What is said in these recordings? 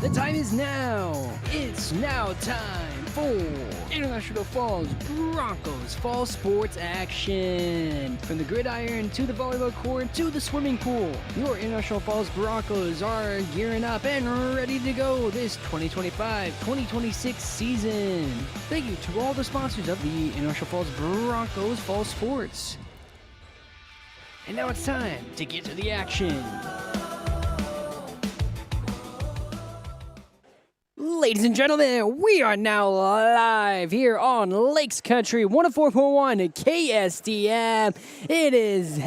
The time is now. It's now time for International Falls Broncos fall sports action. From the gridiron to the volleyball court to the swimming pool, your International Falls Broncos are gearing up and ready to go this 2025-2026 season. Thank you to all the sponsors of the International Falls Broncos fall sports. And now it's time to get to the action. Ladies and gentlemen, we are now live here on Lakes Country 104.1 KSDM. It is,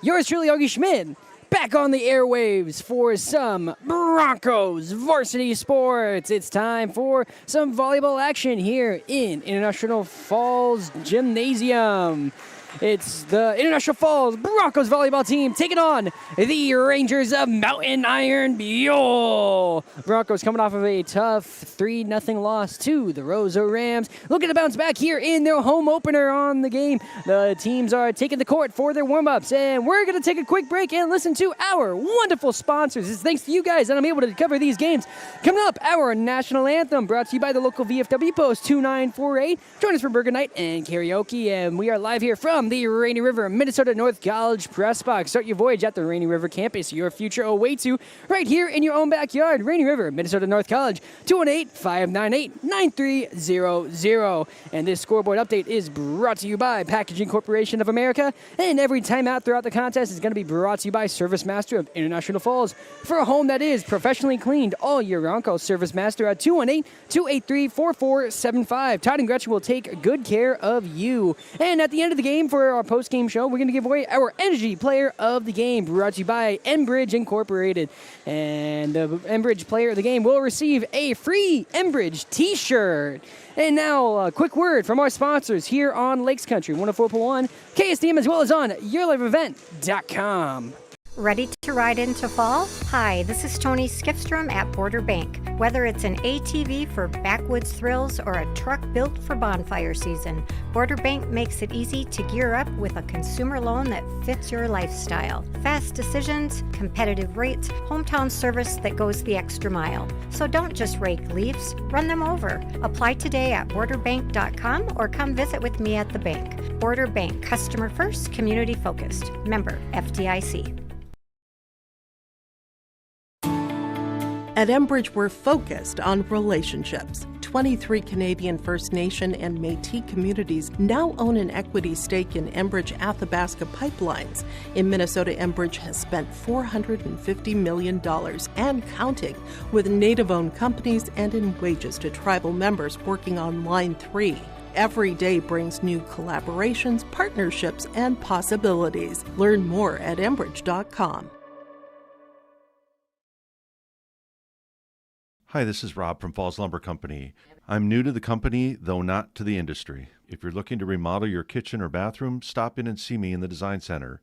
yours truly, Augie Schmidt, back on the airwaves for some Broncos varsity sports. It's time for some volleyball action here in International Falls Gymnasium. It's the International Falls Broncos volleyball team taking on the Rangers of Mountain Iron-Buhl. Broncos coming off of a tough 3-0 loss to the Rosa Rams. Looking to bounce back here in their home opener on the game. The teams are taking the court for their warm-ups, and we're going to take a quick break and listen to our wonderful sponsors. It's thanks to you guys that I'm able to cover these games. Coming up, our national anthem brought to you by the local VFW Post 2948. Join us for burger night and karaoke, and we are live here from the Rainy River Minnesota North College Press Box. Start your voyage at the Rainy River campus. Your future awaits you right here in your own backyard. Rainy River Minnesota North College, 218-598-9300. And this scoreboard update is brought to you by Packaging Corporation of America. And every timeout throughout the contest is going to be brought to you by Service Master of International Falls. For a home that is professionally cleaned all year round, call Service Master at 218-283-4475. Todd and Gretchen will take good care of you. And at the end of the game, for our post-game show, we're going to give away our Energy Player of the Game, brought to you by Enbridge Incorporated. And the Enbridge Player of the Game will receive a free Enbridge t-shirt. And now, a quick word from our sponsors here on Lakes Country 104.1 KSDM, as well as on YourLiveEvent.com. Ready to ride into fall? Hi, this is Tony Skifstrom at Border Bank. Whether it's an ATV for backwoods thrills or a truck built for bonfire season, Border Bank makes it easy to gear up with a consumer loan that fits your lifestyle. Fast decisions, competitive rates, hometown service that goes the extra mile. So don't just rake leaves, run them over. Apply today at borderbank.com or come visit with me at the bank. Border Bank, customer first, community focused. Member FDIC. At Enbridge, we're focused on relationships. 23 Canadian First Nation and Métis communities now own an equity stake in Enbridge Athabasca Pipelines. In Minnesota, Enbridge has spent $450 million and counting with Native-owned companies and in wages to tribal members working on Line 3. Every day brings new collaborations, partnerships, and possibilities. Learn more at Enbridge.com. Hi, this is Rob from Falls Lumber Company. I'm new to the company, though not to the industry. If you're looking to remodel your kitchen or bathroom, stop in and see me in the Design Center.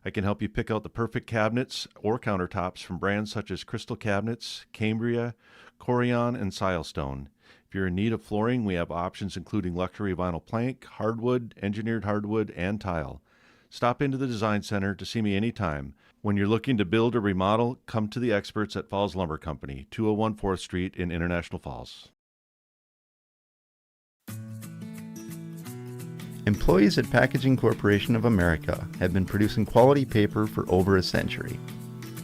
I can help you pick out the perfect cabinets or countertops from brands such as Crystal Cabinets, Cambria, Corian, and Silestone. If you're in need of flooring, we have options including luxury vinyl plank, hardwood, engineered hardwood, and tile. Stop into the Design Center to see me anytime. When you're looking to build or remodel, come to the experts at Falls Lumber Company, 201 4th Street in International Falls. Employees at Packaging Corporation of America have been producing quality paper for over a century.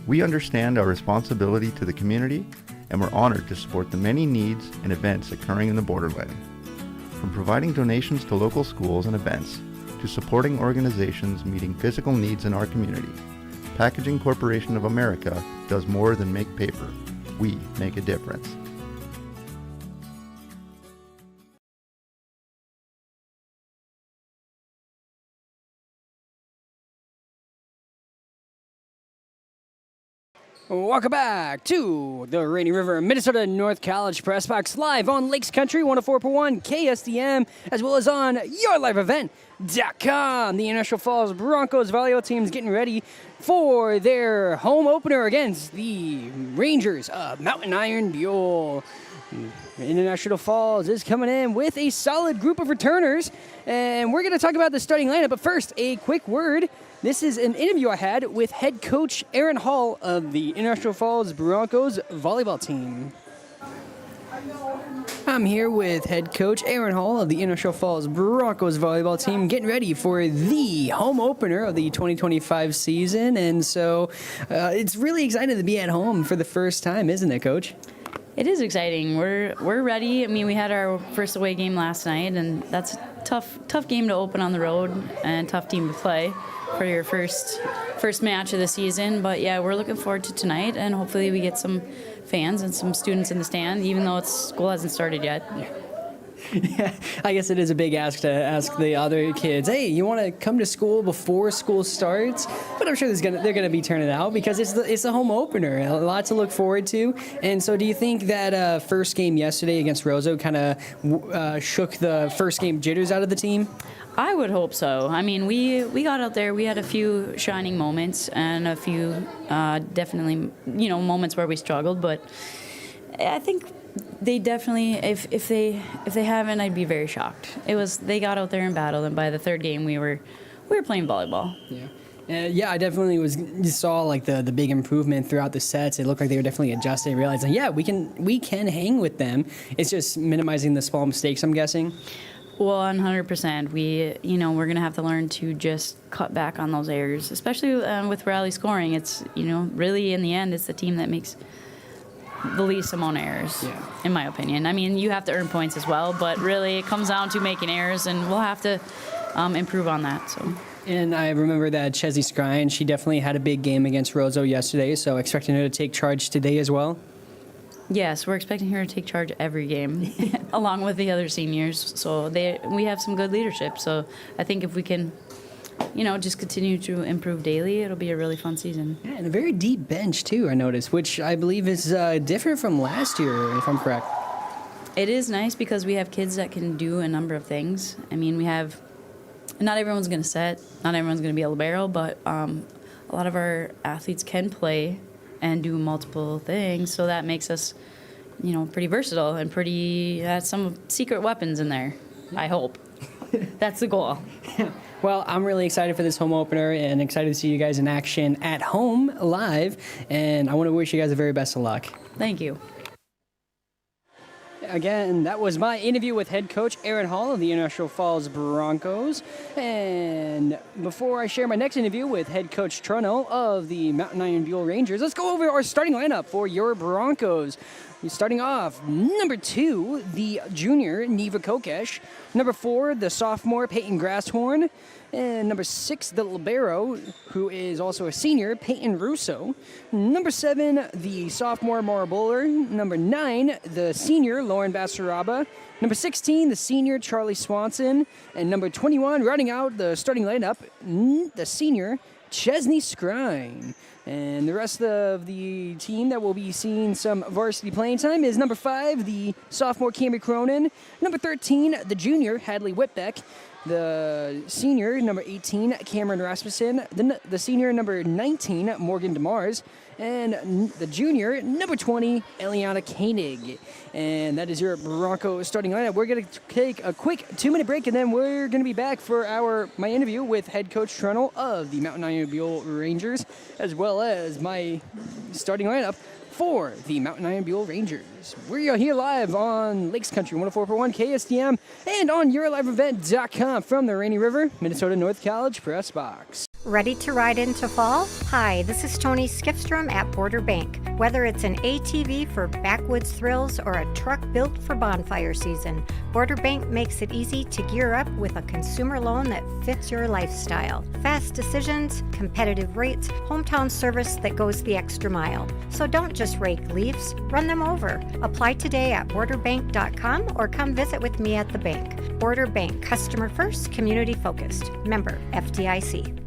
We understand our responsibility to the community, and we're honored to support the many needs and events occurring in the borderland. From providing donations to local schools and events, to supporting organizations meeting physical needs in our community, Packaging Corporation of America does more than make paper. We make a difference. Welcome back to the Rainy River Minnesota North College Press Box, live on Lakes Country 104.1 KSDM, as well as on YourLiveEvent.com. The International Falls Broncos volleyball team is getting ready for their home opener against the Rangers of Mountain Iron-Buhl. International Falls is coming in with a solid group of returners, and we're going to talk about the starting lineup. But first, a quick word. This is an interview I had with head coach Aaron Hall of the International Falls Broncos volleyball team. I'm here with head coach Iron-Buhl of the Iron-Buhl Falls Broncos volleyball team, getting ready for the home opener of the 2025 season. And so it's really exciting to be at home for the first time, isn't it, Coach? It is exciting. We're ready. I mean, we had our first away game last night, and that's a tough game to open on the road and tough team to play for your first match of the season. But yeah, we're looking forward to tonight, and hopefully we get some fans and some students in the stand, even though school hasn't started yet. Yeah, I guess it is a big ask to ask the other kids, hey, you want to come to school before school starts? But I'm sure they're going to be turning out because it's the home opener. A lot to look forward to. And so do you think that first game yesterday against Roseau kind of shook the first game jitters out of the team? I would hope so. I mean, we got out there. We had a few shining moments and a few definitely, moments where we struggled. But I think they definitely, if they haven't, I'd be very shocked. They got out there and battled, and by the third game, we were playing volleyball. Yeah. Yeah, I definitely saw like the big improvement throughout the sets. It looked like they were definitely adjusting, realizing, yeah, we can hang with them. It's just minimizing the small mistakes, I'm guessing. Well, 100%. We're going to have to learn to just cut back on those errors, especially with rally scoring. It's, really in the end, it's the team that makes the least amount of errors, in my opinion. I mean, you have to earn points as well, but really it comes down to making errors, and we'll have to improve on that. So. And I remember that Chesney Scrine, she definitely had a big game against Roseau yesterday, so expecting her to take charge today as well. Yes, we're expecting her to take charge every game, along with the other seniors. So we have some good leadership. So I think if we can, just continue to improve daily, it'll be a really fun season. Yeah, and a very deep bench, too, I noticed, which I believe is different from last year, if I'm correct. It is nice because we have kids that can do a number of things. I mean, not everyone's going to set, not everyone's going to be a libero, but a lot of our athletes can play and do multiple things, so that makes us, pretty versatile and has some secret weapons in there, I hope. That's the goal. Well, I'm really excited for this home opener and excited to see you guys in action at home live, and I want to wish you guys the very best of luck. Thank you. Again, that was my interview with head coach Iron-Buhl of the Iron-Buhl Falls Broncos. And before I share my next interview with head coach Trunnell of the Mountain Iron-Buhl Rangers, let's go over our starting lineup for your Broncos. Starting off, number 2, the junior Neva Kokesh. Number 4, the sophomore Peyton Grasshorn. And number 6, the libero, who is also a senior, Peyton Russo. Number 7, the sophomore Maura Bowler. Number 9, the senior Lauren Basaraba. Number 16, the senior Charlie Swanson. And number 21, rounding out the starting lineup, the senior Chesney Scrine. And the rest of the team that will be seeing some varsity playing time is number 5, the sophomore Camry Cronin. Number 13, the junior Hadley Whitbeck. The senior, number 18, Cameron Rasmussen. The senior, number 19, Morgan DeMars. And the junior, number 20, Eliana Koenig. And that is your Broncos starting lineup. We're going to take a quick 2-minute break, and then we're going to be back for my interview with head coach Trunnell of the Mountain Iron-Buhl Rangers, as well as my starting lineup for the Mountain Iron-Buhl Rangers. We are here live on Lakes Country 104.1 KSDM and on YourLiveEvent.com from the Rainy River, Minnesota North College Press Box. Ready to ride into fall? Hi, this is Tony Skifstrom at Border Bank. Whether it's an ATV for backwoods thrills or a truck built for bonfire season, Border Bank makes it easy to gear up with a consumer loan that fits your lifestyle. Fast decisions, competitive rates, hometown service that goes the extra mile. So don't just rake leaves, run them over. Apply today at borderbank.com or come visit with me at the bank. Border Bank, customer first, community focused. Member FDIC.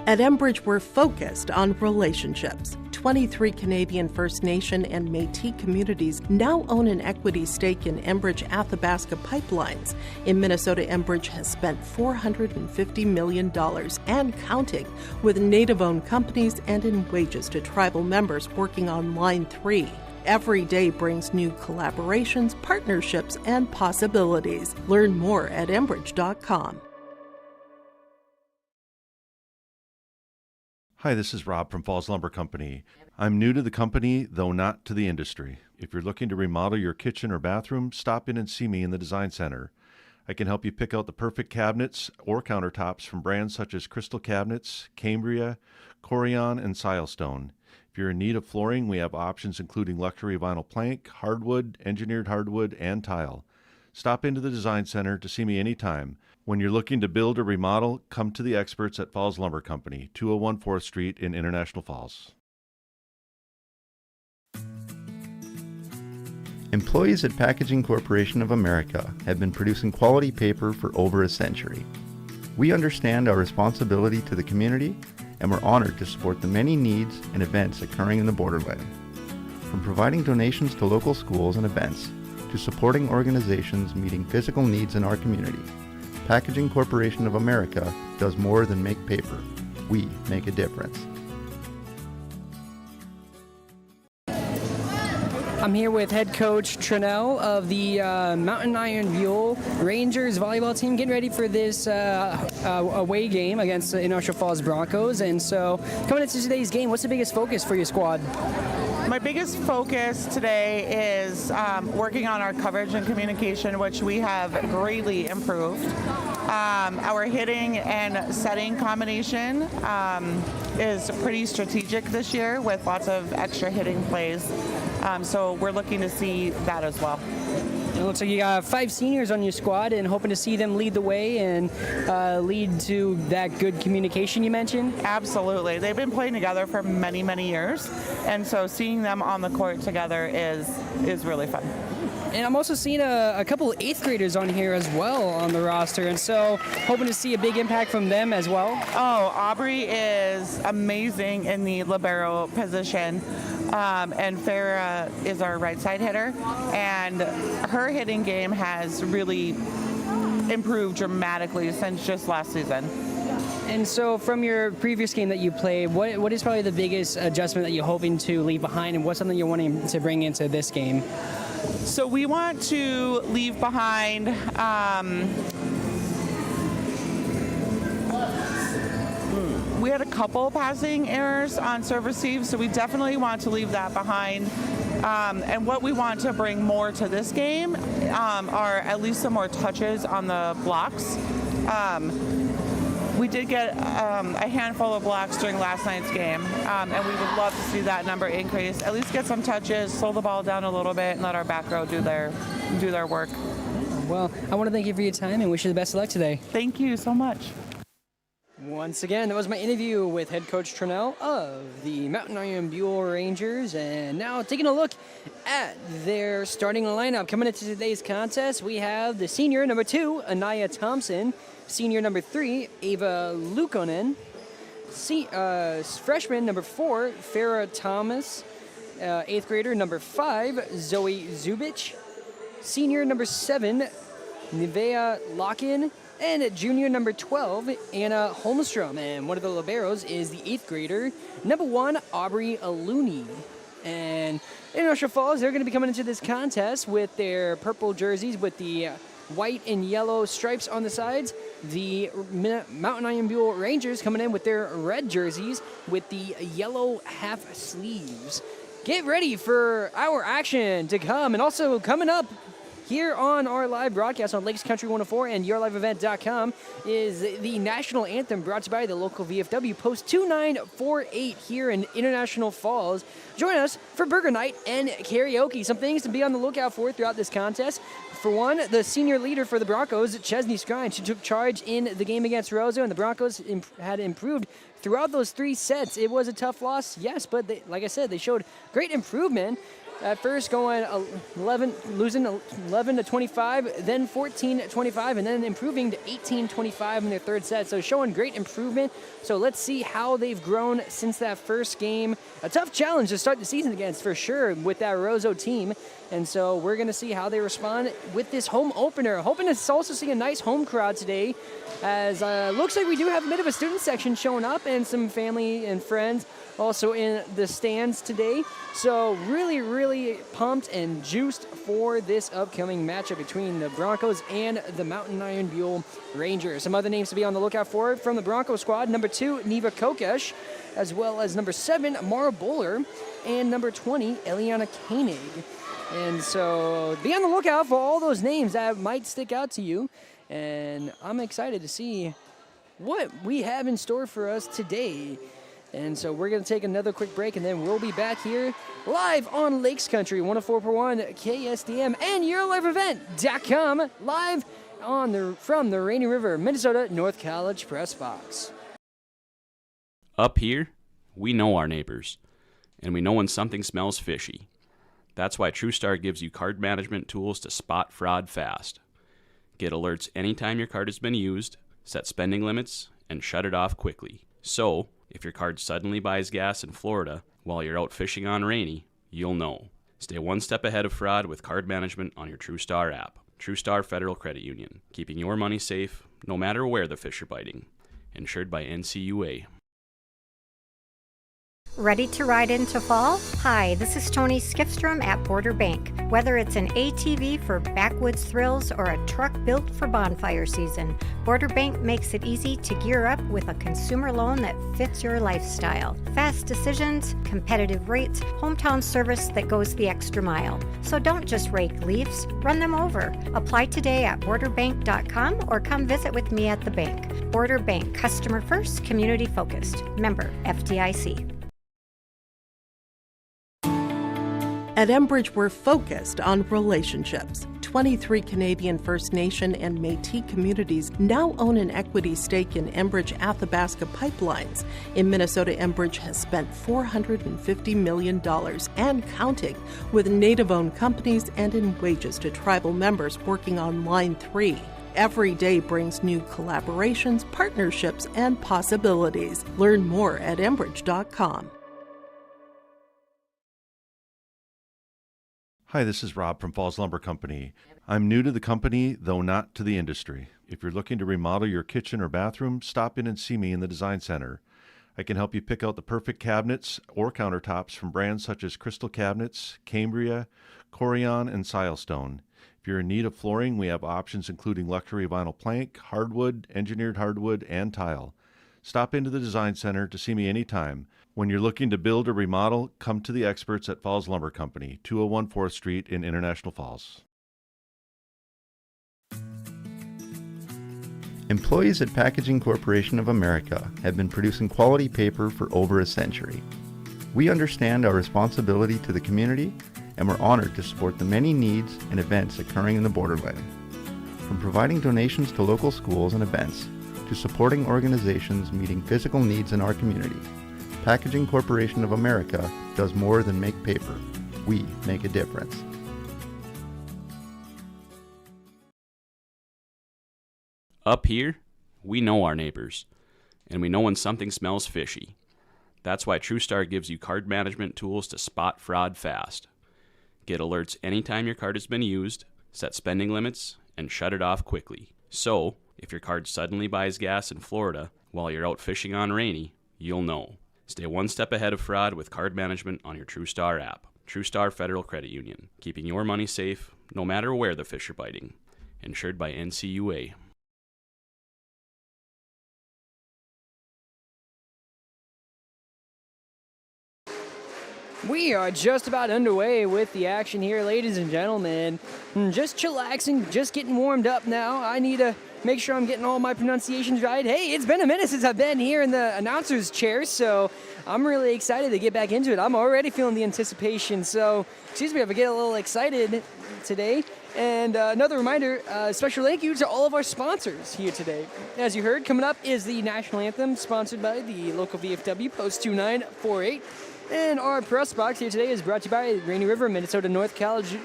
At Enbridge, we're focused on relationships. 23 Canadian First Nation and Métis communities now own an equity stake in Enbridge Athabasca Pipelines. In Minnesota, Enbridge has spent $450 million and counting with Native-owned companies and in wages to tribal members working on Line 3. Every day brings new collaborations, partnerships, and possibilities. Learn more at Enbridge.com. Hi, this is Rob from Falls Lumber Company. I'm new to the company, though not to the industry. If you're looking to remodel your kitchen or bathroom, stop in and see me in the Design Center. I can help you pick out the perfect cabinets or countertops from brands such as Crystal Cabinets, Cambria, Corian, and Silestone. If you're in need of flooring, we have options including luxury vinyl plank, hardwood, engineered hardwood, and tile. Stop into the Design Center to see me anytime. When you're looking to build or remodel, come to the experts at Falls Lumber Company, 201 4th Street in International Falls. Employees at Packaging Corporation of America have been producing quality paper for over a century. We understand our responsibility to the community, and we're honored to support the many needs and events occurring in the borderland. From providing donations to local schools and events, to supporting organizations meeting physical needs in our community, Packaging Corporation of America does more than make paper. We make a difference. I'm here with head coach Trinell of the Mountain Iron-Buhl Rangers volleyball team, getting ready for this away game against the International Falls Broncos. And so, coming into today's game, what's the biggest focus for your squad? My biggest focus today is working on our coverage and communication, which we have greatly improved. Our hitting and setting combination is pretty strategic this year with lots of extra hitting plays. So we're looking to see that as well. It looks like you got 5 seniors on your squad and hoping to see them lead the way and lead to that good communication you mentioned. Absolutely. They've been playing together for many, many years. And so seeing them on the court together is really fun. And I'm also seeing a couple of 8th graders on here as well on the roster, and so hoping to see a big impact from them as well. Oh, Aubrey is amazing in the libero position, and Farah is our right side hitter, and her hitting game has really improved dramatically since just last season. And so from your previous game that you played, what is probably the biggest adjustment that you're hoping to leave behind, and what's something you're wanting to bring into this game? So we want to leave behind we had a couple passing errors on serve receive, so we definitely want to leave that behind. And what we want to bring more to this game are at least some more touches on the blocks. We did get a handful of blocks during last night's game, and we would love to see that number increase. At least get some touches, slow the ball down a little bit, and let our back row do their work. Well, I want to thank you for your time and wish you the best of luck today. Thank you so much. Once again, that was my interview with head coach Trinell of the Mountain Iron-Buhl Rangers. And now taking a look at their starting lineup. Coming into today's contest, we have the senior number 2, Anaya Thompson. Senior number 3, Ava Lukonen. Freshman number 4, Farah Thomas. 8th grader number 5, Zoe Zubich. Senior number 7, Nivea Locken. And junior number 12, Anna Holmstrom. And one of the liberos is the 8th grader, number 1, Aubrey Aluni. And International Falls, they're going to be coming into this contest with their purple jerseys with the white and yellow stripes on the sides. The Mountain Iron-Buhl Rangers coming in with their red jerseys with the yellow half sleeves. Get ready for our action to come. And also coming up here on our live broadcast on Lakes Country 104 and yourliveevent.com is the national anthem brought to you by the local VFW Post 2948 here in International Falls. Join us for burger night and karaoke. Some things to be on the lookout for throughout this contest. For one, the senior leader for the Broncos, Chesney Scrine, she took charge in the game against Roseau, and the Broncos had improved throughout those 3 sets. It was a tough loss, yes, but like I said, they showed great improvement. At first going losing 11-25, then 14-25, and then improving to 18-25 in their 3rd set. So showing great improvement. So let's see how they've grown since that first game. A tough challenge to start the season against for sure with that Roseau team. And so we're going to see how they respond with this home opener. Hoping to also see a nice home crowd today, as looks like we do have a bit of a student section showing up. and some family and friends also in the stands today. So really pumped and juiced for this upcoming matchup between the Broncos and the Mountain Iron-Buhl Rangers. Some other names to be on the lookout for from the Bronco squad: number 2, Neva Kokesh, as well as number 7, Mara Bowler, and number 20, Eliana Koenig. And so be on the lookout for all those names that might stick out to you. And I'm excited to see what we have in store for us today. And so we're going to take another quick break, and then we'll be back here live on Lakes Country 104.1 KSDM and YourLiveEvent.com, live from the Rainy River, Minnesota North College Press Box. Up here, we know our neighbors, and we know when something smells fishy. That's why TrueStar gives you card management tools to spot fraud fast. Get alerts anytime your card has been used, set spending limits, and shut it off quickly. So, if your card suddenly buys gas in Florida while you're out fishing on Rainy, you'll know. Stay one step ahead of fraud with card management on your TrueStar app. TrueStar Federal Credit Union, keeping your money safe no matter where the fish are biting. Insured by NCUA. Ready to ride into fall? Hi, this is Tony Skifstrom at Border Bank. Whether it's an ATV for backwoods thrills or a truck built for bonfire season, Border Bank makes it easy to gear up with a consumer loan that fits your lifestyle. Fast decisions, competitive rates, hometown service that goes the extra mile. So don't just rake leaves, run them over. Apply today at borderbank.com or come visit with me at the bank. Border Bank, customer first, community focused. Member FDIC. At Enbridge, we're focused on relationships. 23 Canadian First Nation and Métis communities now own an equity stake in Enbridge Athabasca Pipelines. In Minnesota, Enbridge has spent $450 million and counting with Native-owned companies and in wages to tribal members working on Line 3. Every day brings new collaborations, partnerships, and possibilities. Learn more at Enbridge.com. Hi, this is Rob from Falls Lumber Company. I'm new to the company, though not to the industry. If you're looking to remodel your kitchen or bathroom, stop in and see me in the Design Center. I can help you pick out the perfect cabinets or countertops from brands such as Crystal Cabinets, Cambria, Corian, and Silestone. If you're in need of flooring, we have options including luxury vinyl plank, hardwood, engineered hardwood, and tile. Stop into the Design Center to see me anytime. When you're looking to build or remodel, come to the experts at Falls Lumber Company, 201 4th Street in International Falls. Employees at Packaging Corporation of America have been producing quality paper for over a century. We understand our responsibility to the community, and we're honored to support the many needs and events occurring in the borderland. From providing donations to local schools and events, to supporting organizations meeting physical needs in our community, Packaging Corporation of America does more than make paper. We make a difference. Up here, we know our neighbors, and we know when something smells fishy. That's why TrueStar gives you card management tools to spot fraud fast. Get alerts anytime your card has been used, set spending limits, and shut it off quickly. So, if your card suddenly buys gas in Florida while you're out fishing on Rainy, you'll know. Stay one step ahead of fraud with card management on your TrueStar app. TrueStar Federal Credit Union, keeping your money safe no matter where the fish are biting. Insured by NCUA. We are just about underway with the action here, ladies and gentlemen. Just chillaxing, just getting warmed up now. I need to make sure I'm getting all my pronunciations right. Hey, it's been a minute since I've been here in the announcer's chair, so I'm really excited to get back into it. I'm already feeling the anticipation, so excuse me if I get a little excited today. And another reminder, special thank you to all of our sponsors here today. As you heard, coming up is the National Anthem, sponsored by the local VFW, Post 2948. And our press box here today is brought to you by Rainy River, Minnesota North College.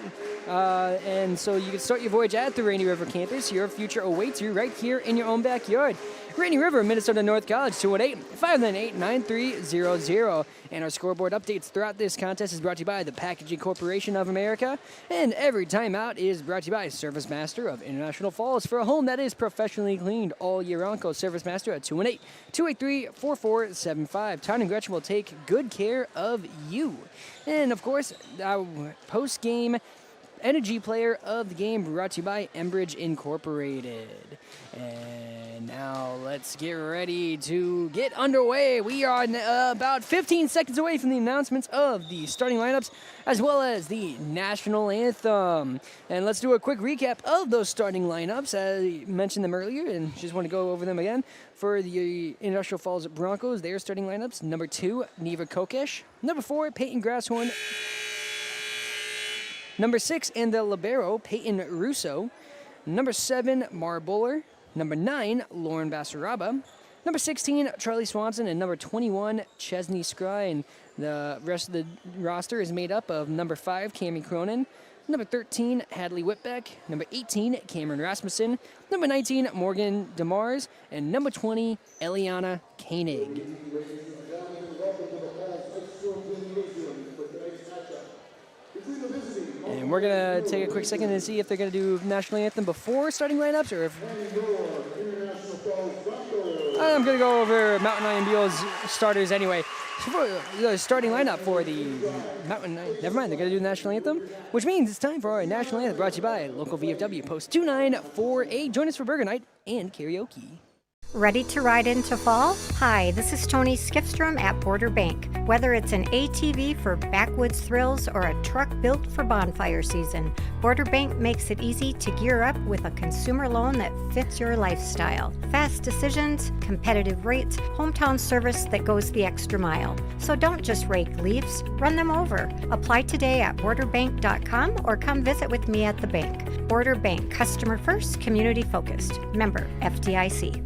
And so you can start your voyage at the Rainy River campus. Your future awaits you right here in your own backyard. Rainy River, Minnesota North College, 218-598-9300. And our scoreboard updates throughout this contest is brought to you by the Packaging Corporation of America. And every timeout is brought to you by Service Master of International Falls. For a home that is professionally cleaned all year round, call Service Master at 218-283-4475. Town and Gretchen will take good care of you. And, of course, our post-game energy player of the game brought to you by Enbridge Incorporated. And now let's get ready to get underway. We are about 15 seconds away from the announcements of the starting lineups as well as the national anthem. And let's do a quick recap of those starting lineups. I mentioned them earlier and just want to go over them again. For the Industrial Falls Broncos, their starting lineups: number 2, Neva Kokesh; number 4, Peyton Grasshorn; number 6, and the libero, Peyton Russo; number 7, Mar Buller; number 9, Lauren Basaraba; number 16, Charlie Swanson; and number 21, Chesney Scry. And the rest of the roster is made up of number 5, Cami Cronin; number 13, Hadley Whitbeck; number 18, Cameron Rasmussen; number 19, Morgan DeMars; and number 20, Eliana Koenig. And we're going to take a quick second and see if they're going to do national anthem before starting lineups, or if... I'm going to go over Mountain Iron-Buhl's starters anyway. So for the starting lineup for the Mountain... Never mind, they're going to do the national anthem, which means it's time for our national anthem, brought to you by local VFW Post 2948. Join us for burger night and karaoke. Ready to ride into fall? Hi, this is Tony Skifstrom at Border Bank. Whether it's an ATV for backwoods thrills or a truck built for bonfire season, Border Bank makes it easy to gear up with a consumer loan that fits your lifestyle. Fast decisions, competitive rates, hometown service that goes the extra mile. So don't just rake leaves, run them over. Apply today at borderbank.com or come visit with me at the bank. Border Bank, customer first, community focused. Member FDIC.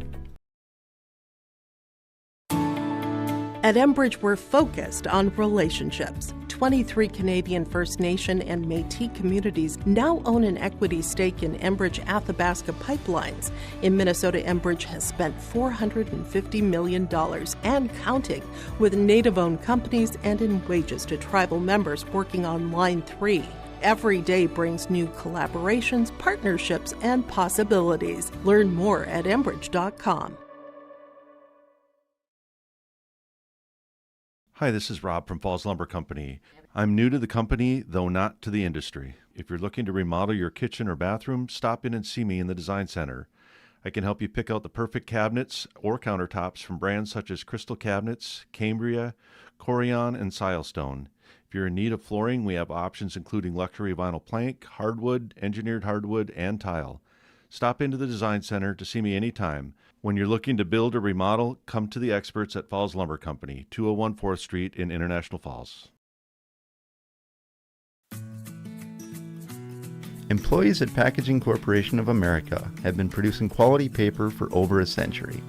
At Enbridge, we're focused on relationships. 23 Canadian First Nation and Métis communities now own an equity stake in Enbridge Athabasca Pipelines. In Minnesota, Enbridge has spent $450 million and counting with Native-owned companies and in wages to tribal members working on Line 3. Every day brings new collaborations, partnerships, and possibilities. Learn more at Enbridge.com. Hi, this is Rob from Falls Lumber Company. I'm new to the company, though not to the industry. If you're looking to remodel your kitchen or bathroom, stop in and see me in the Design Center. I can help you pick out the perfect cabinets or countertops from brands such as Crystal Cabinets, Cambria, Corian, and Silestone. If you're in need of flooring, we have options including luxury vinyl plank, hardwood, engineered hardwood, and tile. Stop into the Design Center to see me anytime. When you're looking to build or remodel, come to the experts at Falls Lumber Company, 201 4th Street in International Falls. Employees at Packaging Corporation of America have been producing quality paper for over a century.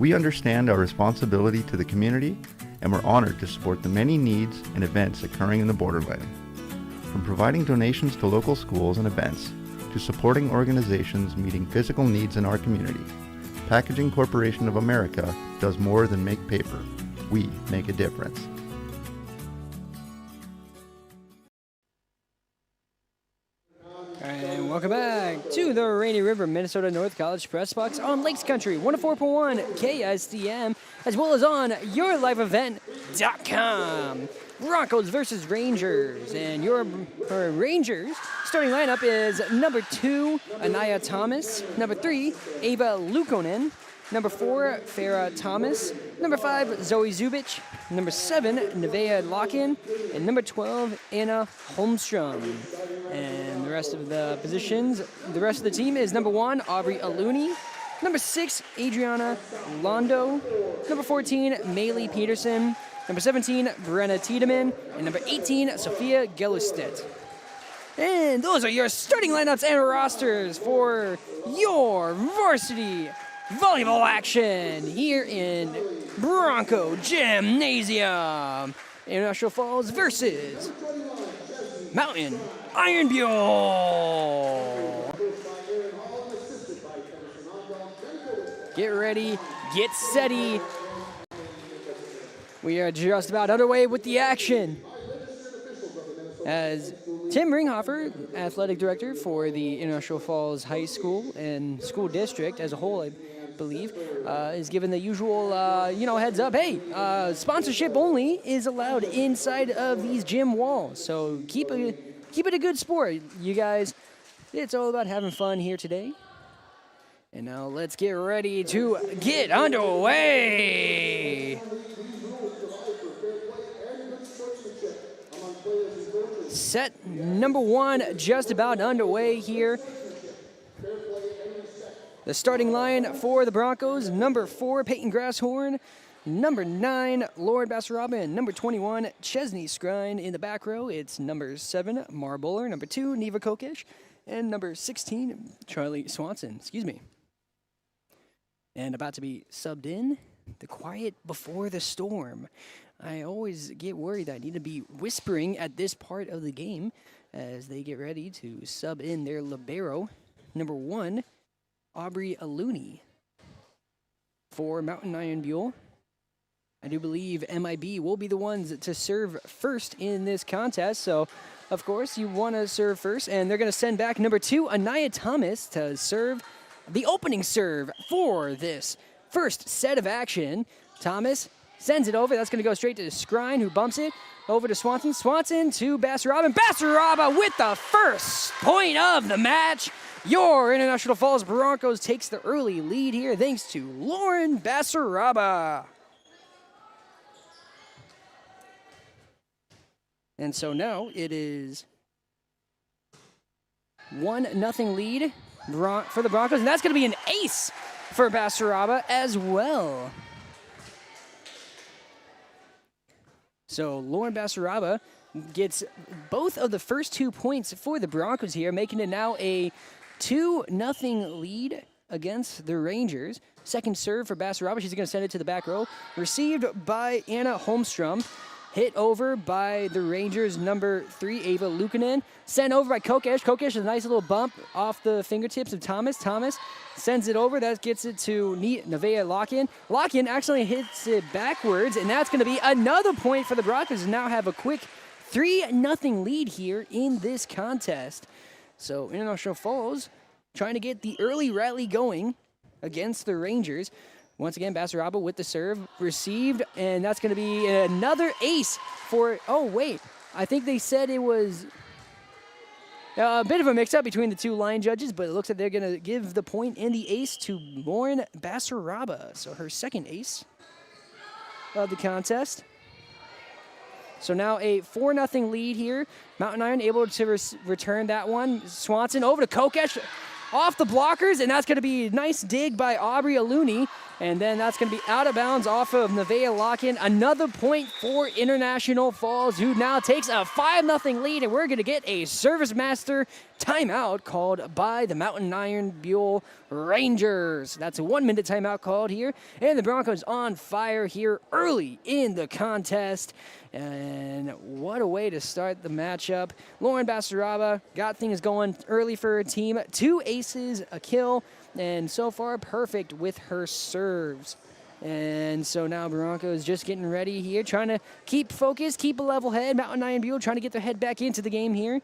We understand our responsibility to the community, and we're honored to support the many needs and events occurring in the borderland. From providing donations to local schools and events, to supporting organizations meeting physical needs in our community, Packaging Corporation of America does more than make paper. We make a difference. And welcome back to the Rainy River, Minnesota North College Press Box on Lakes Country 104.1 KSDM, as well as on yourlifeevent.com. Broncos versus Rangers, and your Rangers starting lineup is number 2, Anaya Thomas; number 3, Ava Lukonen; number 4, Farah Thomas; number 5, Zoe Zubich; number 7, Nevaeh Lockin; and number 12, Anna Holmstrom. And the rest of the positions, the rest of the team is number 1, Aubrey Aluni; number 6, Adriana Londo; number 14, Maylee Peterson; number 17, Brenna Tiedemann; and number 18, Sophia Gellerstedt. And those are your starting lineups and rosters for your varsity volleyball action here in Bronco Gymnasium. International Falls versus Mountain Iron-Buhl. Get ready, get steady. We are just about underway with the action. As Tim Ringhofer, athletic director for the International Falls High School and school district as a whole, I believe, is given the usual, heads up. Hey, sponsorship only is allowed inside of these gym walls, so keep it a good sport, you guys. It's all about having fun here today. And now let's get ready to get underway. Set number 1 just about underway here. The starting line for the Broncos, number 4, Peyton Grasshorn, number 9, Lauren Bassaraba, and number 21, Chesney Scrine. In the back row, it's number 7, Mar Bowler, number 2, Neva Kokish, and number 16, Charlie Swanson. And about to be subbed in, the quiet before the storm. I always get worried that I need to be whispering at this part of the game as they get ready to sub in their libero, number 1, Aubrey Aluni. For Mountain Iron-Buhl, I do believe MIB will be the ones to serve first in this contest, so of course you want to serve first, and they're going to send back number 2, Anaya Thomas, to serve the opening serve for this first set of action. Thomas sends it over. That's going to go straight to Scrine, who bumps it over to Swanson. Swanson to Bassaraba. And Bassaraba with the first point of the match. Your International Falls Broncos takes the early lead here thanks to Lauren Bassaraba. And so now it is 1-0 lead for the Broncos, and that's going to be an ace for Bassaraba as well. So Lauren Bassaraba gets both of the first 2 points for the Broncos here, making it now a 2-0 lead against the Rangers. Second serve for Bassaraba. She's going to send it to the back row. Received by Anna Holmstrom. Hit over by the Rangers' number 3, Ava Lukanen. Sent over by Kokesh. Kokesh is a nice little bump off the fingertips of Thomas. Thomas sends it over. That gets it to Nevaeh Locken. Locken actually hits it backwards, and that's going to be another point for the Broncos to now have a quick 3-0 lead here in this contest. So International Falls trying to get the early rally going against the Rangers. Once again, Bassaraba with the serve, received, and that's going to be another ace for, I think they said it was a bit of a mix-up between the two line judges, but it looks like they're going to give the point and the ace to Lauren Bassaraba, so her second ace of the contest. So now a 4-0 lead here. Mountain Iron able to return that one. Swanson over to Kokesh. Off the blockers, and that's going to be a nice dig by Aubrey Aluni. And then that's going to be out of bounds off of Nevaeh Locken. Another point for International Falls, who now takes a 5-0 lead, and we're going to get a Service Master timeout called by the Mountain Iron-Buhl Rangers. That's a 1-minute timeout called here, and the Broncos on fire here early in the contest. And what a way to start the matchup. Lauren Bassaraba got things going early for her team. 2 aces, a kill, and so far perfect with her serves. And so now Broncos just getting ready here, trying to keep focused, keep a level head. Mountain Iron-Buhl trying to get their head back into the game here.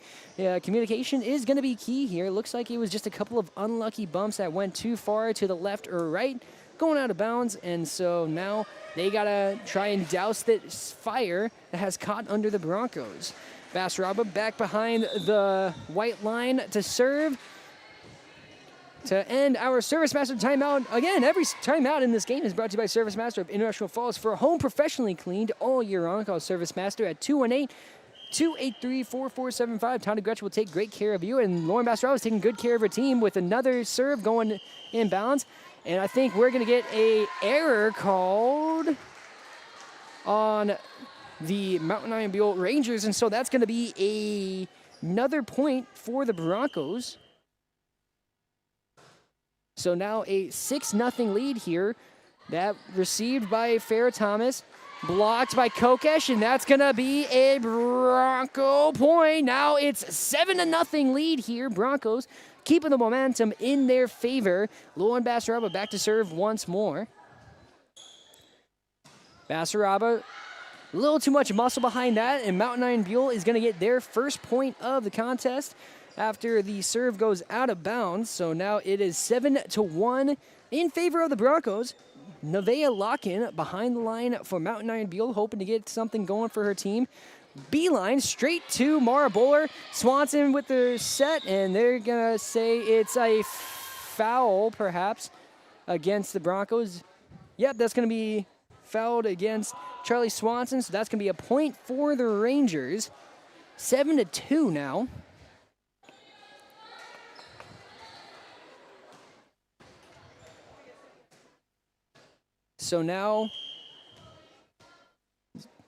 Communication is going to be key here. Looks like it was just a couple of unlucky bumps that went too far to the left or right, going out of bounds. And so now they got to try and douse this fire that has caught under the Broncos. Bassaraba back behind the white line to serve. To end our Service Master timeout. Again, every timeout in this game is brought to you by Service Master of International Falls. For a home professionally cleaned all year round, call Service Master at 218-283-4475. Tony Gretsch will take great care of you. And Lauren Bassaraba is taking good care of her team with another serve going inbounds. And I think we're going to get an error called on the Mountain Iron-Buhl Rangers. And so that's going to be another point for the Broncos. So now a 6-0 lead here. That received by Farrah Thomas. Blocked by Kokesh, and that's going to be a Bronco point. Now it's 7-0 lead here. Broncos keeping the momentum in their favor. Luan Basaraba back to serve once more. Basaraba, a little too much muscle behind that, and Mountain Iron-Buhl is going to get their first point of the contest after the serve goes out of bounds. So now it is 7-1 in favor of the Broncos. Nevaeh Lock-in behind the line for Mountain Iron-Buhl, hoping to get something going for her team. Beeline straight to Mara Bowler. Swanson with the set, and they're going to say it's a foul, perhaps, against the Broncos. Yep, that's going to be fouled against Charlie Swanson, so that's going to be a point for the Rangers. 7-2 now. So now,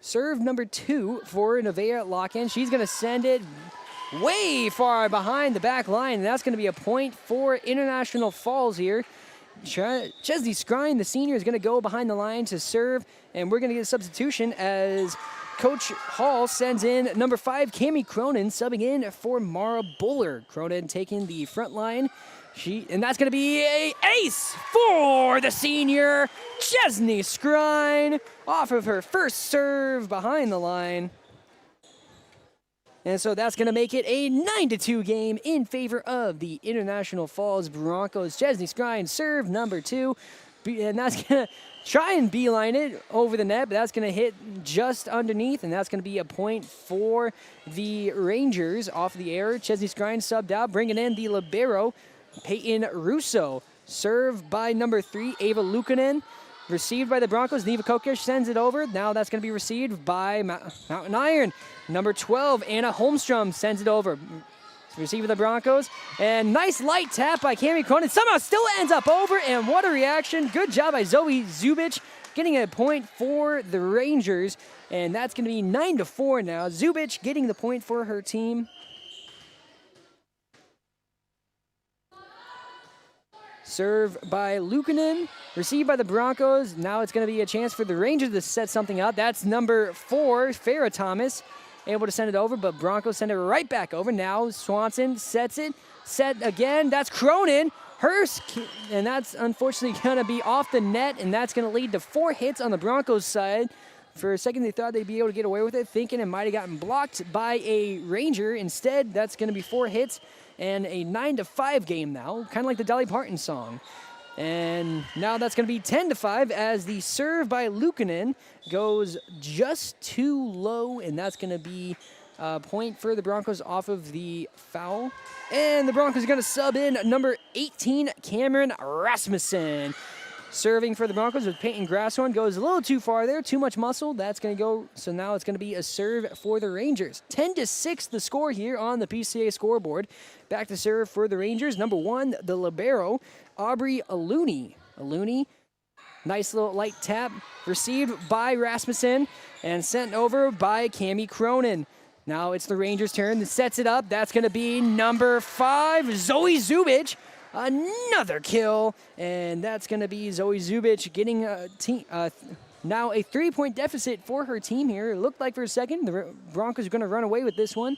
serve number 2 for Nevaeh Lock-in. She's going to send it way far behind the back line, and that's going to be a point for International Falls here. Chesney Scrine, the senior, is going to go behind the line to serve, and we're going to get a substitution as Coach Hall sends in number 5, Cami Cronin, subbing in for Mara Bowler. Cronin taking the front line. And that's going to be an ace for the senior, Chesney Scrine, off of her first serve behind the line. And so that's going to make it a 9-2 game in favor of the International Falls Broncos. Chesney Scrine, serve number 2. And that's going to try and beeline it over the net, but that's going to hit just underneath, and that's going to be a point for the Rangers off the air. Chesney Scrine subbed out, bringing in the libero, Peyton Russo. Serve by number 3, Ava Luukkonen. Received by the Broncos. Neva Kokish sends it over. Now that's going to be received by Mountain Iron. Number 12, Anna Holmstrom sends it over. Received by the Broncos. And nice light tap by Cami Cronin. Somehow still ends up over, and what a reaction. Good job by Zoe Zubich, getting a point for the Rangers. And that's going to be 9-4 now. Zubich getting the point for her team. Serve by Luukkonen, received by the Broncos. Now it's going to be a chance for the Rangers to set something up. That's number 4, Farrah Thomas, able to send it over, but Broncos send it right back over. Now Swanson sets it, set again. That's Cronin, and that's unfortunately going to be off the net, and that's going to lead to 4 hits on the Broncos side. For a second, they thought they'd be able to get away with it, thinking it might have gotten blocked by a Ranger. Instead, that's going to be 4 hits. And a 9-5 game now, kind of like the Dolly Parton song. And now that's going to be 10-5 as the serve by Luukkonen goes just too low, and that's going to be a point for the Broncos off of the foul. And the Broncos are going to sub in number 18, Cameron Rasmussen. Serving for the Broncos with Peyton Grasshorn. Goes a little too far there, too much muscle. That's going to go, so now it's going to be a serve for the Rangers. 10-6 the score here on the PCA scoreboard. Back to serve for the Rangers. Number 1, the libero, Aubrey Aluni. Aluni, nice little light tap. Received by Rasmussen and sent over by Cami Cronin. Now it's the Rangers' turn. That sets it up. That's going to be number 5, Zoe Zubich. Another kill, and that's going to be Zoe Zubich getting now a 3-point deficit for her team here. It looked like for a second the Broncos are going to run away with this one,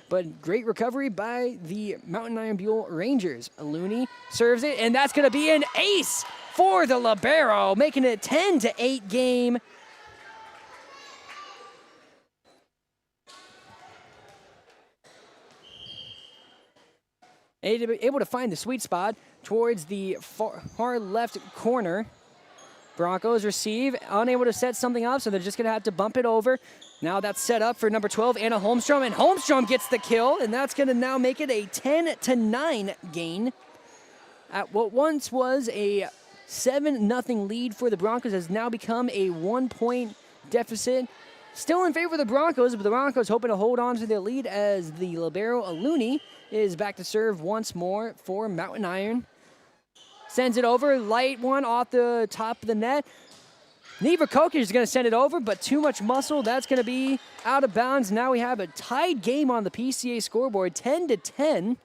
but great recovery by the Mountain Iron-Buhl Rangers. Aluni serves it, and that's going to be an ace for the libero, making it a 10-8 game. Able to find the sweet spot towards the far left corner. Broncos receive, unable to set something up, so they're just going to have to bump it over. Now that's set up for number 12, Anna Holmstrom, and Holmstrom gets the kill, and that's going to now make it a 10-9 gain. At what once was a 7-0 lead for the Broncos has now become a 1-point deficit. Still in favor of the Broncos, but the Broncos hoping to hold on to their lead as the libero Aluni is back to serve once more for Mountain Iron. Sends it over, light one off the top of the net. Neva Kokish is going to send it over, but too much muscle. That's going to be out of bounds. Now we have a tied game on the PCA scoreboard, 10-10.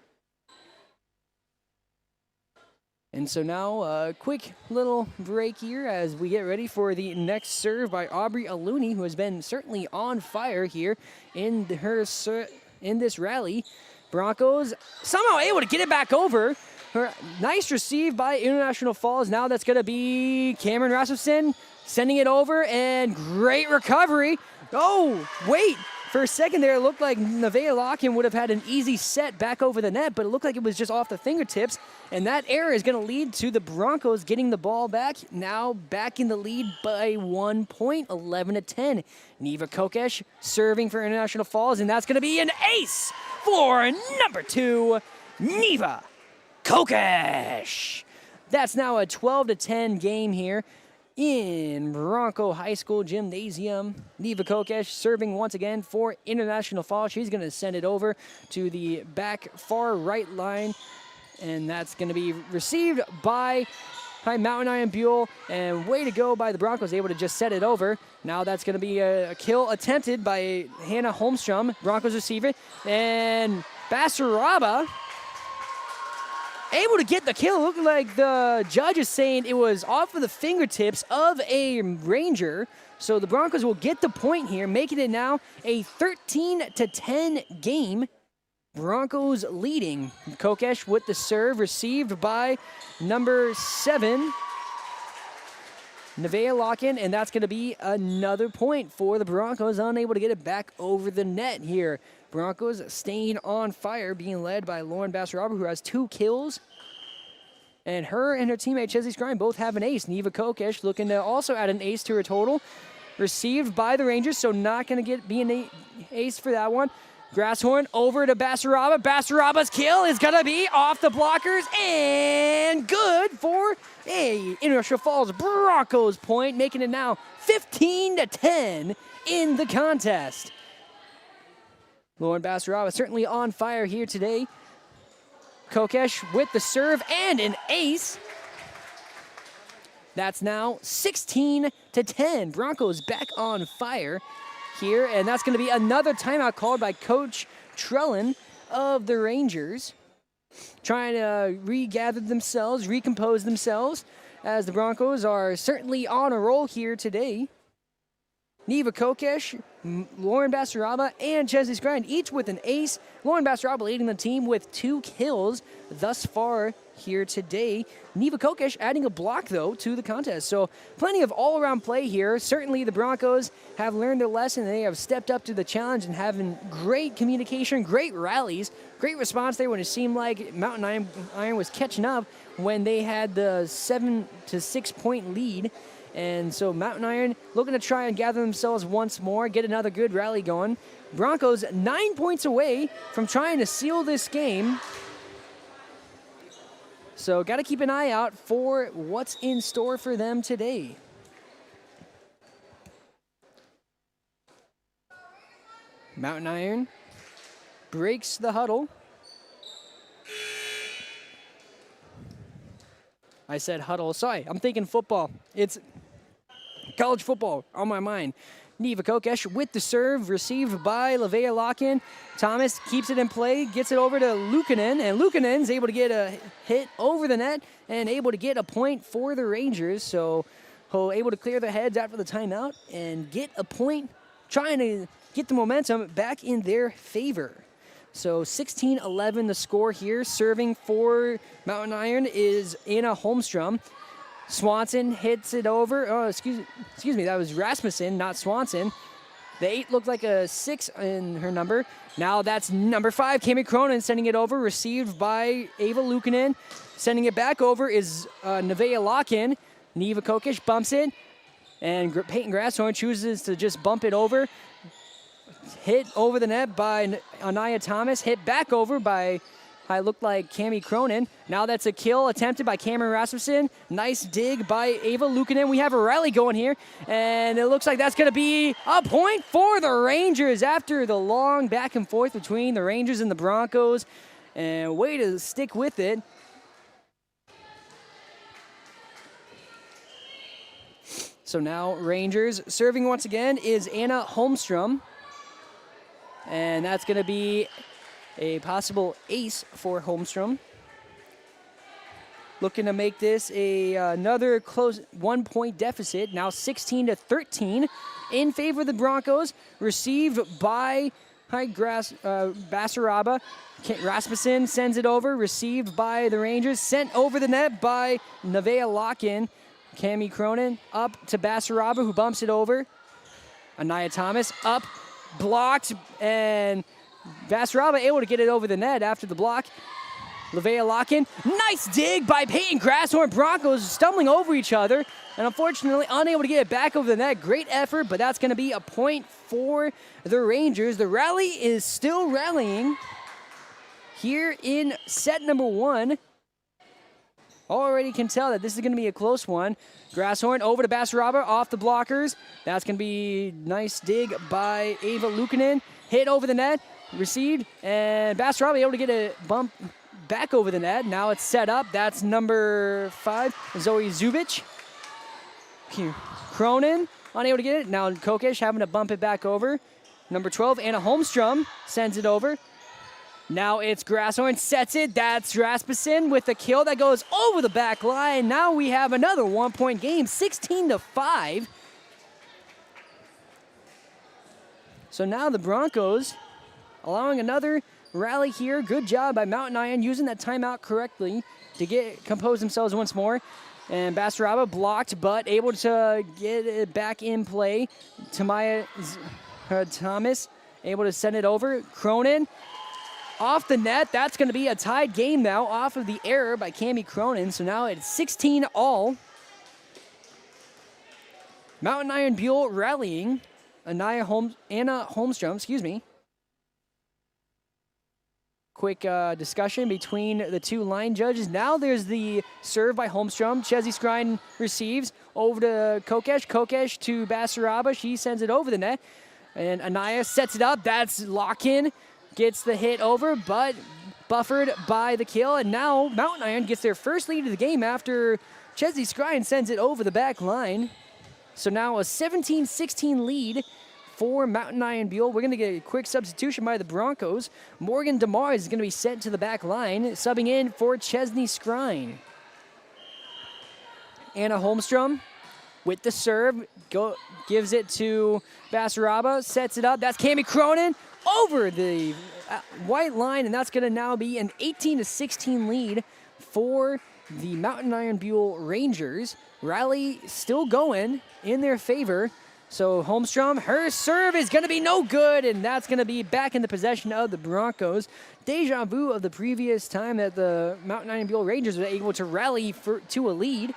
And so now a quick little break here as we get ready for the next serve by Aubrey Aluni, who has been certainly on fire here in this rally. Broncos somehow able to get it back over. Nice receive by International Falls. Now that's going to be Cameron Rasmussen sending it over, and great recovery. Oh, wait. For a second there, it looked like Nevaeh Locken would have had an easy set back over the net, but it looked like it was just off the fingertips, and that error is going to lead to the Broncos getting the ball back. Now back in the lead by 1 point, 11-10. Neva Kokesh serving for International Falls, and that's going to be an ace for number 2, Neva Kokesh. That's now a 12-10 game here in Bronco High School Gymnasium. Neva Kokesh serving once again for International Falls. She's going to send it over to the back far right line, and that's going to be received by Mountain Iron-Buhl, and way to go by the Broncos, able to just set it over. Now that's going to be a kill attempted by Hannah Holmstrom. Broncos receive it, and Basaraba able to get the kill. Looking like the judge is saying it was off of the fingertips of a Ranger. So the Broncos will get the point here, making it now a 13-10 game. Broncos leading. Kokesh with the serve, received by number 7, Nevaeh Locken, and that's going to be another point for the Broncos, unable to get it back over the net here. Broncos staying on fire, being led by Lauren Basaraba, who has 2 kills. And her teammate, Chesley Scrine, both have an ace. Neva Kokesh looking to also add an ace to her total. Received by the Rangers, so not going to be an ace for that one. Grasshorn over to Basaraba. Basaraba's kill is going to be off the blockers, and good for a International Falls Broncos point, making it now 15-10 in the contest. Lauren Basaraba certainly on fire here today. Kokesh with the serve and an ace. That's now 16-10. Broncos back on fire here, and that's going to be another timeout called by Coach Trellin of the Rangers, trying to regather themselves, recompose themselves, as the Broncos are certainly on a roll here today. Neva Kokesh, Lauren Basaraba, and Chesley Scrine, each with an ace. Lauren Basaraba leading the team with 2 kills thus far here today. Neva Kokesh adding a block, though, to the contest. So plenty of all-around play here. Certainly the Broncos have learned their lesson. They have stepped up to the challenge and having great communication, great rallies, great response there when it seemed like Mountain Iron was catching up when they had the 7 to 6 point lead. And so Mountain Iron looking to try and gather themselves once more, get another good rally going. Broncos 9 points away from trying to seal this game. So got to keep an eye out for what's in store for them today. Mountain Iron breaks the huddle. I said huddle. Sorry, I'm thinking football. It's college football on my mind. Neva Kokesh with the serve, received by Nevaeh Locken. Thomas keeps it in play, gets it over to Luukkonen, and Luukkonen's able to get a hit over the net and able to get a point for the Rangers. So able to clear their heads after the timeout and get a point, trying to get the momentum back in their favor. So 16-11 the score here. Serving for Mountain Iron is Anna Holmstrom. Swanson hits it over. Oh, excuse me, that was Rasmussen, not Swanson. The 8 looked like a 6 in her number. Now that's number 5, Cami Cronin sending it over, received by Ava Luukkonen. Sending it back over is Nevaeh Locken. Neva Kokesh bumps it, and Peyton Grasshorn chooses to just bump it over. Hit over the net by Anaya Thomas, hit back over by, I looked like Cami Cronin. Now that's a kill attempted by Cameron Rasmussen. Nice dig by Ava Luukkonen. We have a rally going here, and it looks like that's going to be a point for the Rangers after the long back and forth between the Rangers and the Broncos. And way to stick with it. So now Rangers serving once again is Anna Holmstrom. And that's going to be a possible ace for Holmstrom. Looking to make this another close 1 point deficit. Now 16-13 in favor of the Broncos. Received by by Basaraba. Rasmussen sends it over, received by the Rangers, sent over the net by Nevaeh Lock-in. Cami Cronin up to Basaraba, who bumps it over. Anaya Thomas up, blocked, and Basaraba able to get it over the net after the block. Nevaeh Lock-in, nice dig by Peyton Grasshorn. Broncos stumbling over each other, and unfortunately unable to get it back over the net. Great effort, but that's going to be a point for the Rangers. The rally is still rallying here in set number 1. Already can tell that this is going to be a close one. Grasshorn over to Basaraba off the blockers. That's going to be nice dig by Ava Luukkonen. Hit over the net, received, and Basaraba able to get a bump back over the net. Now it's set up. That's number 5, Zoe Zubic. Cronin unable to get it. Now Kokesh having to bump it back over. Number 12, Anna Holmstrom sends it over. Now it's Grasshorn, sets it. That's Rasmussen with the kill that goes over the back line. Now we have another 1-point game, 16-5. So now the Broncos allowing another rally here. Good job by Mountain Iron using that timeout correctly to compose themselves once more. And Basaraba blocked, but able to get it back in play. Tamaya Thomas able to send it over. Cronin off the net. That's going to be a tied game now off of the error by Cami Cronin. So now it's 16-all. Mountain Iron Buhl rallying. Anna Holmstrom, excuse me. Quick discussion between the two line judges. Now there's the serve by Holmstrom. Chesney Skrine receives over to Kokesh. Kokesh to Basaraba. She sends it over the net. And Anaya sets it up. That's Lock-in. Gets the hit over, but buffered by the kill. And now Mountain Iron gets their first lead of the game after Chesney Skrine sends it over the back line. So now a 17-16 lead for Mountain Iron Buhl. We're going to get a quick substitution by the Broncos. Morgan DeMars is going to be sent to the back line, subbing in for Chesney Skrine. Anna Holmstrom with the serve, gives it to Basaraba, sets it up. That's Cami Cronin over the white line, and that's going to now be an 18-16 lead for the Mountain Iron Buhl Rangers. Rally still going in their favor. So Holmstrom, her serve is going to be no good, and that's going to be back in the possession of the Broncos. Deja vu of the previous time that the Mountain Iron Buhl Rangers were able to rally to a lead.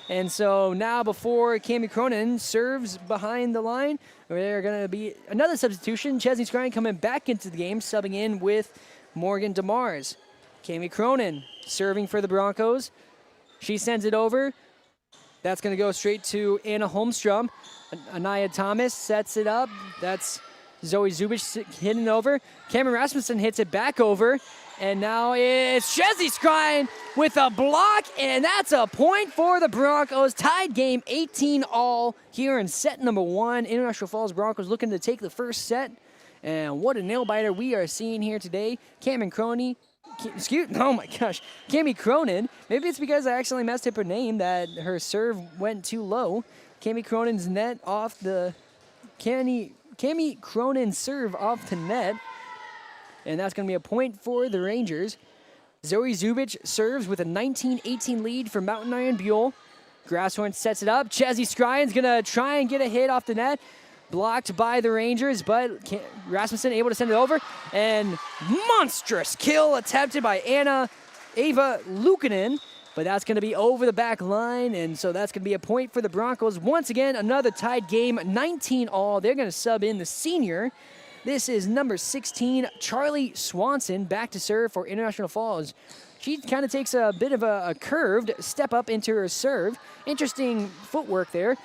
And so now before Cami Cronin serves behind the line, they're going to be another substitution. Chesney Skrine coming back into the game, subbing in with Morgan DeMars. Cami Cronin serving for the Broncos. She sends it over. That's going to go straight to Anna Holmstrom. Anaya Thomas sets it up. That's Zoe Zubic hitting over. Cameron Rasmussen hits it back over. And now it's Chesney Skrine with a block, and that's a point for the Broncos. Tied game 18-all here in set number 1. International Falls Broncos looking to take the first set. And what a nail-biter we are seeing here today. Cami Cronin. Cami Cronin. Maybe it's because I accidentally messed up her name that her serve went too low. Cami Cronin's net off the... Cami Cronin's serve off the net. And that's going to be a point for the Rangers. Zoe Zubic serves with a 19-18 lead for Mountain Iron Buhl. Grasshorn sets it up. Chesney Skrine's going to try and get a hit off the net. Blocked by the Rangers, but Rasmussen able to send it over. And monstrous kill attempted by Ava Luukkonen. But that's going to be over the back line, and so that's going to be a point for the Broncos. Once again, another tied game, 19-all. They're going to sub in the senior. This is number 16, Charlie Swanson, back to serve for International Falls. She kind of takes a bit of a curved step up into her serve. Interesting footwork there.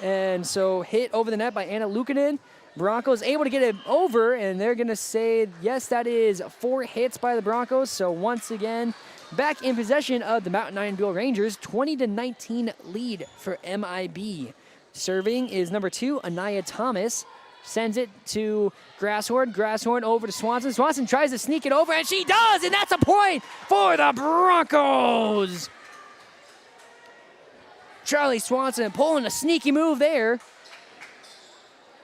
And so hit over the net by Anna Luukkonen. Broncos able to get it over, and they're going to say, yes, that is 4 hits by the Broncos. So once again, back in possession of the Mountain Iron Buhl Rangers, 20-19 lead for MIB. Serving is number 2, Anaya Thomas. Sends it to Grasshorn. Grasshorn over to Swanson. Swanson tries to sneak it over, and she does, and that's a point for the Broncos. Charlie Swanson pulling a sneaky move there.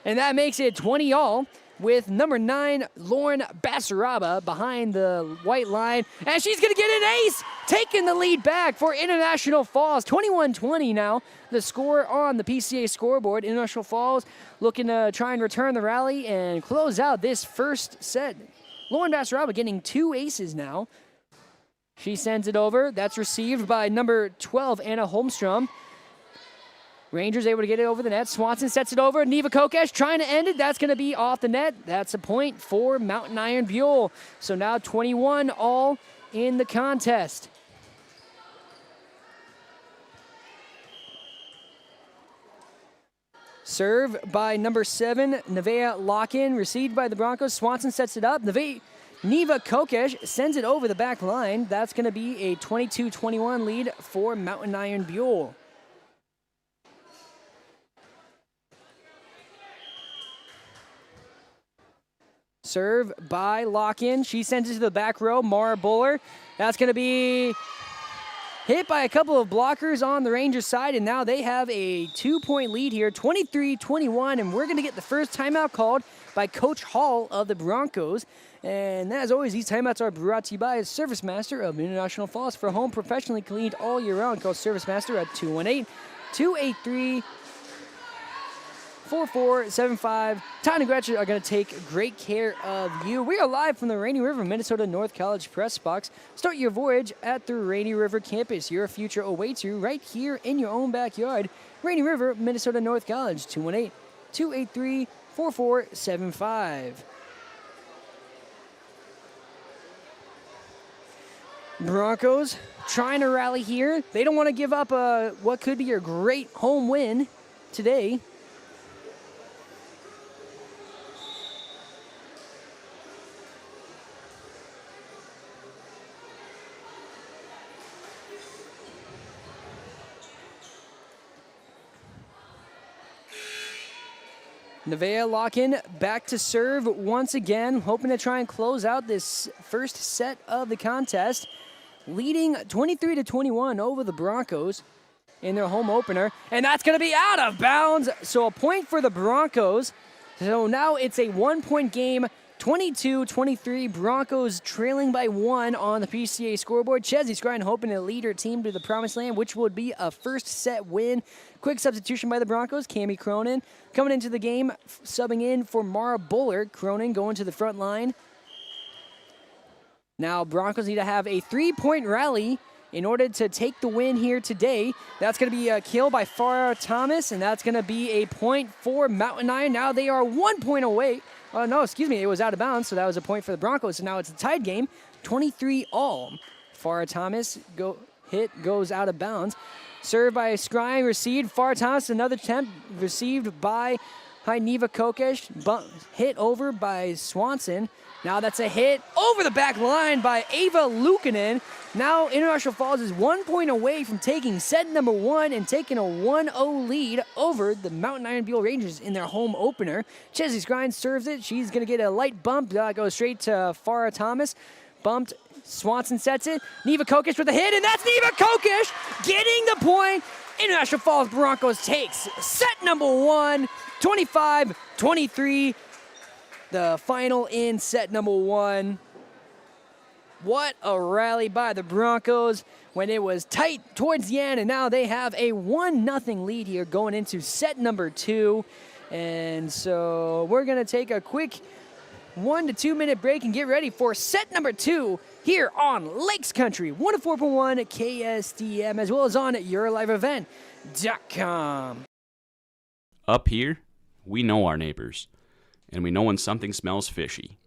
And that makes it 20-all. with number 9, Lauren Basaraba, behind the white line. And she's going to get an ace, taking the lead back for International Falls. 21-20 now, the score on the PCA scoreboard. International Falls looking to try and return the rally and close out this first set. Lauren Basaraba getting 2 aces now. She sends it over. That's received by number 12, Anna Holmstrom. Rangers able to get it over the net. Swanson sets it over. Neva Kokesh trying to end it. That's going to be off the net. That's a point for Mountain Iron-Buhl. So now 21 all in the contest. Serve by number 7, Nevaeh Lock-in. Received by the Broncos. Swanson sets it up. Neva Kokesh sends it over the back line. That's going to be a 22-21 lead for Mountain Iron-Buhl. Serve by Lock-in. She sends it to the back row. Mara Buller. That's going to be hit by a couple of blockers on the Rangers side, and now they have a 2-point lead here, 23-21, and we're going to get the first timeout called by Coach Hall of the Broncos. And as always, these timeouts are brought to you by Service Master of International Falls. For home professionally cleaned all year round, call Service Master at 218-283-4475. Todd and Gretchen are going to take great care of you. We are live from the Rainy River, Minnesota North College Press Box. Start your voyage at the Rainy River campus. Your future awaits you right here in your own backyard. Rainy River, Minnesota North College, 218-283-4475. Broncos trying to rally here. They don't want to give up what could be a great home win today. Nevaeh Lock-in back to serve once again, hoping to try and close out this first set of the contest, leading 23-21 over the Broncos in their home opener, and that's going to be out of bounds, so a point for the Broncos. So now it's a 1-point game, 22-23, Broncos trailing by 1 on the PCA scoreboard. Chesney Scrine hoping to lead her team to the promised land, which would be a first set win. Quick substitution by the Broncos. Cami Cronin coming into the game, subbing in for Mara Buller. Cronin going to the front line. Now Broncos need to have a 3-point rally in order to take the win here today. That's going to be a kill by Farah Thomas, and that's going to be a point for Mountain Iron. Now they are 1 point away. Oh, no, excuse me. It was out of bounds, so that was a point for the Broncos. So now it's a tied game, 23-all. Farah Thomas goes out of bounds. Served by Scrine, received. Farah Thomas, another attempt received by Neva Kokesh. Hit over by Swanson. Now that's a hit over the back line by Ava Luukkonen. Now International Falls is 1 point away from taking set number 1 and taking a 1-0 lead over the Mountain Iron-Buhl Rangers in their home opener. Chesney Scrine serves it. She's going to get a light bump. Goes straight to Farah Thomas. Bumped. Swanson sets it. Neva Kokesh with a hit, and that's Neva Kokesh getting the point. International Falls Broncos takes set number 1, 25-23. The final in set number 1. What a rally by the Broncos when it was tight towards the end, and now they have a 1-0 lead here going into set number 2. And so we're going to take a quick 1 to 2 minute break and get ready for set number 2 here on Lakes Country 104.1 KSDM, as well as on YourLiveEvent.com. Up here, we know our neighbors, and we know when something smells fishy.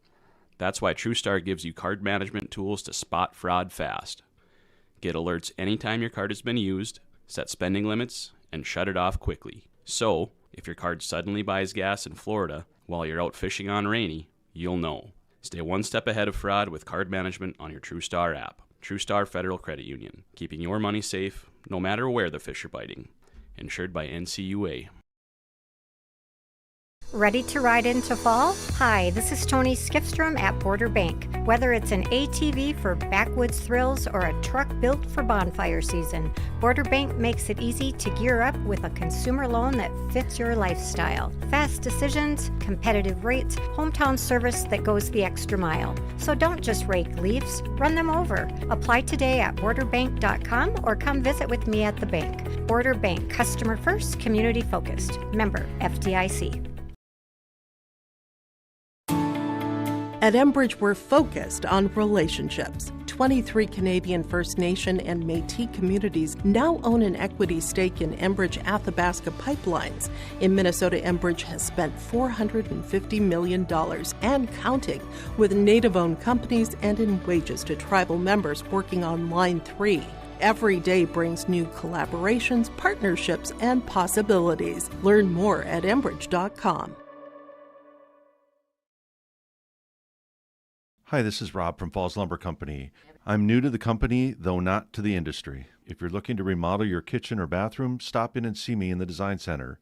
That's why TrueStar gives you card management tools to spot fraud fast. Get alerts anytime your card has been used, set spending limits, and shut it off quickly. So, if your card suddenly buys gas in Florida while you're out fishing on Rainy, you'll know. Stay one step ahead of fraud with card management on your TrueStar app. TrueStar Federal Credit Union, keeping your money safe no matter where the fish are biting. Insured by NCUA. Ready to ride into fall? Hi, this is Tony Skifstrom at Border Bank. Whether it's an ATV for backwoods thrills or a truck built for bonfire season, Border Bank makes it easy to gear up with a consumer loan that fits your lifestyle. Fast decisions, competitive rates, hometown service that goes the extra mile. So don't just rake leaves, run them over. Apply today at borderbank.com or come visit with me at the bank. Border Bank, customer first, community focused. Member FDIC. At Enbridge, we're focused on relationships. 23 Canadian First Nation and Métis communities now own an equity stake in Enbridge Athabasca pipelines. In Minnesota, Enbridge has spent $450 million and counting with Native-owned companies and in wages to tribal members working on Line 3. Every day brings new collaborations, partnerships, and possibilities. Learn more at Enbridge.com. Hi, this is Rob from Falls Lumber Company. I'm new to the company, though not to the industry. If you're looking to remodel your kitchen or bathroom, stop in and see me in the Design Center.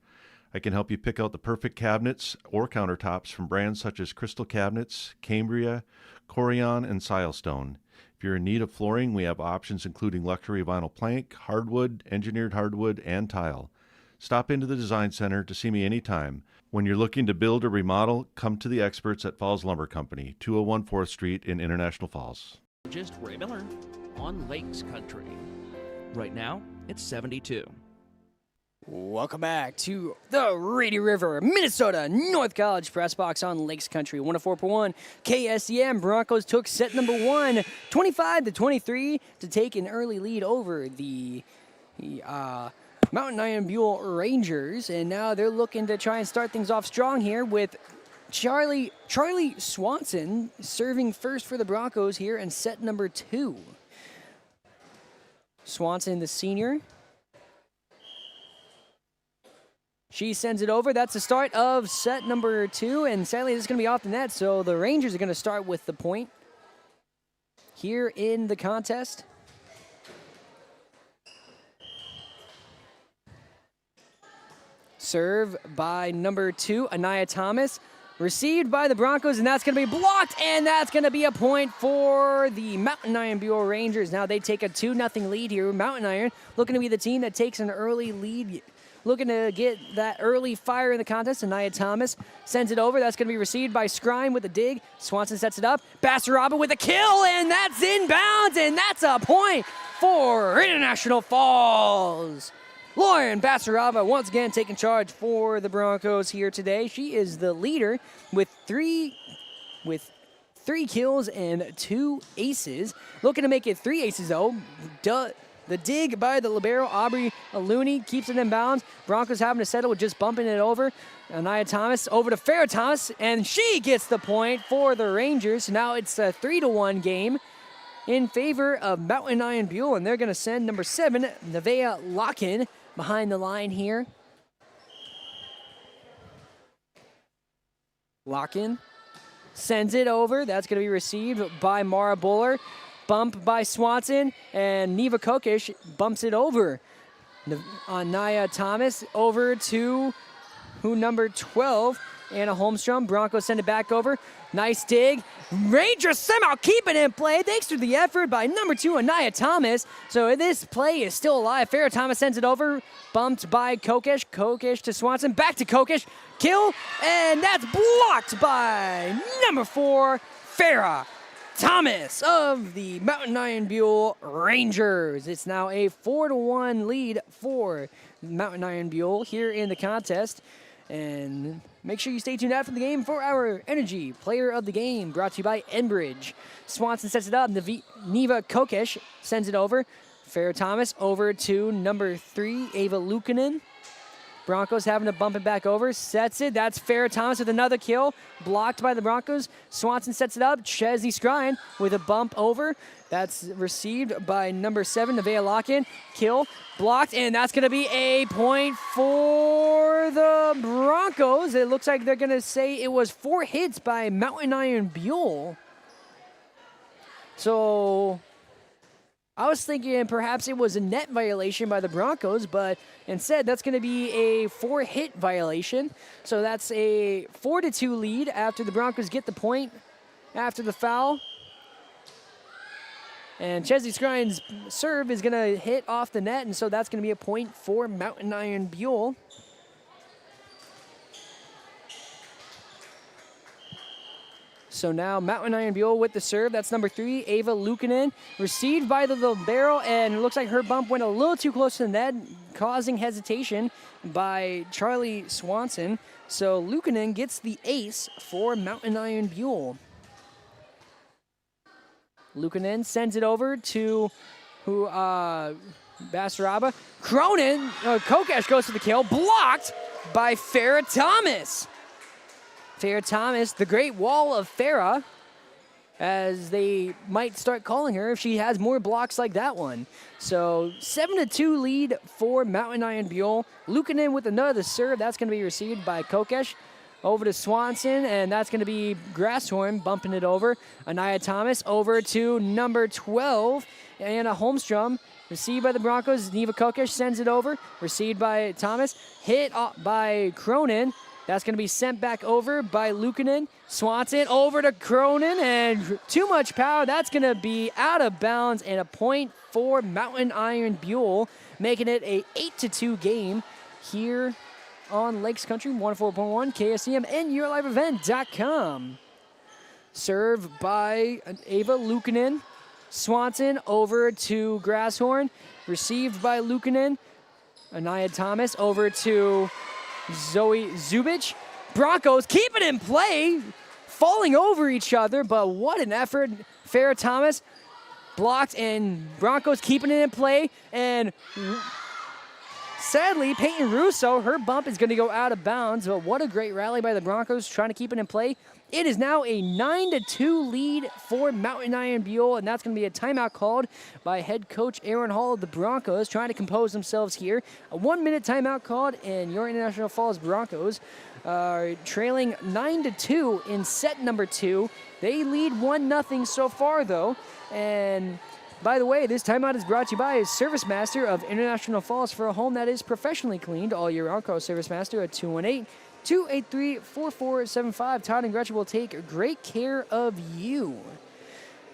I can help you pick out the perfect cabinets or countertops from brands such as Crystal Cabinets, Cambria, Corian, and Silestone. If you're in need of flooring, we have options including luxury vinyl plank, hardwood, engineered hardwood, and tile. Stop into the Design Center to see me anytime. When you're looking to build or remodel, come to the experts at Falls Lumber Company, 201 4th Street in International Falls. Just Ray Miller on Lakes Country. Right now, it's 72. Welcome back to the Reedy River, Minnesota North College Press Box on Lakes Country 104.1 KSDM. Broncos took set number 1, 25-23, to take an early lead over the Mountain Iron-Buhl Rangers, and now they're looking to try and start things off strong here with Charlie Swanson serving first for the Broncos here in set number 2. Swanson, the senior. She sends it over. That's the start of set number 2, and sadly this is going to be off the net, so the Rangers are going to start with the point here in the contest. Serve by number 2, Anaya Thomas. Received by the Broncos, and that's going to be blocked, and that's going to be a point for the Mountain Iron-Buhl Rangers. Now they take a 2-0 lead here. Mountain Iron looking to be the team that takes an early lead, looking to get that early fire in the contest. Anaya Thomas sends it over. That's going to be received by Scrime with a dig. Swanson sets it up. Basaraba with a kill, and that's inbounds, and that's a point for International Falls. Lauren Basaraba once again taking charge for the Broncos here today. She is the leader with three kills and 2 aces. Looking to make it 3 aces though. The dig by the libero, Aubrey Looney, keeps it in bounds. Broncos having to settle with just bumping it over. Anaya Thomas over to Farrah Thomas, and she gets the point for the Rangers. Now it's a 3-1 game in favor of Mountain Iron-Buhl, and they're going to send number 7, Nevaeh Locken, behind the line here. Locken sends it over. That's going to be received by Mara Buller. Bump by Swanson, and Neva Kokish bumps it over. Anaya Thomas over to number 12, Anna Holmstrom. Broncos send it back over. Nice dig. Rangers somehow keep it in play thanks to the effort by number 2, Anaya Thomas. So this play is still alive. Farrah Thomas sends it over. Bumped by Kokish. Kokish to Swanson. Back to Kokish. Kill. And that's blocked by number 4, Farrah Thomas of the Mountain Iron-Buhl Rangers. It's now a 4-1 lead for Mountain Iron-Buhl here in the contest. And make sure you stay tuned after the game for our Energy Player of the Game, brought to you by Enbridge. Swanson sets it up. Neva Kokish sends it over. Farrah Thomas over to number 3, Ava Luukkonen. Broncos having to bump it back over. Sets it. That's Farrah Thomas with another kill. Blocked by the Broncos. Swanson sets it up. Chesney Scrine with a bump over. That's received by number 7, Nevaeh Locken. Kill. Blocked. And that's going to be a point for the Broncos. It looks like they're going to say it was 4 hits by Mountain Iron-Buhl. So I was thinking perhaps it was a net violation by the Broncos, but instead that's going to be a 4-hit violation. So that's a 4-2 lead after the Broncos get the point after the foul. And Chesley Skrine's serve is going to hit off the net, and so that's going to be a point for Mountain Iron-Buhl. So now Mountain Iron-Buhl with the serve. That's number 3, Ava Luukkonen. Received by the libero, and it looks like her bump went a little too close to the net, causing hesitation by Charlie Swanson. So Luukkonen gets the ace for Mountain Iron-Buhl. Luukkonen sends it over to Basaraba. Cronin, Kokesh goes for the kill, blocked by Farrah Thomas. Farrah Thomas, the Great Wall of Farrah, as they might start calling her if she has more blocks like that one. So 7-2 lead for Mountain Iron-Buhl. Luukkonen with another serve. That's going to be received by Kokesh. Over to Swanson, and that's going to be Grasshorn bumping it over. Anaya Thomas over to number 12, Anna Holmstrom. Received by the Broncos. Neva Kokesh sends it over. Received by Thomas. Hit by Cronin. That's going to be sent back over by Luukkonen. Swanson over to Cronin, and too much power. That's going to be out of bounds, and a point for Mountain Iron-Buhl, making it a 8-2 game here on Lakes Country 104.1 KSCM and YourLiveEvent.com. Serve by Ava Luukkonen. Swanson over to Grasshorn. Received by Luukkonen. Anaya Thomas over to Zoe Zubich. Broncos keep it in play, falling over each other, but what an effort. Farrah Thomas blocked, and Broncos keeping it in play, and sadly, Peyton Russo, her bump is going to go out of bounds, but what a great rally by the Broncos trying to keep it in play. It is now a 9-2 lead for Mountain Iron-Buhl, and that's going to be a timeout called by head coach Aaron Hall of the Broncos, trying to compose themselves here. A 1-minute timeout called, and your International Falls Broncos are trailing 9-2 in set number 2. They lead 1-0 so far, though, and by the way, this timeout is brought to you by Service Master of International Falls, for a home that is professionally cleaned all year round. Call Service Master at 218-283-4475. Todd and Gretchen will take great care of you.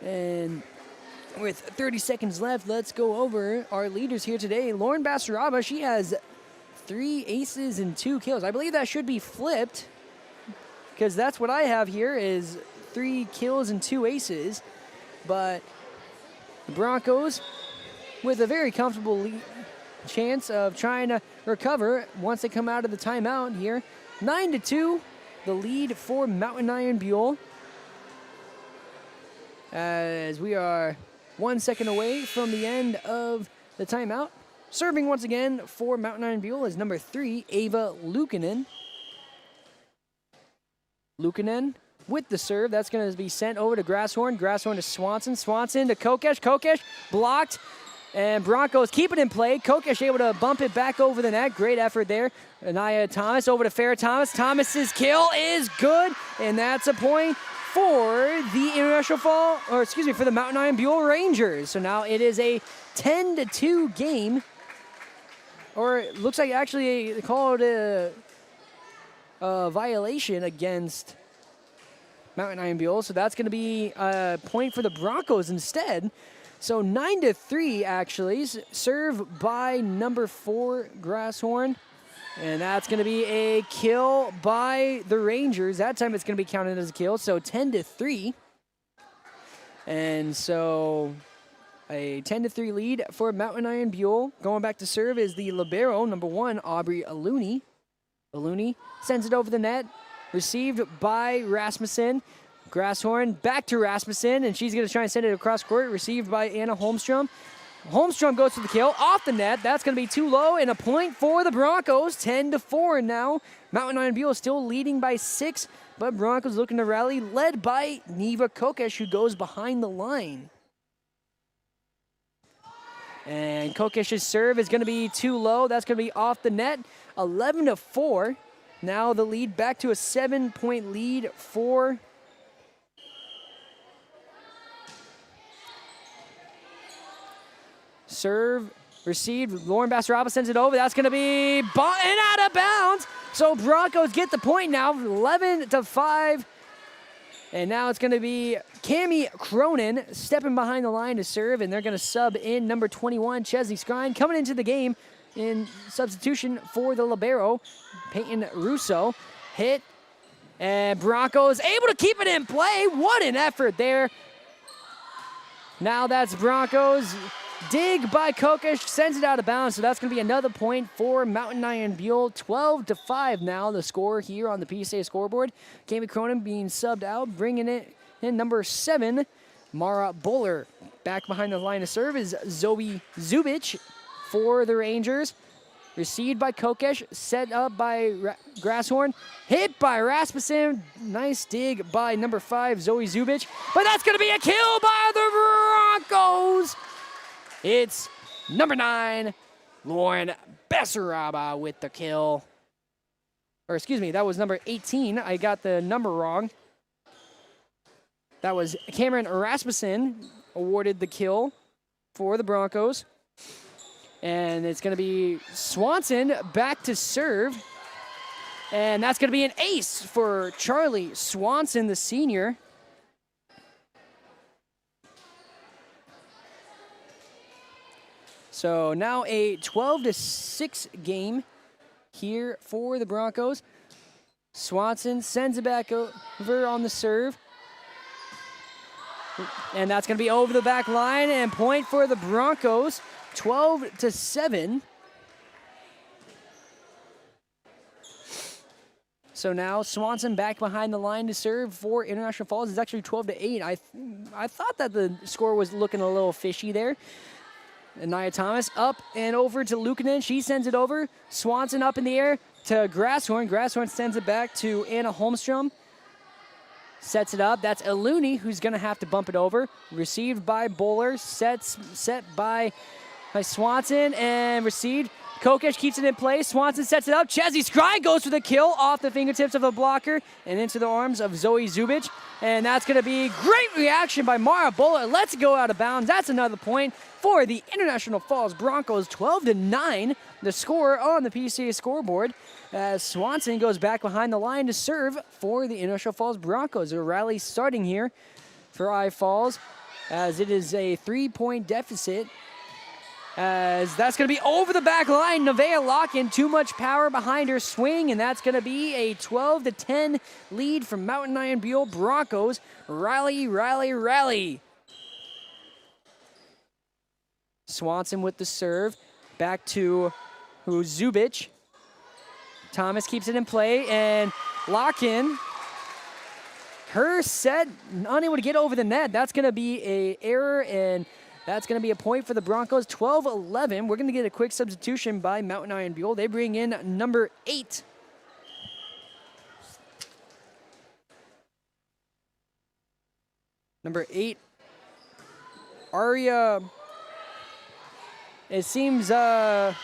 And with 30 seconds left, let's go over our leaders here today. Lauren Basaraba, she has 3 aces and 2 kills. I believe that should be flipped, because that's what I have here is 3 kills and 2 aces. But the Broncos with a very comfortable chance of trying to recover once they come out of the timeout here. 9-2, the lead for Mountain Iron-Buhl, as we are 1 second away from the end of the timeout. Serving once again for Mountain Iron-Buhl is number 3, Ava Luukkonen. Luukkonen with the serve. That's going to be sent over to Grasshorn. Grasshorn to Swanson. Swanson to Kokesh. Kokesh blocked. And Broncos keep it in play. Kokesh able to bump it back over the net. Great effort there. Anaya Thomas over to Farrah Thomas. Thomas's kill is good. And that's a point for the for the Mountain Iron-Buhl Rangers. So now it is a 10-2 game. Or it looks like actually they called a violation against Mountain Iron-Buhl, so that's going to be a point for the Broncos instead. So 9-3 actually. Serve by number 4, Grasshorn. And that's going to be a kill by the Rangers. That time it's going to be counted as a kill, so 10-3. And so a 10-3 lead for Mountain Iron-Buhl. Going back to serve is the libero, number 1, Aubrey Aluni. Aluni sends it over the net. Received by Rasmussen. Grasshorn back to Rasmussen, and she's going to try and send it across court. Received by Anna Holmstrom. Holmstrom goes for the kill off the net. That's going to be too low, and a point for the Broncos. 10-4 now. Mountain Iron-Buhl is still leading by 6, but Broncos looking to rally, led by Neva Kokesh, who goes behind the line. And Kokesh's serve is going to be too low. That's going to be off the net. 11-4. Now the lead back to a 7-point lead for serve received. Lauren Basaraba sends it over. That's going to be and out of bounds. So Broncos get the point now, 11-5. And now it's going to be Cami Cronin stepping behind the line to serve, and they're going to sub in number 21, Chesley Skrine, coming into the game in substitution for the libero, Peyton Russo. Hit, and Broncos able to keep it in play. What an effort there. Now that's Broncos. Dig by Kokesh, sends it out of bounds, so that's going to be another point for Mountain Iron-Buhl. 12-5 now, the score here on the PSA scoreboard. Cami Cronin being subbed out, bringing it in number 7, Mara Bowler. Back behind the line of serve is Zoe Zubich for the Rangers. Received by Kokesh, set up by Grasshorn, hit by Rasmussen. Nice dig by number 5, Zoe Zubich. But that's going to be a kill by the Broncos. It's number 9, Lauren Bessaraba with the kill. Or excuse me, that was number 18. I got the number wrong. That was Cameron Rasmussen awarded the kill for the Broncos. And it's going to be Swanson back to serve. And that's going to be an ace for Charlie Swanson, the senior. So now a 12-6 game here for the Broncos. Swanson sends it back over on the serve. And that's going to be over the back line and point for the Broncos. 12-7. So now Swanson back behind the line to serve for International Falls. It's actually 12-8. I thought that the score was looking a little fishy there. And Nia Thomas up and over to Lukanen. She sends it over. Swanson up in the air to Grasshorn. Grasshorn sends it back to Anna Holmstrom. Sets it up. That's Eluni who's going to have to bump it over. Received by Bowler. Set by Swanson and received. Kokesh keeps it in place. Swanson sets it up. Chesley Skrine goes for the kill off the fingertips of the blocker and into the arms of Zoe Zubich. And that's going to be great reaction by Mara Bowler. Let's go out of bounds. That's another point for the International Falls Broncos. 12-9, the score on the PCA scoreboard. As Swanson goes back behind the line to serve for the International Falls Broncos. A rally starting here for I Falls as it is a 3-point deficit. As that's going to be over the back line. Nevaeh Locken, too much power behind her swing, and that's going to be a 12-10 lead from Mountain Iron-Buhl Broncos. Rally, rally, rally. Swanson with the serve. Back to Zubich. Thomas keeps it in play, and Locken, her set, unable to get over the net. That's going to be an error, and that's going to be a point for the Broncos. 12-11. We're going to get a quick substitution by Mountain Iron-Buhl. They bring in number 8. Number 8, Aria. It seems I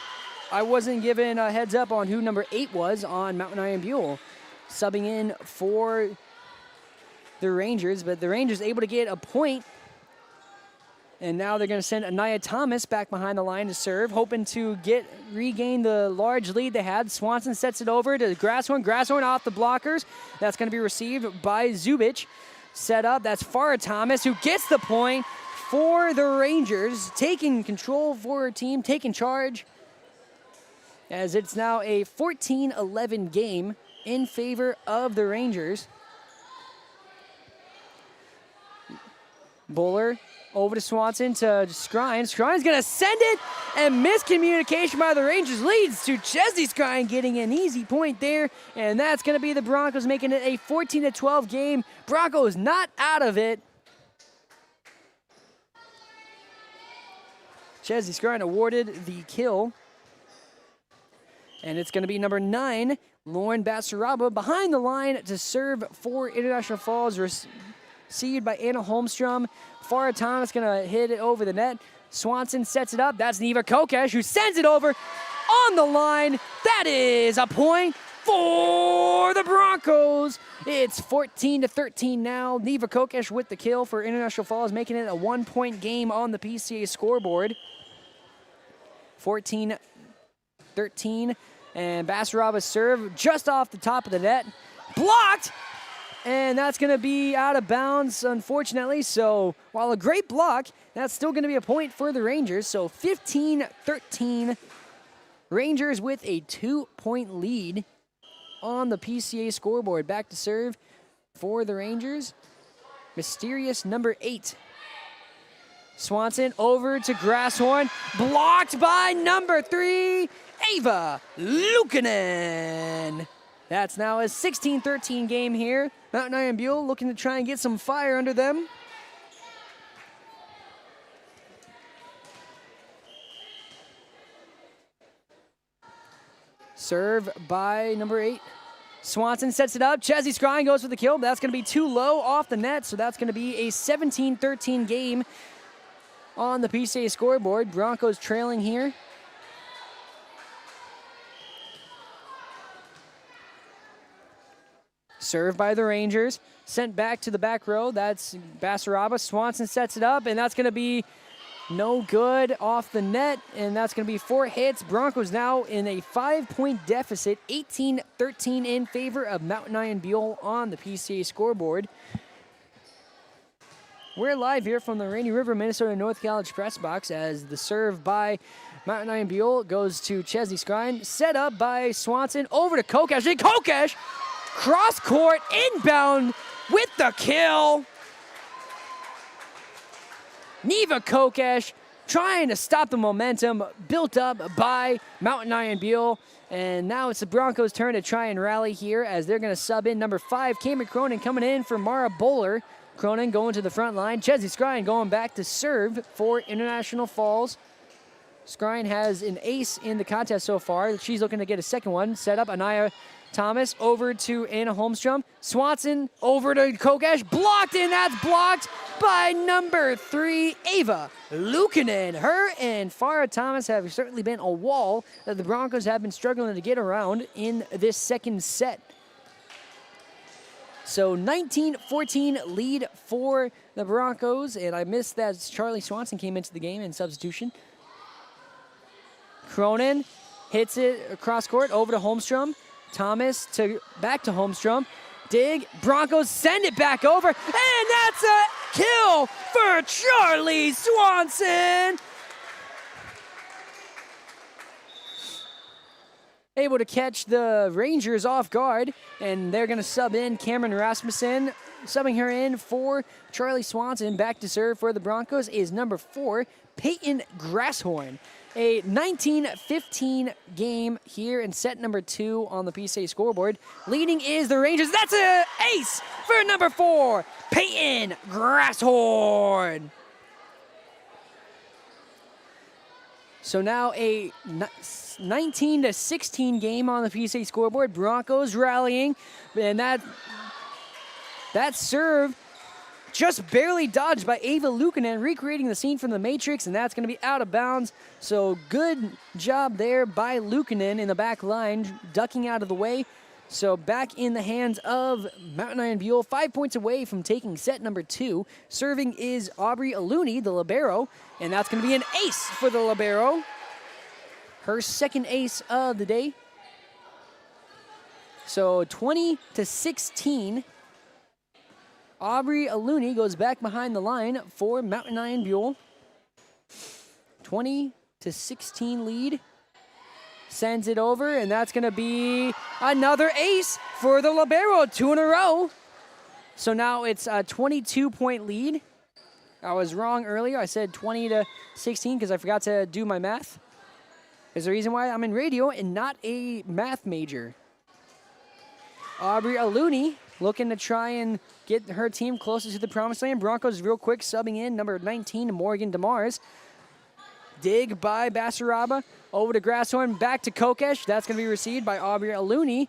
wasn't given a heads up on who number 8 was on Mountain Iron-Buhl. Subbing in for the Rangers, but the Rangers able to get a point. And now they're going to send Anaya Thomas back behind the line to serve, hoping to regain the large lead they had. Swanson sets it over to Grasshorn. Grasshorn off the blockers. That's going to be received by Zubich. Set up. That's Farah Thomas who gets the point for the Rangers, taking control for her team, taking charge. As it's now a 14-11 game in favor of the Rangers. Bowler over to Swanson to Skrine. Skrine's going to send it, and miscommunication by the Rangers leads to Chesley Skrine getting an easy point there, and that's going to be the Broncos making it a 14-12 game. Broncos not out of it. Chesley Skrine awarded the kill, and it's going to be number 9, Lauren Bessaraba, behind the line to serve for International Falls. Received by Anna Holmstrom. Farah Thomas going to hit it over the net. Swanson sets it up. That's Neva Kokesh who sends it over on the line. That is a point for the Broncos. It's 14-13 now. Neva Kokesh with the kill for International Falls, making it a 1-point game on the PCA scoreboard. 14-13. And Bessaraba's serve just off the top of the net. Blocked And that's going to be out of bounds, unfortunately. So while a great block, that's still going to be a point for the Rangers. So 15-13, Rangers with a 2-point lead on the PCA scoreboard. Back to serve for the Rangers. Mysterious number 8. Swanson over to Grasshorn. Blocked by number 3, Ava Luukkonen. That's now a 16-13 game here. Mountain Iron-Buhl looking to try and get some fire under them. Serve by number 8. Swanson sets it up. Chesney Scrine goes for the kill. That's going to be too low off the net, so that's going to be a 17-13 game on the PCA scoreboard. Broncos trailing here. Served by the Rangers. Sent back to the back row. That's Basaraba. Swanson sets it up, and that's going to be no good off the net, and that's going to be 4 hits. Broncos now in a 5-point deficit, 18-13 in favor of Mountain Iron-Buhl on the PCA scoreboard. We're live here from the Rainy River, Minnesota North College press box as the serve by Mountain Iron-Buhl goes to Chesney Scrine. Set up by Swanson over to Kokesh. And Kokesh, cross court, inbound with the kill. Neva Kokesh trying to stop the momentum built up by Mountain Iron-Buhl. And now it's the Broncos' turn to try and rally here as they're going to sub in number 5, Cameron Cronin, coming in for Mara Bowler. Cronin going to the front line. Chesney Scrine going back to serve for International Falls. Scrine has an ace in the contest so far. She's looking to get a second one. Set up Anaya Thomas over to Anna Holmstrom. Swanson over to Kokesh. Blocked, and that's blocked by number 3, Ava Luukkonen. Her and Farah Thomas have certainly been a wall that the Broncos have been struggling to get around in this second set. So 19-14 lead for the Broncos, and I missed that Charlie Swanson came into the game in substitution. Cronin hits it across court over to Holmstrom. Thomas back to Holmstrom. Dig. Broncos send it back over. And that's a kill for Charlie Swanson. Able to catch the Rangers off guard. And they're going to sub in Cameron Rasmussen. Subbing her in for Charlie Swanson. Back to serve for the Broncos is number 4, Peyton Grasshorn. A 19-15 game here in set number 2 on the PCA scoreboard. Leading is the Rangers. That's an ace for number 4, Peyton Grasshorn. So now a 19-16 game on the PCA scoreboard. Broncos rallying, and that serve just barely dodged by Ava Luukkonen, recreating the scene from The Matrix, and that's going to be out of bounds. So good job there by Luukkonen in the back line, ducking out of the way. So back in the hands of Mountain Iron-Buhl, 5 points away from taking set number 2. Serving is Aubrey Aluni, the libero, and that's going to be an ace for the libero. Her second ace of the day. So 20-16. Aubrey Aluni goes back behind the line for Mountain Iron-Buhl. 20-16 lead. Sends it over, and that's going to be another ace for the libero, 2 in a row. So now it's a 22-point lead. I was wrong earlier. I said 20-16 because I forgot to do my math. There's a reason why I'm in radio and not a math major. Aubrey Aluni looking to try and get her team closer to the promised land. Broncos real quick subbing in number 19, Morgan DeMars. Dig by Basaraba. Over to Grasshorn, back to Kokesh. That's going to be received by Aubrey Aluni.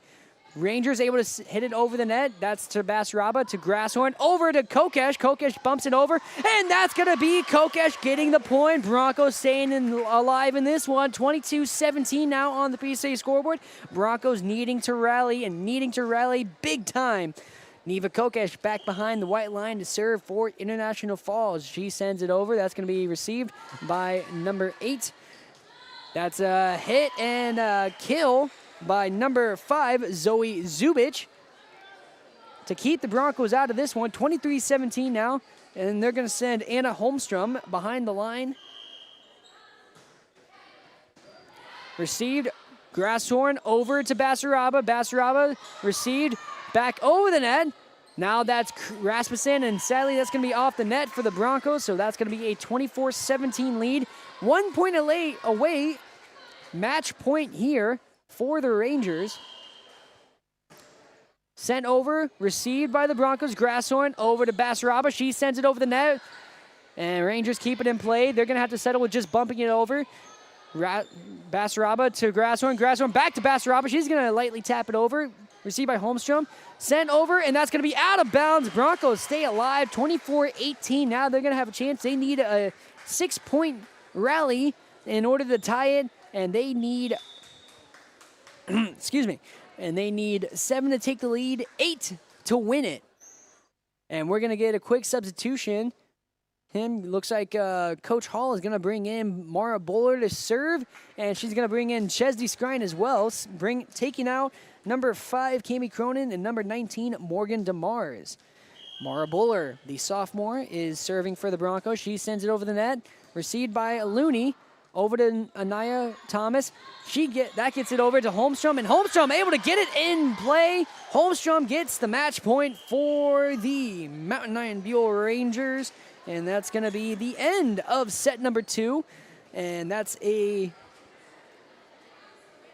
Rangers able to hit it over the net. That's to Basaraba, to Grasshorn. Over to Kokesh. Kokesh bumps it over, and that's going to be Kokesh getting the point. Broncos staying alive in this one. 22-17 now on the PCA scoreboard. Broncos needing to rally big time. Neva Kokesh back behind the white line to serve for International Falls. She sends it over. That's going to be received by number 8. That's a hit and a kill by number 5, Zoe Zubich. to keep the Broncos out of this one. 23-17 now, and they're going to send Anna Holmstrom behind the line. Received, Grasshorn over to Basaraba. Basaraba received, back over the net. Now that's Rasmussen, and sadly that's going to be off the net for the Broncos, so that's going to be a 24-17 lead. 1 point away, match point here for the Rangers. Sent over, received by the Broncos. Grasshorn over to Basaraba. She sends it over the net, and Rangers keep it in play. They're going to have to settle with just bumping it over. Basaraba to Grasshorn. Grasshorn back to Basaraba. She's going to lightly tap it over. Received by Holmstrom. Sent over, and that's going to be out of bounds. Broncos stay alive. 24-18. Now they're going to have a chance. They need a 6-point rally in order to tie it, and they need, excuse me, and they need 7 to take the lead, 8 to win it. And we're going to get a quick substitution. Looks like Coach Hall is going to bring in Mara Bowler to serve, and she's going to bring in Chesney Skrine as well, taking out number 5, Cami Cronin, and number 19, Morgan DeMars. Mara Bowler, the sophomore, is serving for the Broncos. She sends it over the net, received by Looney, over to Anaya Thomas. That gets it over to Holmstrom, and Holmstrom able to get it in play. Holmstrom gets the match point for the Mountain Iron-Buhl Rangers. And that's going to be the end of set number 2. And that's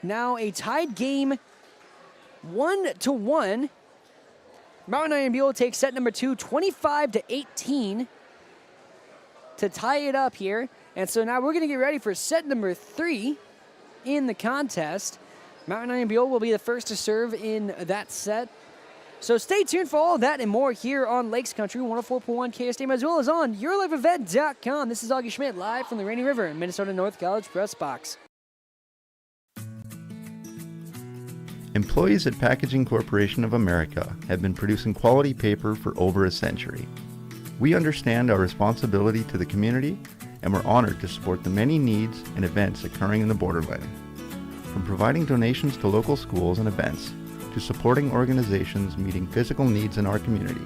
now a tied game, 1-1. Mountain Iron-Buhl takes set number 2, 25-18 to tie it up here. And so now we're going to get ready for set number 3 in the contest. Mountain Iron-Buhl will be the first to serve in that set. So stay tuned for all of that and more here on Lakes Country 104.1 KSDM, as well as on YourLifeEvent.com. This is Augie Schmidt, live from the Rainy River in Minnesota North College Press Box. Employees at Packaging Corporation of America have been producing quality paper for over a century. We understand our responsibility to the community, and we're honored to support the many needs and events occurring in the Borderland. From providing donations to local schools and events, to supporting organizations meeting physical needs in our community,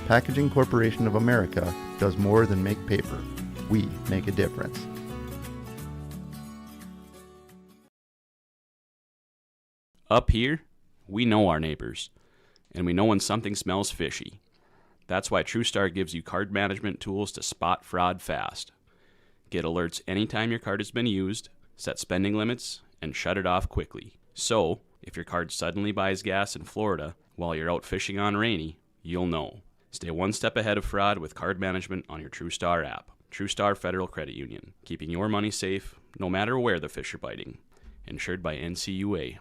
Packaging Corporation of America does more than make paper. We make a difference. Up here, we know our neighbors, and we know when something smells fishy. That's why TrueStar gives you card management tools to spot fraud fast. Get alerts anytime your card has been used, set spending limits, and shut it off quickly. So, if your card suddenly buys gas in Florida while you're out fishing on Rainy, you'll know. Stay one step ahead of fraud with card management on your TrueStar app. TrueStar Federal Credit Union, keeping your money safe no matter where the fish are biting. Insured by NCUA.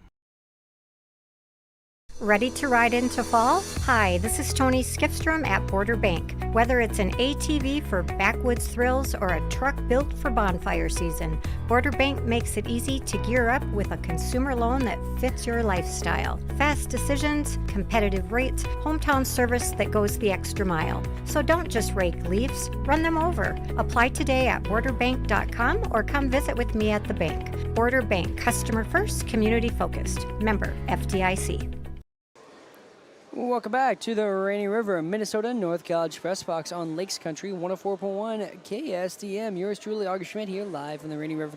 Ready to ride into fall? Hi, this is Tony Skifstrom at Border Bank. Whether it's an ATV for backwoods thrills or a truck built for bonfire season, Border Bank makes it easy to gear up with a consumer loan that fits your lifestyle. Fast decisions, competitive rates, hometown service that goes the extra mile. So don't just rake leaves, run them over. Apply today at borderbank.com or come visit with me at the bank. Border Bank, customer first, community focused. Member FDIC. Welcome back to the Rainy River, Minnesota North College Press Box on Lakes Country 104.1 KSDM. Yours truly, Augie Schmidt, here live from the Rainy River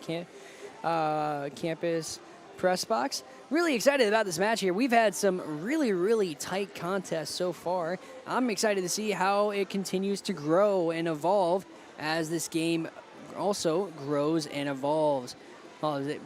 campus Press Box. Really excited about this match here. We've had some really tight contests so far. I'm excited to see how it continues to grow and evolve as this game also grows and evolves.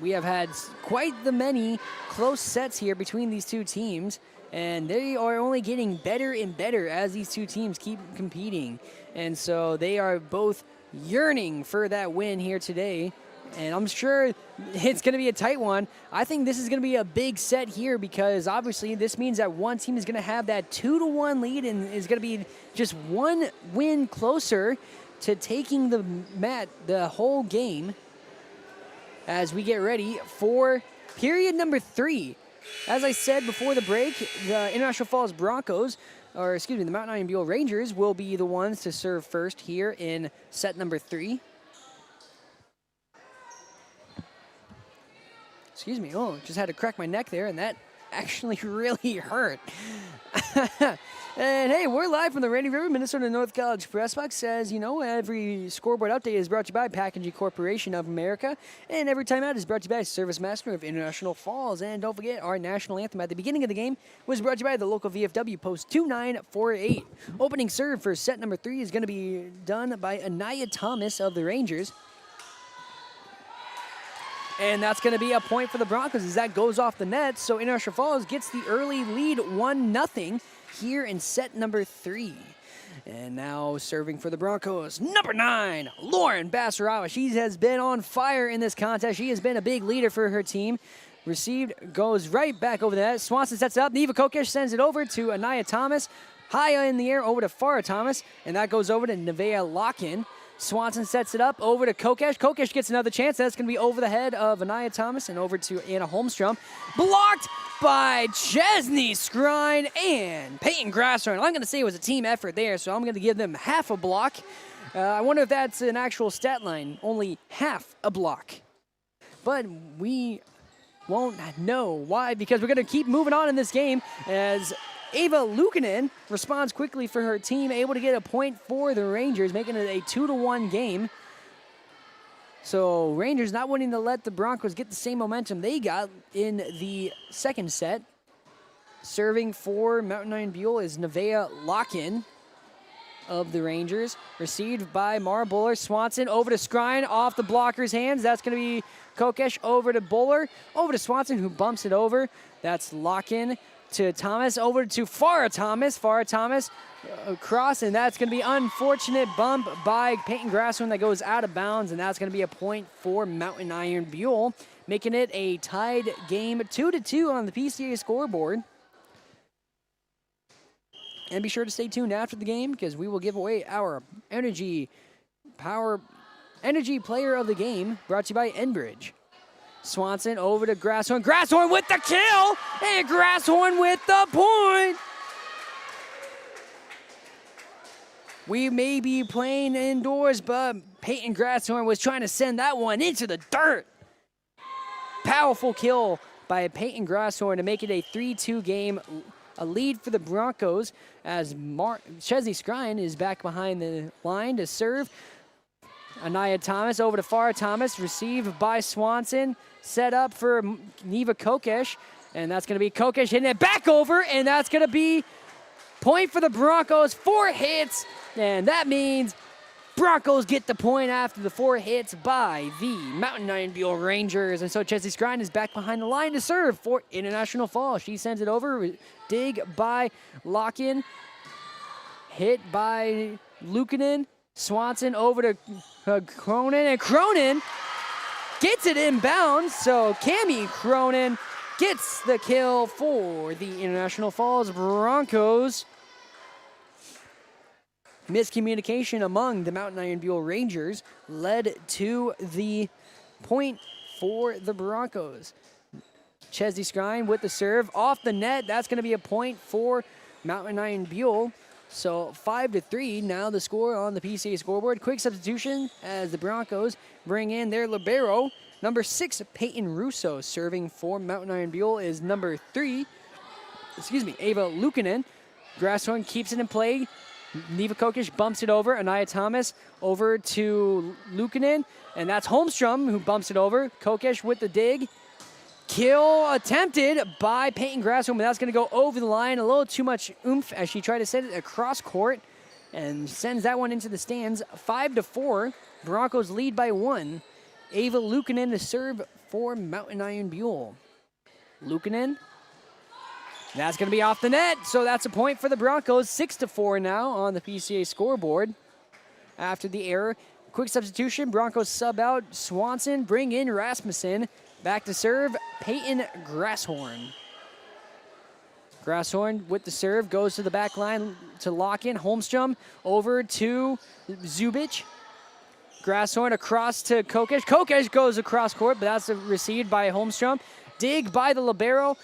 We have had quite the many close sets here between these two teams. And they are only getting better and better as these two teams keep competing. And so they are both yearning for that win here today. And I'm sure it's going to be a tight one. I think this is going to be a big set here because obviously this means that one team is going to have that 2-1 lead and is going to be just one win closer to taking the whole game as we get ready for period number 3. As I said before the break, the International Falls Broncos, the Mountain Iron-Buhl Rangers will be the ones to serve first here in set number 3. Excuse me, just had to crack my neck there, and that actually really hurt. And hey, we're live from the Rainy River, Minnesota North College Press Box. As you know, every scoreboard update is brought to you by Packaging Corporation of America. And every timeout is brought to you by Service Master of International Falls. And don't forget, our national anthem at the beginning of the game was brought to you by the local VFW Post 2948. Opening serve for set number 3 is going to be done by Anaya Thomas of the Rangers. And that's going to be a point for the Broncos as that goes off the net. So International Falls gets the early lead 1-0 here in set number 3. And now serving for the Broncos, number 9, Lauren Basarawa. She has been on fire in this contest. She has been a big leader for her team. Received, goes right back over the net. Swanson sets it up. Neva Kokesh sends it over to Anaya Thomas. High in the air over to Farah Thomas. And that goes over to Nevaeh Lock-in. Swanson sets it up over to Kokesh. Kokesh gets another chance. That's going to be over the head of Anaya Thomas and over to Anna Holmstrom. Blocked by Chesney Skrine and Peyton Grasshorn. I'm going to say it was a team effort there, so I'm going to give them half a block. I wonder if that's an actual stat line. Only half a block. But we won't know why, because we're going to keep moving on in this game as Ava Luukkonen responds quickly for her team, able to get a point for the Rangers, making it a 2-1 game. So Rangers not wanting to let the Broncos get the same momentum they got in the second set. Serving for Mountain Iron-Buhl is Nevaeh Lock-in of the Rangers. Received by Mara Buller. Swanson over to Skrine off the blocker's hands. That's going to be Kokesh over to Buller. Over to Swanson, who bumps it over. That's Lock-in to Thomas, over to Farah Thomas. Farah Thomas across, and that's going to be unfortunate bump by Peyton Grasshorn that goes out of bounds, and that's going to be a point for Mountain Iron-Buhl, making it a tied game 2-2 on the PCA scoreboard. And be sure to stay tuned after the game because we will give away our Energy Player of the Game, brought to you by Enbridge. Swanson over to Grasshorn. Grasshorn with the kill, and Grasshorn with the point. We may be playing indoors, but Peyton Grasshorn was trying to send that one into the dirt. Powerful kill by Peyton Grasshorn to make it a 3-2 game, a lead for the Broncos as Chesney Skrine is back behind the line to serve. Anaya Thomas over to Farah Thomas, received by Swanson, set up for Neva Kokesh, and that's going to be Kokesh hitting it back over, and that's going to be point for the Broncos, 4 hits, and that means Broncos get the point after the 4 hits by the Mountain Iron-Buhl Rangers, and so Chesney Skrine is back behind the line to serve for International Falls. She sends it over, dig by Lock-in, hit by Luukkonen. Swanson over to Cronin, and Cronin gets it inbounds, so Cami Cronin gets the kill for the International Falls Broncos. Miscommunication among the Mountain Iron-Buhl Rangers led to the point for the Broncos. Chesney Skrine with the serve off the net. That's going to be a point for Mountain Iron-Buhl. So 5-3 now the score on the PCA scoreboard. Quick substitution as the Broncos bring in their libero. Number 6, Peyton Russo, serving for Mountain Iron-Buhl is number 3, Ava Luukkonen. Grasshorn keeps it in play. Neva Kokesh bumps it over. Anaya Thomas over to Luukkonen, and that's Holmstrom who bumps it over. Kokesh with the dig. Kill attempted by Peyton Grasshorn, but that's going to go over the line. A little too much oomph as she tried to send it across court and sends that one into the stands. 5-4. Broncos lead by 1. Ava Luukkonen to serve for Mountain Iron-Buhl. Luukkonen. That's going to be off the net, so that's a point for the Broncos. 6-4 now on the PCA scoreboard. After the error, quick substitution. Broncos sub out Swanson, bring in Rasmussen. Back to serve, Peyton Grasshorn. Grasshorn with the serve, goes to the back line to lock in. Holmstrom over to Zubich. Grasshorn across to Kokesh. Kokesh goes across court, but that's received by Holmstrom. Dig by the libero.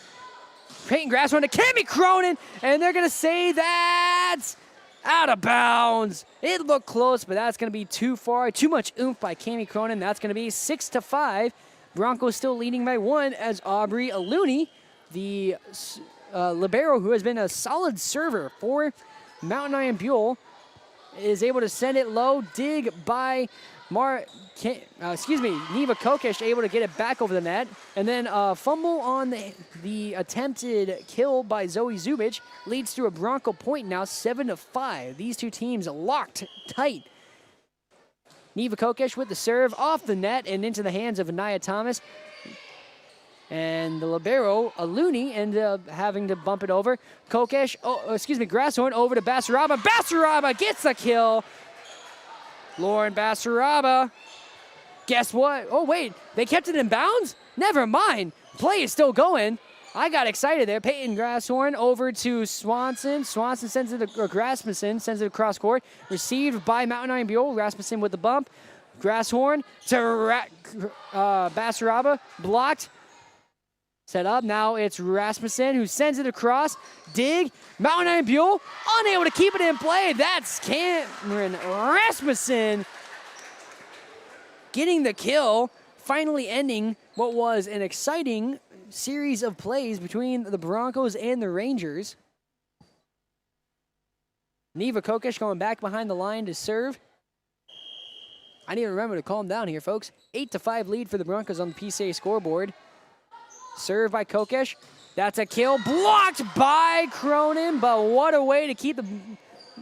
Peyton Grasshorn to Cami Cronin, and they're going to say that's out of bounds. It looked close, but that's going to be too far. Too much oomph by Cami Cronin. That's going to be 6-5. Broncos still leading by 1 as Aubrey Aluni, the libero, who has been a solid server for Mountain Iron-Buhl, is able to send it low. Dig by Neva Kokesh, able to get it back over the net. And then fumble on the attempted kill by Zoe Zubic leads to a Bronco point now, 7-5. These two teams locked tight. Neva Kokesh with the serve off the net and into the hands of Anaya Thomas. And the libero, Aluni, ended up having to bump it over. Grasshorn over to Basaraba. Basaraba gets the kill. Lauren Basaraba. Guess what? Oh, wait. They kept it in bounds? Never mind. Play is still going. I got excited there. Peyton Grasshorn over to Swanson. Swanson sends it to Rasmussen, sends it across court. Received by Mountain Iron-Buhl. Rasmussen with the bump. Grasshorn to Basaraba. Blocked. Set up. Now it's Rasmussen who sends it across. Dig. Mountain Iron-Buhl unable to keep it in play. That's Cameron Rasmussen getting the kill, finally ending what was an exciting series of plays between the Broncos and the Rangers. Neva Kokesh going back behind the line to serve. I need to remember to calm down here, folks. 8-5 lead for the Broncos on the PCA scoreboard. Serve by Kokesh. That's a kill. Blocked by Cronin, but what a way to keep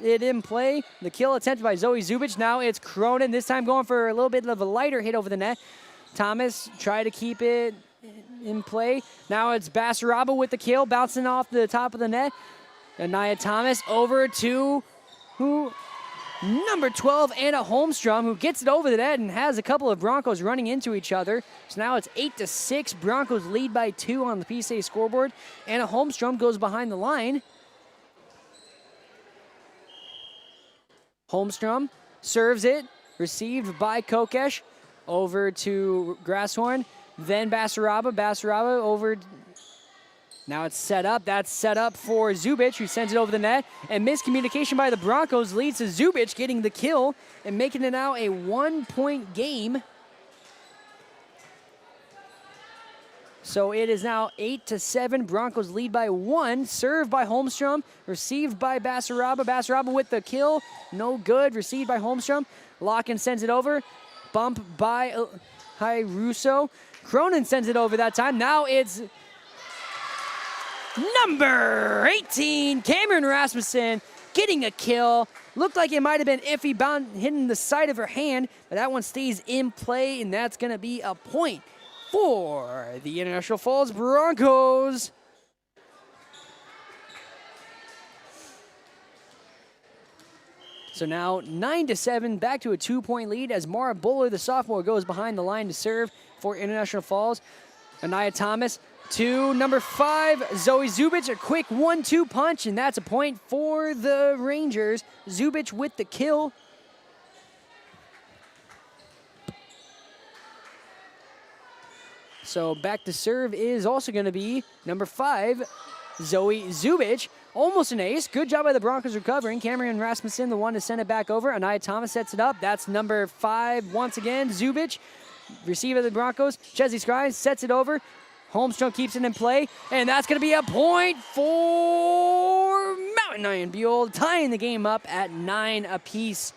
it in play. The kill attempted by Zoe Zubic. Now it's Cronin, this time going for a little bit of a lighter hit over the net. Thomas tried to keep it in play. Now it's Basaraba with the kill, bouncing off the top of the net. Anaya Thomas over to number 12, Anna Holmstrom, who gets it over the net and has a couple of Broncos running into each other. So now it's 8-6. Broncos lead by 2 on the PCA scoreboard. Anna Holmstrom goes behind the line. Holmstrom serves it. Received by Kokesh. Over to Grasshorn. Then Basaraba. Basaraba over. Now it's set up. That's set up for Zubic, who sends it over the net. And miscommunication by the Broncos leads to Zubic getting the kill and making it now a 1-point game. So it is now 8-7. Broncos lead by 1. Served by Holmstrom. Received by Basaraba. Basaraba with the kill. No good. Received by Holmstrom. Locken sends it over. Bump by Russo. Cronin sends it over that time. Now it's number 18, Cameron Rasmussen, getting a kill. Looked like it might have been iffy, hitting the side of her hand, but that one stays in play, and that's going to be a point for the International Falls Broncos. So now 9-7, back to a 2-point lead as Mara Buller, the sophomore, goes behind the line to serve for International Falls. Anaya Thomas to number 5, Zoe Zubic, a quick 1-2 punch, and that's a point for the Rangers. Zubic with the kill. So back to serve is also going to be number 5, Zoe Zubic. Almost an ace. Good job by the Broncos recovering. Cameron Rasmussen, the one to send it back over. Anaya Thomas sets it up. That's number 5 once again, Zubic. Receiver of the Broncos. Chesney Scribe sets it over. Holmstrom keeps it in play, and that's going to be a point for Mountain Iron-Buhl, tying the game up at 9 apiece.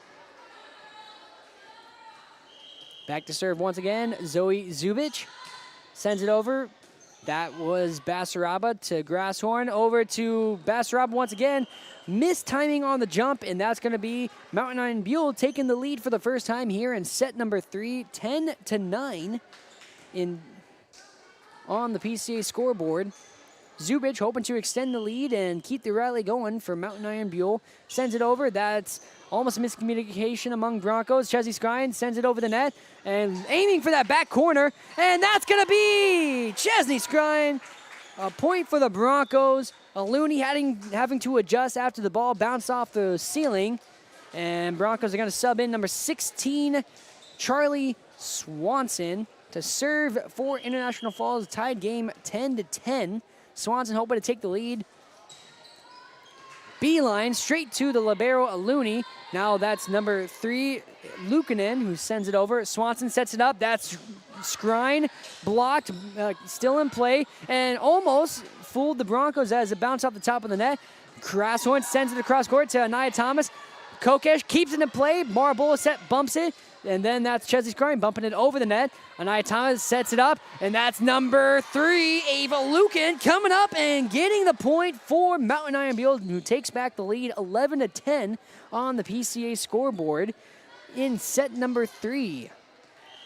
Back to serve once again, Zoe Zubic sends it over. That was Basaraba to Grasshorn, over to Basaraba once again. Missed timing on the jump, and that's going to be Mountain Iron-Buhl taking the lead for the first time here in set number 3, 10-9 on the PCA scoreboard. Zubic hoping to extend the lead and keep the rally going for Mountain Iron-Buhl. Sends it over. That's almost a miscommunication among Broncos. Chesney Scrine sends it over the net and aiming for that back corner. And that's going to be Chesney Scrine. A point for the Broncos. Looney having to adjust after the ball bounced off the ceiling. And Broncos are going to sub in number 16, Charlie Swanson, to serve for International Falls. Tied game 10-10. Swanson hoping to take the lead. Beeline straight to the libero Looney. Now that's number 3, Lukanen, who sends it over. Swanson sets it up. That's Scrine blocked, still in play, and almost fooled the Broncos as it bounced off the top of the net. Grasshorn sends it across court to Anaya Thomas. Kokesh keeps it in play. Marabola bumps it. And then that's Chesley Scrine bumping it over the net. Anaya Thomas sets it up. And that's number 3, Ava Lukin, coming up and getting the point for Mountain Iron-Buhl, who takes back the lead 11-10 on the PCA scoreboard in set number 3.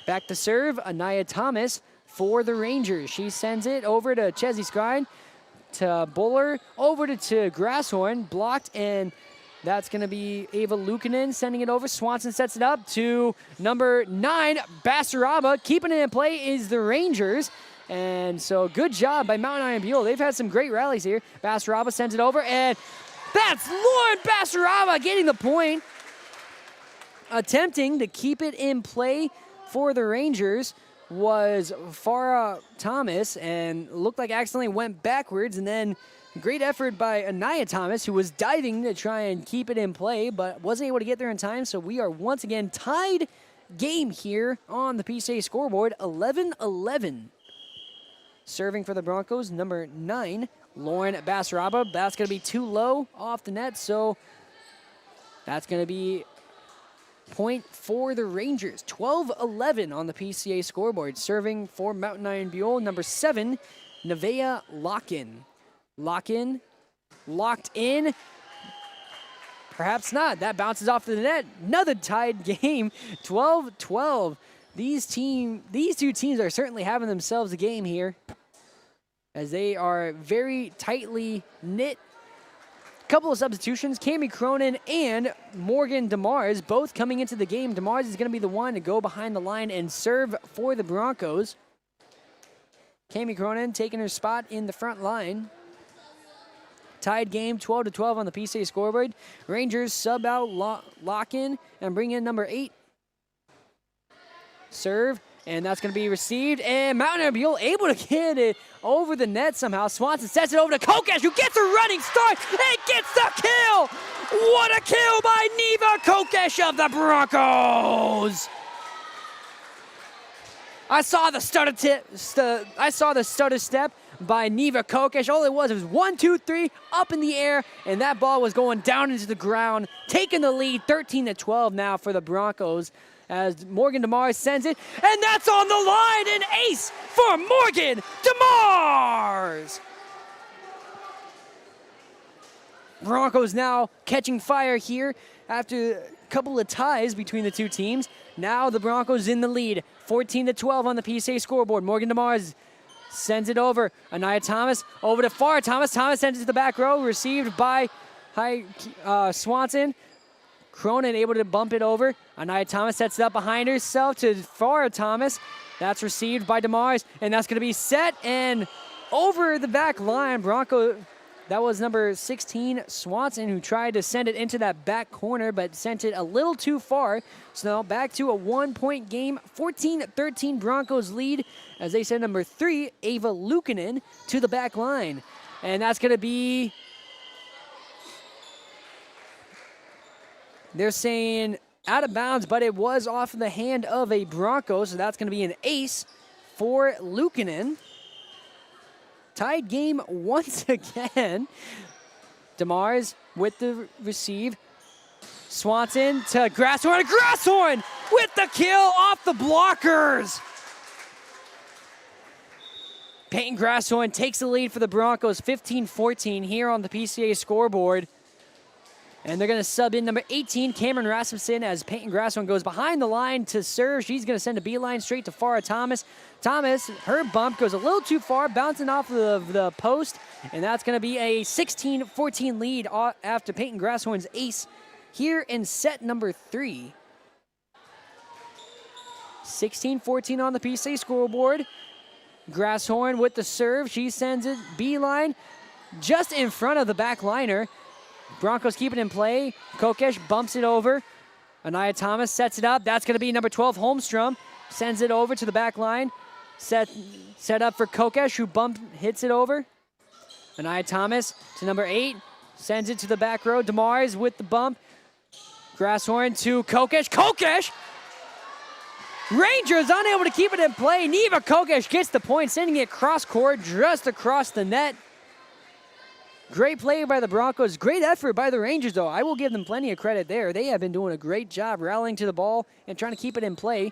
Back to serve, Anaya Thomas for the Rangers. She sends it over to Chesley Scrine, to Buller, over to Grasshorn, blocked, and that's going to be Ava Luukkonen sending it over. Swanson sets it up to number 9, Basaraba. Keeping it in play is the Rangers. And so good job by Mountain Iron-Buhl. They've had some great rallies here. Basaraba sends it over, and that's Lauren Basaraba getting the point. Attempting to keep it in play for the Rangers was Farah Thomas, and looked like accidentally went backwards, and then great effort by Anaya Thomas, who was diving to try and keep it in play, but wasn't able to get there in time. So we are once again tied game here on the PCA scoreboard, 11-11. Serving for the Broncos, number 9, Lauren Basaraba. That's going to be too low off the net, so that's going to be point for the Rangers. 12-11 on the PCA scoreboard. Serving for Mountain Iron-Buhl, number 7, Nevaeh Lock-In. Lock-In, locked in. Perhaps not. That bounces off the net. Another tied game, 12-12. These two teams are certainly having themselves a game here, as they are very tightly knit. Couple of substitutions, Cami Cronin and Morgan DeMars both coming into the game. DeMars is going to be the one to go behind the line and serve for the Broncos. Cami Cronin taking her spot in the front line. Tied game, 12-12 on the PCA scoreboard. Rangers sub out Lock-In and bring in number 8. Serve, and that's going to be received. And Mountain Iron-Buhl able to get it over the net somehow. Swanson sets it over to Kokesh, who gets a running start and gets the kill. What a kill by Neva Kokesh of the Broncos. I saw the stutter step by Neva Kokesh. All it was 1, 2, 3, up in the air, and that ball was going down into the ground, taking the lead 13-12 now for the Broncos, as Morgan DeMars sends it, and that's on the line, an ace for Morgan DeMars. Broncos now catching fire here after a couple of ties between the two teams. Now the Broncos in the lead, 14-12 on the PCA scoreboard. Morgan DeMars sends it over. Anaya Thomas over to Farah Thomas. Thomas sends it to the back row, received by Swanson. Cronin able to bump it over. Anaya Thomas sets it up behind herself to Farah Thomas. That's received by DeMars, and that's going to be set and over the back line. Bronco, that was number 16, Swanson, who tried to send it into that back corner, but sent it a little too far. So now back to a 1-point game, 14-13 Broncos lead, as they send number 3, Ava Luukkonen, to the back line. And that's going to be, they're saying out of bounds, but it was off the hand of a Bronco, so that's going to be an ace for Luukkonen. Tied game once again. DeMars with the receive. Swanson to Grasshorn. Grasshorn with the kill off the blockers. Peyton Grasshorn takes the lead for the Broncos, 15-14 here on the PCA scoreboard. And they're going to sub in number 18, Cameron Rasmussen, as Peyton Grasshorn goes behind the line to serve. She's going to send a beeline straight to Farah Thomas. Thomas, her bump goes a little too far, bouncing off of the post. And that's going to be a 16-14 lead after Peyton Grasshorn's ace here in set number 3. 16-14 on the PCA scoreboard. Grasshorn with the serve. She sends it beeline just in front of the back liner. Broncos keep it in play. Kokesh bumps it over. Anaya Thomas sets it up. That's going to be number 12, Holmstrom. Sends it over to the back line. Set up for Kokesh, who hits it over. Anaya Thomas to number 8. Sends it to the back row. DeMars with the bump. Grasshorn to Kokesh. Kokesh! Rangers unable to keep it in play. Neva Kokesh gets the point, sending it cross court just across the net. Great play by the Broncos. Great effort by the Rangers, though. I will give them plenty of credit there. They have been doing a great job rallying to the ball and trying to keep it in play.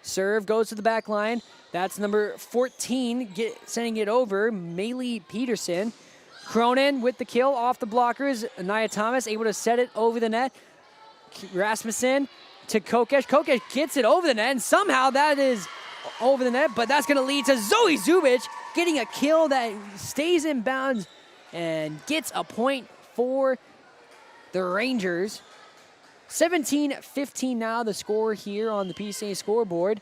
Serve goes to the back line. That's number 14 sending it over, Maylee Peterson. Cronin with the kill off the blockers. Anaya Thomas able to set it over the net. Rasmussen to Kokesh. Kokesh gets it over the net, and somehow that is over the net, but that's going to lead to Zoe Zubic getting a kill that stays in bounds and gets a point for the Rangers. 17-15 now the score here on the PCA scoreboard.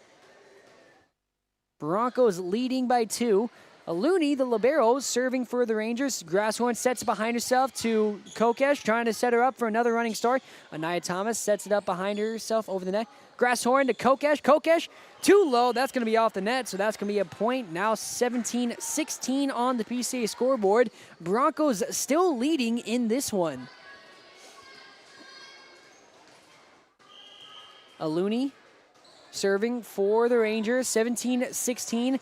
Broncos leading by 2. Aluni, the libero, serving for the Rangers. Grasshorn sets it behind herself to Kokesh, trying to set her up for another running start. Anaya Thomas sets it up behind herself over the net. Grasshorn to Kokesh. Kokesh too low. That's going to be off the net, so that's going to be a point. Now 17-16 on the PCA scoreboard. Broncos still leading in this one. Aluni serving for the Rangers. 17-16.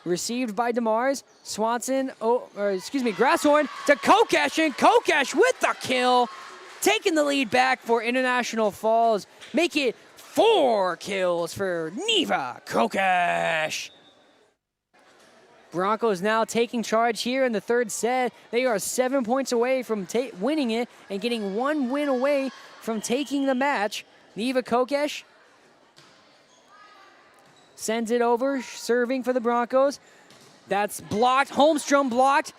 Received by DeMars. Swanson, Grasshorn to Kokesh, and Kokesh with the kill. Taking the lead back for International Falls. Make it 4 kills for Neva Kokesh. Broncos now taking charge here in the third set. They are 7 points away from winning it and getting 1 win away from taking the match. Neva Kokesh sends it over, serving for the Broncos. That's blocked. Holmstrom blocked.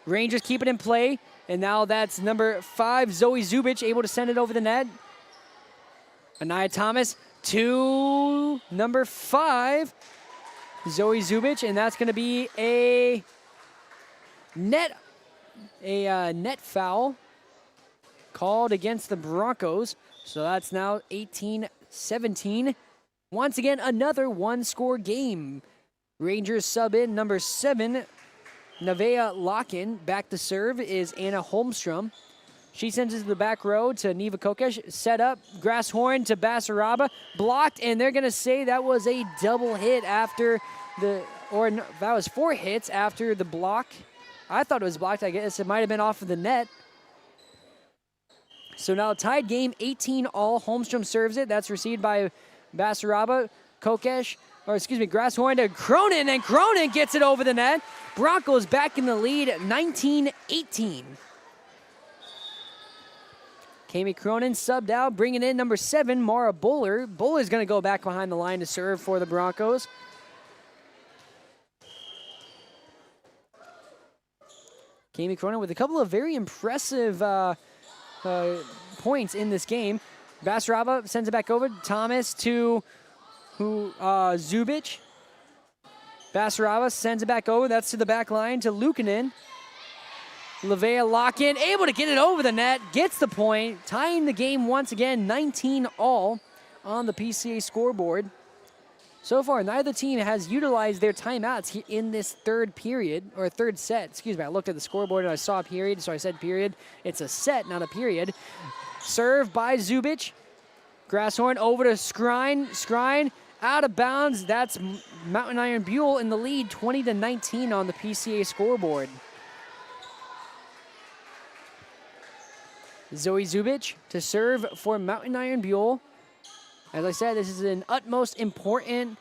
Rangers keep it in play. And now that's number 5, Zoe Zubic, able to send it over the net. Anaya Thomas to number 5, Zoe Zubic. And that's going to be a net foul called against the Broncos. So that's now 18-17. Once again, another one-score game. Rangers sub in number 7, Nevaeh Locken. Back to serve is Anna Holmstrom. She sends it to the back row to Neva Kokesh. Set up, Grasshorn to Basaraba. Blocked, and they're going to say that was a double hit after that was 4 hits after the block. I thought it was blocked. I guess it might have been off of the net. So now tied game, 18-all. Holmstrom serves it. That's received by Basaraba. Grasshorn to Cronin, and Cronin gets it over the net. Broncos back in the lead, 19-18. Kami Cronin subbed out, bringing in number 7, Mara Buller. Buller's going to go back behind the line to serve for the Broncos. Kami Cronin with a couple of very impressive points in this game. Basaraba sends it back over. Thomas to Zubic. Basaraba sends it back over. That's to the back line to Luukkonen. Nevaeh Locken able to get it over the net. Gets the point. Tying the game once again. 19-all on the PCA scoreboard. So far, neither team has utilized their timeouts in this third set. Excuse me, I looked at the scoreboard and I saw a period, so I said period. It's a set, not a period. Serve by Zubic. Grasshorn over to Skrine. Skrine out of bounds. That's Mountain Iron-Buhl in the lead, 20-19 on the PCA scoreboard. Zoe Zubic to serve for Mountain Iron-Buhl. As I said, this is an utmost important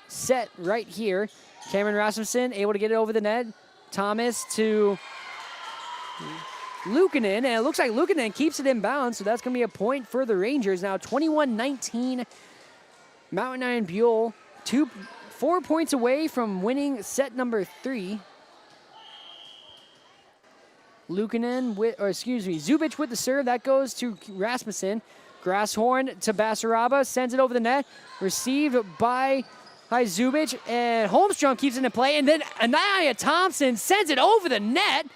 set right here. Cameron Rasmussen able to get it over the net. Thomas to Luukkonen, and it looks like Luukkonen keeps it in bounds, so that's going to be a point for the Rangers. Now 21-19, Mountain Iron-Buhl, 4 points away from winning set number 3. Zubic with the serve. That goes to Rasmussen. Grasshorn to Basaraba, sends it over the net. Received by Zubic, and Holmstrom keeps it in play, and then Anaya Thompson sends it over the net.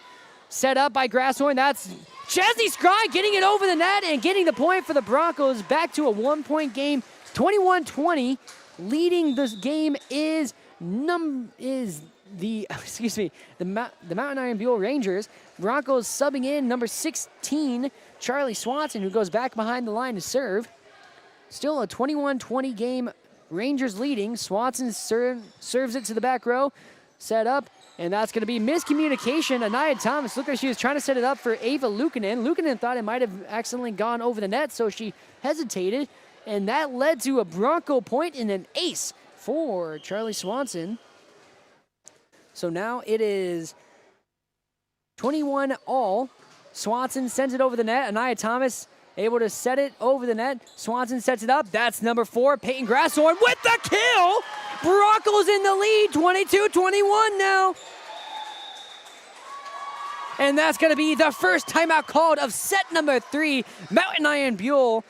Set up by Grasshorn. That's Chesney Skrine getting it over the net and getting the point for the Broncos. Back to a 1-point game, 21-20. Leading this game is the Mountain Iron-Buhl Rangers. Broncos subbing in number 16, Charlie Swanson, who goes back behind the line to serve. Still a 21-20 game. Rangers leading. Swanson serves it to the back row. Set up. And that's going to be miscommunication. Anaya Thomas looked like she was trying to set it up for Ava Luukkonen. Luukkonen thought it might have accidentally gone over the net, so she hesitated. And that led to a Bronco point and an ace for Charlie Swanson. So now it is 21 all. Swanson sends it over the net. Anaya Thomas able to set it over the net. Swanson sets it up. That's number 4, Peyton Grasshorn with the kill. Broncos in the lead, 22-21 now. And that's going to be the first timeout called of set number 3. Mountain Iron-Buhl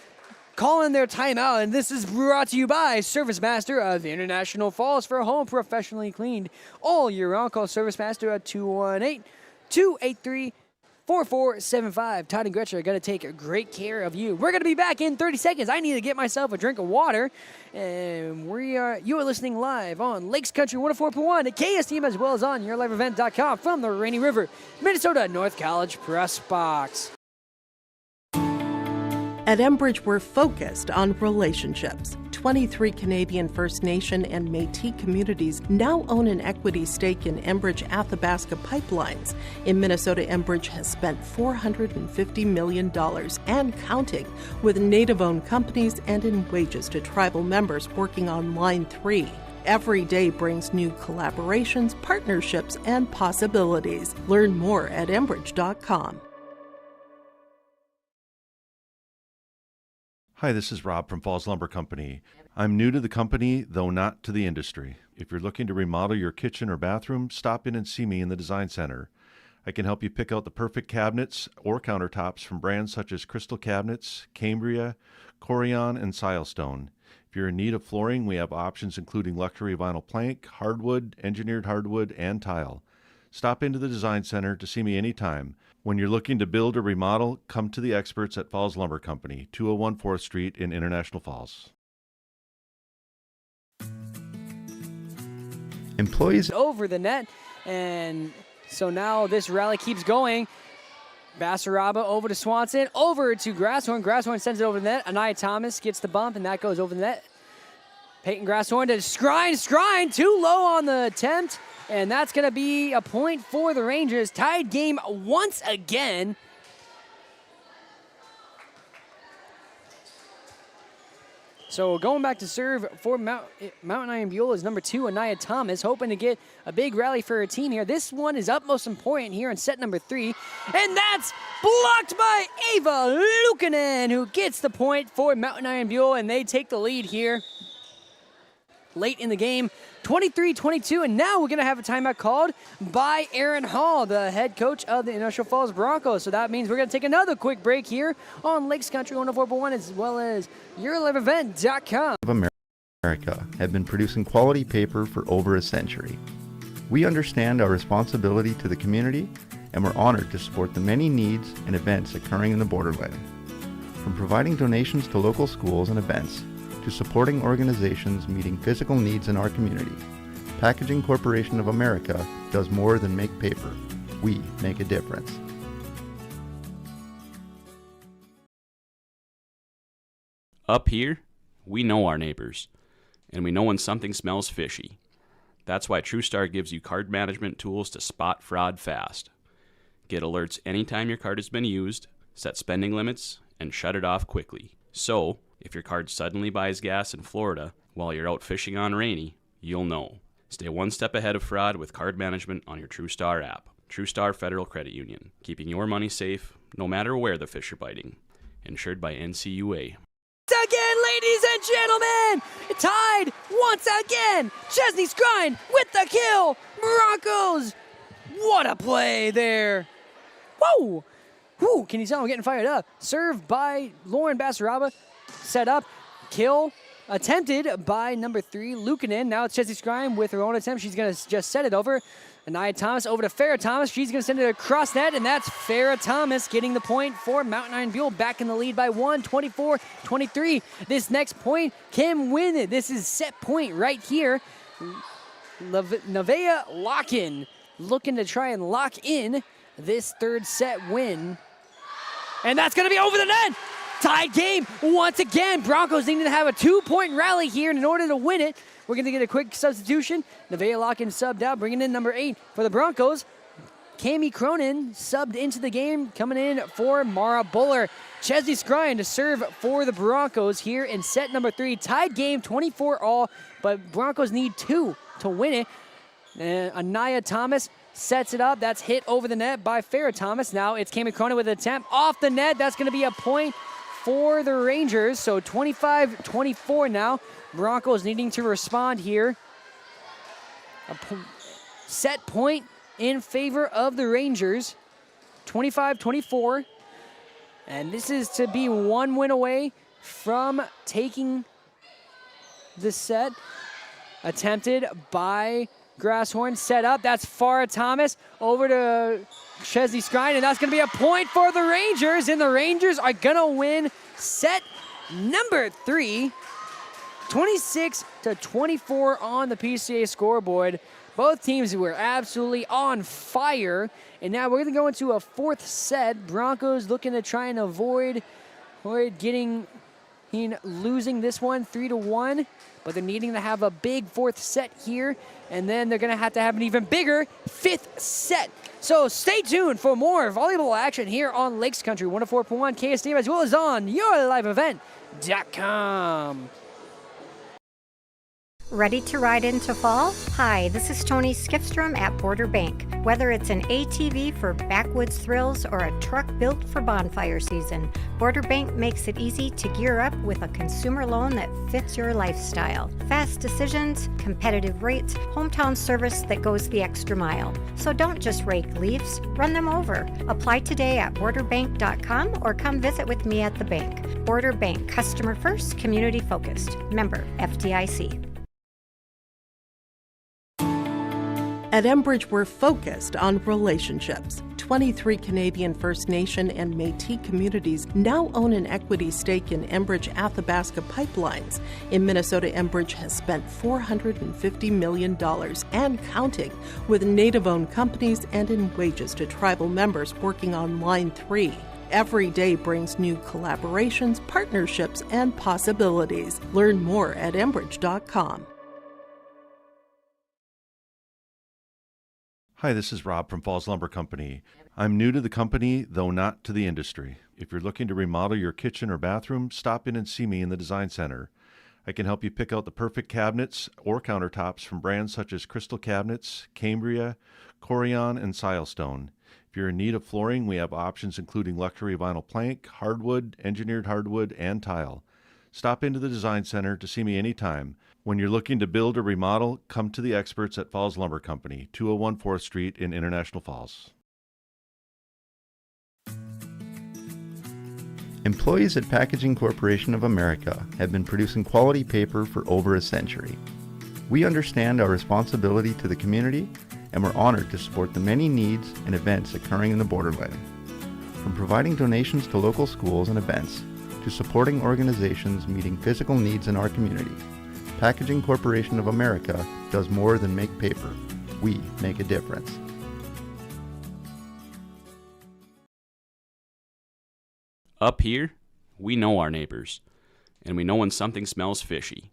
calling their timeout, and this is brought to you by Service Master of International Falls for a home professionally cleaned all year round. Call Service Master at 218-283-4475. Todd and Gretchen are going to take great care of you. We're going to be back in 30 seconds. I need to get myself a drink of water. And you are listening live on Lakes Country 104.1 at KSTM, as well as on YourLiveEvent.com from the Rainy River, Minnesota North College Press Box. At Enbridge, we're focused on relationships. 23 Canadian First Nation and Métis communities now own an equity stake in Enbridge Athabasca Pipelines. In Minnesota, Enbridge has spent $450 million and counting with Native-owned companies and in wages to tribal members working on Line 3. Every day brings new collaborations, partnerships, and possibilities. Learn more at Enbridge.com. Hi, this is Rob from Falls Lumber Company. I'm new to the company, though not to the industry. If you're looking to remodel your kitchen or bathroom, stop in and see me in the Design Center. I can help you pick out the perfect cabinets or countertops from brands such as Crystal Cabinets, Cambria, Corian, and Silestone. If you're in need of flooring, we have options including luxury vinyl plank, hardwood, engineered hardwood, and tile. Stop into the Design Center to see me anytime. When you're looking to build or remodel, come to the experts at Falls Lumber Company, 201 4th Street in International Falls. Employees Over the net, and so now this rally keeps going. Basaraba over to Swanson, over to Grasshorn. Grasshorn sends it over the net. Anaya Thomas gets the bump, and that goes over the net. Peyton Grasshorn to Skrine too low on the attempt. And that's going to be a point for the Rangers. Tied game once again. So going back to serve for Mountain Iron-Buhl is number 2, Anaya Thomas, hoping to get a big rally for her team here. This one is utmost important here in set number 3. And that's blocked by Ava Luukkonen, who gets the point for Mountain Iron-Buhl, and they take the lead here late in the game. 23-22, and now we're going to have a timeout called by Aaron Hall, the head coach of the International Falls Broncos. So that means we're going to take another quick break here on Lakes Country 104.1 as well as YourLiveEvent.com. of America have been producing quality paper for over a century. We understand our responsibility to the community, and we're honored to support the many needs and events occurring in the borderland. From providing donations to local schools and events, to supporting organizations meeting physical needs in our community, Packaging Corporation of America does more than make paper. We make a difference. Up here, we know our neighbors, and we know when something smells fishy. That's why TrueStar gives you card management tools to spot fraud fast. Get alerts anytime your card has been used, set spending limits, and shut it off quickly. So, if your card suddenly buys gas in Florida while you're out fishing on Rainy, you'll know. Stay one step ahead of fraud with card management on your TrueStar app. TrueStar Federal Credit Union, keeping your money safe no matter where the fish are biting. Insured by NCUA. Again, ladies and gentlemen, tied once again. Chesney Skrine with the kill. Broncos. What a play there. Whoa. Whew, can you tell I'm getting fired up? Served by Lauren Basaraba. Set up, kill, attempted by number 3, Luukkonen. Now it's Chesney Skrine with her own attempt. She's going to just set it over. Anaya Thomas over to Farrah Thomas. She's going to send it across net, and that's Farrah Thomas getting the point for Mountain Iron-Buhl, back in the lead by 1, 24-23. This next point can win it. This is set point right here. Nevaeh Lock-in looking to try and lock in this third set win. And that's going to be over the net. tied game once again. Broncos needing to have a 2-point rally here in order to win it. We're going to get a quick substitution. Nevaeh Locken subbed out, bringing in number 8 for the Broncos. Cami Cronin subbed into the game, coming in for Mara Buller. Chesney Scrine to serve for the Broncos here in set number 3. Tied game, 24-all, but Broncos need 2 to win it. Anaya Thomas sets it up. That's hit over the net by Farrah Thomas. Now it's Cami Cronin with an attempt off the net. That's going to be a point for the Rangers. So 25-24 now. Broncos needing to respond here. A set point in favor of the Rangers. 25-24. And this is to be 1 win away from taking the set. Attempted by Grasshorn, set up. That's Farrah Thomas over to Chesney Scrine, and that's going to be a point for the Rangers. And the Rangers are going to win set number 3. 26-24 on the PCA scoreboard. Both teams were absolutely on fire. And now we're going to go into a 4th set. Broncos looking to try and avoid losing this one 3-1. But they're needing to have a big 4th set here. And then they're going to have an even bigger 5th set. So stay tuned for more volleyball action here on Lakes Country 104.1 KSDM, as well as on yourliveevent.com. Ready to ride into fall? Hi, this is Tony Skifstrom at Border Bank. Whether it's an ATV for backwoods thrills or a truck built for bonfire season, Border Bank makes it easy to gear up with a consumer loan that fits your lifestyle. Fast decisions, competitive rates, hometown service that goes the extra mile. So don't just rake leaves, run them over. Apply today at borderbank.com or come visit with me at the bank. Border Bank, customer first, community focused. Member FDIC. At Enbridge, we're focused on relationships. 23 Canadian First Nation and Métis communities now own an equity stake in Enbridge Athabasca Pipelines. In Minnesota, Enbridge has spent $450 million and counting with Native-owned companies and in wages to tribal members working on Line 3. Every day brings new collaborations, partnerships, and possibilities. Learn more at Enbridge.com. Hi, this is Rob from Falls Lumber Company. I'm new to the company, though not to the industry. If you're looking to remodel your kitchen or bathroom, stop in and see me in the Design Center. I can help you pick out the perfect cabinets or countertops from brands such as Crystal Cabinets, Cambria, Corian, and Silestone. If you're in need of flooring, we have options including luxury vinyl plank, hardwood, engineered hardwood, and tile. Stop into the Design Center to see me anytime. When you're looking to build or remodel, come to the experts at Falls Lumber Company, 201 4th Street in International Falls. Employees at Packaging Corporation of America have been producing quality paper for over a century. We understand our responsibility to the community, and we're honored to support the many needs and events occurring in the borderland. From providing donations to local schools and events, to supporting organizations meeting physical needs in our community, Packaging Corporation of America does more than make paper. We make a difference. Up here, we know our neighbors, and we know when something smells fishy.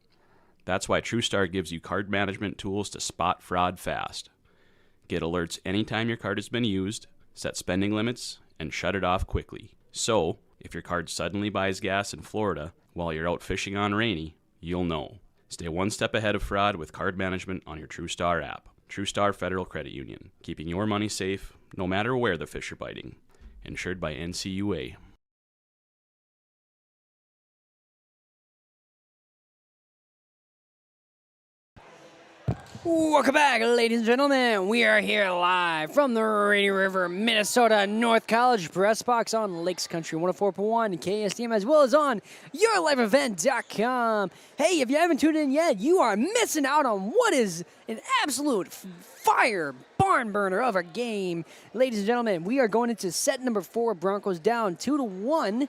That's why TrueStar gives you card management tools to spot fraud fast. Get alerts anytime your card has been used, set spending limits, and shut it off quickly. So, if your card suddenly buys gas in Florida while you're out fishing on Rainy, you'll know. Stay one step ahead of fraud with card management on your TrueStar app. TrueStar Federal Credit Union, keeping your money safe no matter where the fish are biting. Insured by NCUA. Welcome back, ladies and gentlemen. We are here live from the Rainy River, Minnesota North College Press Box on Lakes Country 104.1 KSDM, as well as on yourliveevent.com. Hey, if you haven't tuned in yet, you are missing out on what is an absolute fire barn burner of a game. Ladies and gentlemen, we are going into set number 4. Broncos down 2-1,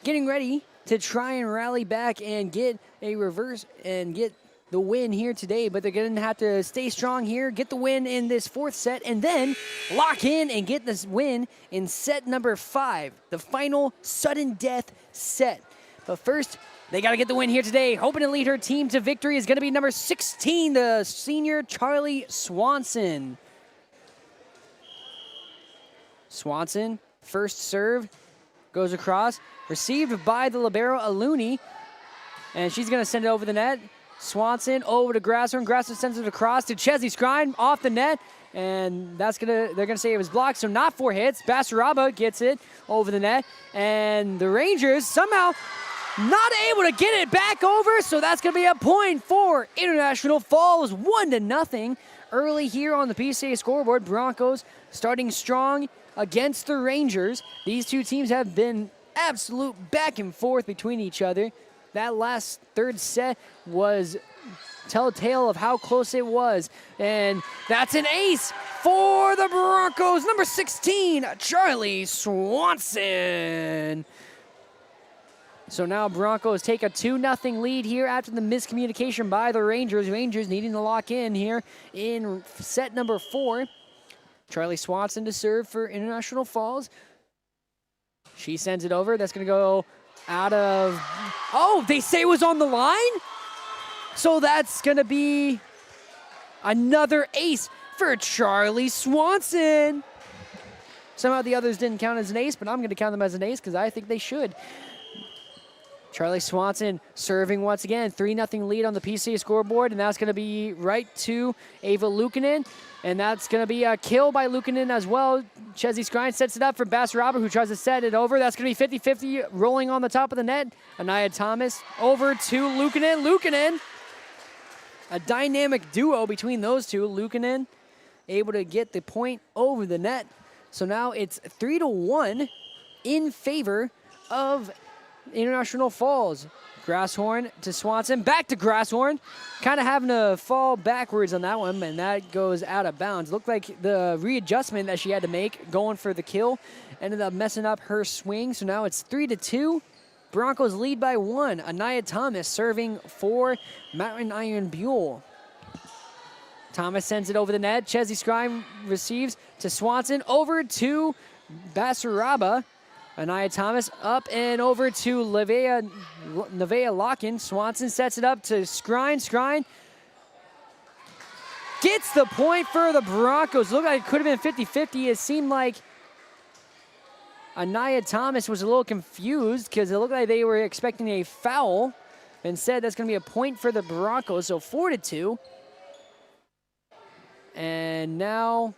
getting ready to try and rally back and get a reverse and get the win here today, but they're going to have to stay strong here, get the win in this 4th set, and then lock in and get this win in set number 5, the final sudden death set. But first, they got to get the win here today. Hoping to lead her team to victory is going to be number 16, the senior Charlie Swanson. Swanson, first serve, goes across, received by the libero Aluni, and she's going to send it over the net. Swanson over to Grasshorn. Grasshorn sends it across to Chesney Scrine off the net, and they're gonna say it was blocked, so not 4 hits. Basaraba gets it over the net, and the Rangers somehow not able to get it back over, so that's gonna be a point for International Falls, 1-0 early here on the PCA scoreboard. Broncos starting strong against the Rangers. These two teams have been absolute back and forth between each other. That last third set was telltale of how close it was. And that's an ace for the Broncos. Number 16, Charlie Swanson. So now Broncos take a 2-0 lead here after the miscommunication by the Rangers. Rangers needing to lock in here in set number 4. Charlie Swanson to serve for International Falls. She sends it over. That's going to go out of... Oh, they say it was on the line? So that's going to be another ace for Charlie Swanson. Somehow the others didn't count as an ace, but I'm going to count them as an ace because I think they should. Charlie Swanson serving once again. 3-0 lead on the PCA scoreboard, and that's going to be right to Ava Luukkonen. And that's going to be a kill by Luukkonen as well. Chesney Scrine sets it up for Basaraba, who tries to set it over. That's going to be 50-50 rolling on the top of the net. Anaya Thomas over to Luukkonen. Luukkonen, a dynamic duo between those two. Luukkonen able to get the point over the net. So now it's 3-1 in favor of International Falls. Grasshorn to Swanson, back to Grasshorn. Kind of having to fall backwards on that one, and that goes out of bounds. Looked like the readjustment that she had to make going for the kill ended up messing up her swing. So now it's 3-2. Broncos lead by 1. Anaya Thomas serving for Mountain Iron-Buhl. Thomas sends it over the net. Chesney Scrime receives to Swanson, over to Basaraba. Anaya Thomas up and over to Nevaeh Locken. Swanson sets it up to Scrine. Scrine gets the point for the Broncos. Looked like it could have been 50-50. It seemed like Anaya Thomas was a little confused because it looked like they were expecting a foul. Instead, that's going to be a point for the Broncos, so 4-2. And now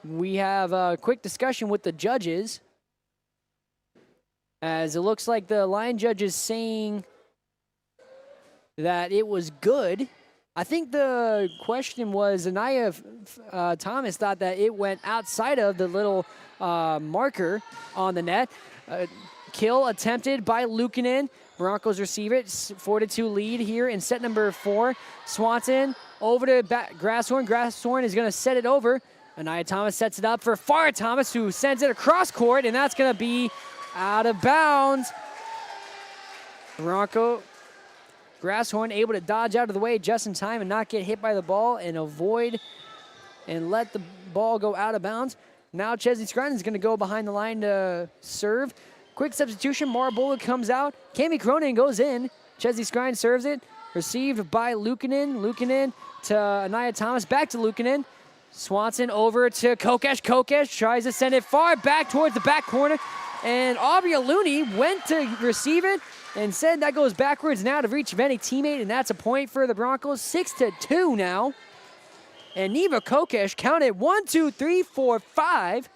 we have a quick discussion with the judges, as it looks like the line judge is saying that it was good. I think the question was Anaya Thomas thought that it went outside of the little marker on the net. Kill attempted by Luukkonen. Broncos receive it. 4-2 lead here in set number 4. Swanson over to Grasshorn. Grasshorn is going to set it over. Anaya Thomas sets it up for Farah Thomas, who sends it across court, and that's going to be out of bounds. Grasshorn able to dodge out of the way just in time and not get hit by the ball and avoid and let the ball go out of bounds. Now Chesney Scrine is going to go behind the line to serve. Quick substitution. Mara Bullock comes out. Cami Cronin goes in. Chesney Scrine serves it. Received by Luukkonen. Luukkonen to Anaya Thomas. Back to Luukkonen. Swanson over to Kokesh. Kokesh tries to send it far back towards the back corner. And Aubrey Looney went to receive it and said that goes backwards now to reach of any teammate. And that's a point for the Broncos. 6-2 now. And Neva Kokesh counted 1, 2, 3, 4, 5.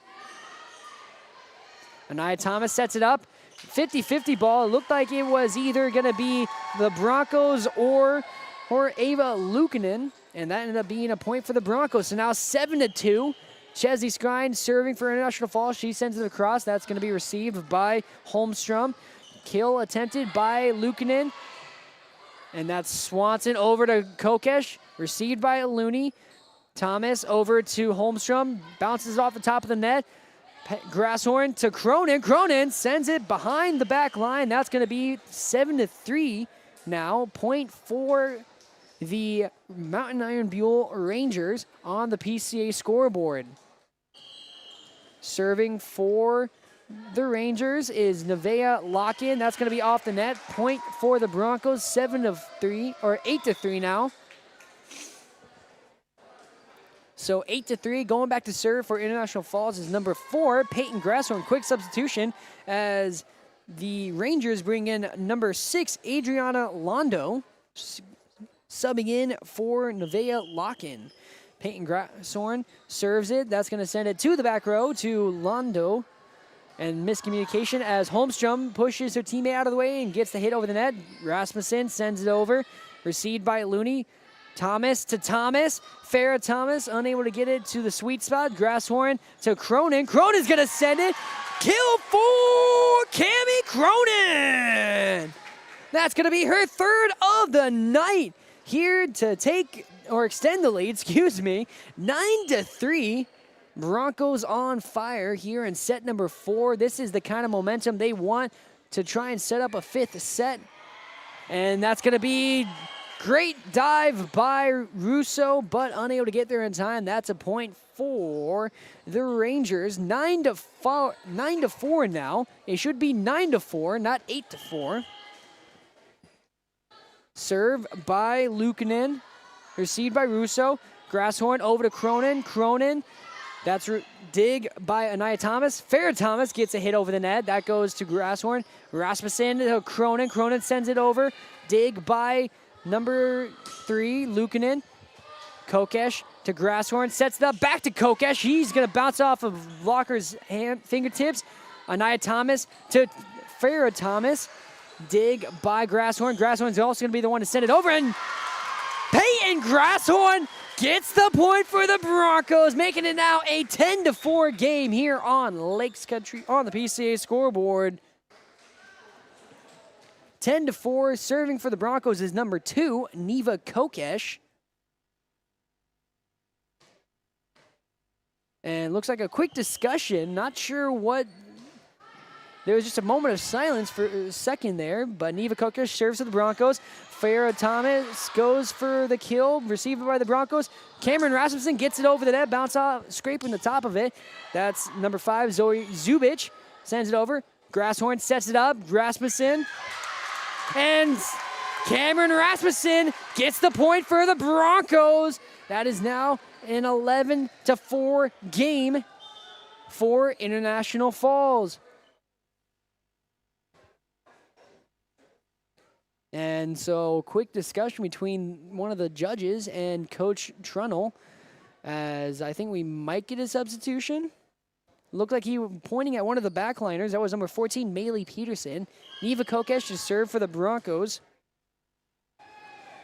Anaya Thomas sets it up. 50-50 ball. It looked like it was either going to be the Broncos or Ava Luukkonen. And that ended up being a point for the Broncos. So now 7-2. Chesney Scrine serving for International Falls. She sends it across. That's going to be received by Holmstrom. Kill attempted by Luukkonen. And that's Swanson over to Kokesh. Received by Looney. Thomas over to Holmstrom. Bounces off the top of the net. Grasshorn to Cronin. Cronin sends it behind the back line. That's going to be 7-3 now. Point for the Mountain Iron-Buhl Rangers on the PCA scoreboard. Serving for the Rangers is Nevaeh Lock-in. That's going to be off the net. Point for the Broncos, 7-3, or 8-3 now. So 8-3, going back to serve for International Falls is number 4, Peyton Grasshorn. Quick substitution as the Rangers bring in number 6, Adriana Londo, subbing in for Nevaeh Lock-in. Peyton Grasshorn serves it. That's going to send it to the back row to Londo. And miscommunication as Holmstrom pushes her teammate out of the way and gets the hit over the net. Rasmussen sends it over. Received by Looney. Thomas to Thomas. Farrah Thomas unable to get it to the sweet spot. Grasshorn to Cronin. Cronin's going to send it. Kill for Cami Cronin. That's going to be her third of the night. Here to take or extend the lead, 9-3. Broncos on fire here in set number 4. This is the kind of momentum they want to try and set up a 5th set. And that's going to be great dive by Russo, but unable to get there in time. That's a point for the Rangers. 9-4 now. It should be 9-4, not 8-4. Serve by Luukkonen. Received by Russo. Grasshorn over to Cronin. Cronin. That's dig by Anaya Thomas. Farrah Thomas gets a hit over the net. That goes to Grasshorn. Rasmussen to Cronin. Cronin sends it over. Dig by number 3, Luukkonen. Kokesh to Grasshorn. Sets it up back to Kokesh. He's going to bounce off of Locker's fingertips. Anaya Thomas to Farrah Thomas. Dig by Grasshorn. Grasshorn's also going to be the one to send it over. And Peyton Grasshorn gets the point for the Broncos, making it now a 10-4 game here on Lakes Country on the PCA scoreboard. 10-4, serving for the Broncos is number 2, Neva Kokesh. And looks like a quick discussion. Not sure what. There was just a moment of silence for a second there, but Neva Kokesh serves to the Broncos. Farrah Thomas goes for the kill, received by the Broncos. Cameron Rasmussen gets it over the net, bounce off, scraping the top of it. That's number 5, Zoe Zubich, sends it over. Grasshorn sets it up, Rasmussen. And Cameron Rasmussen gets the point for the Broncos. That is now an 11-4 game for International Falls. And so, quick discussion between one of the judges and Coach Trunnell, as I think we might get a substitution. Looked like he was pointing at one of the backliners. That was number 14, Maylee Peterson. Neva Kokesh to serve for the Broncos.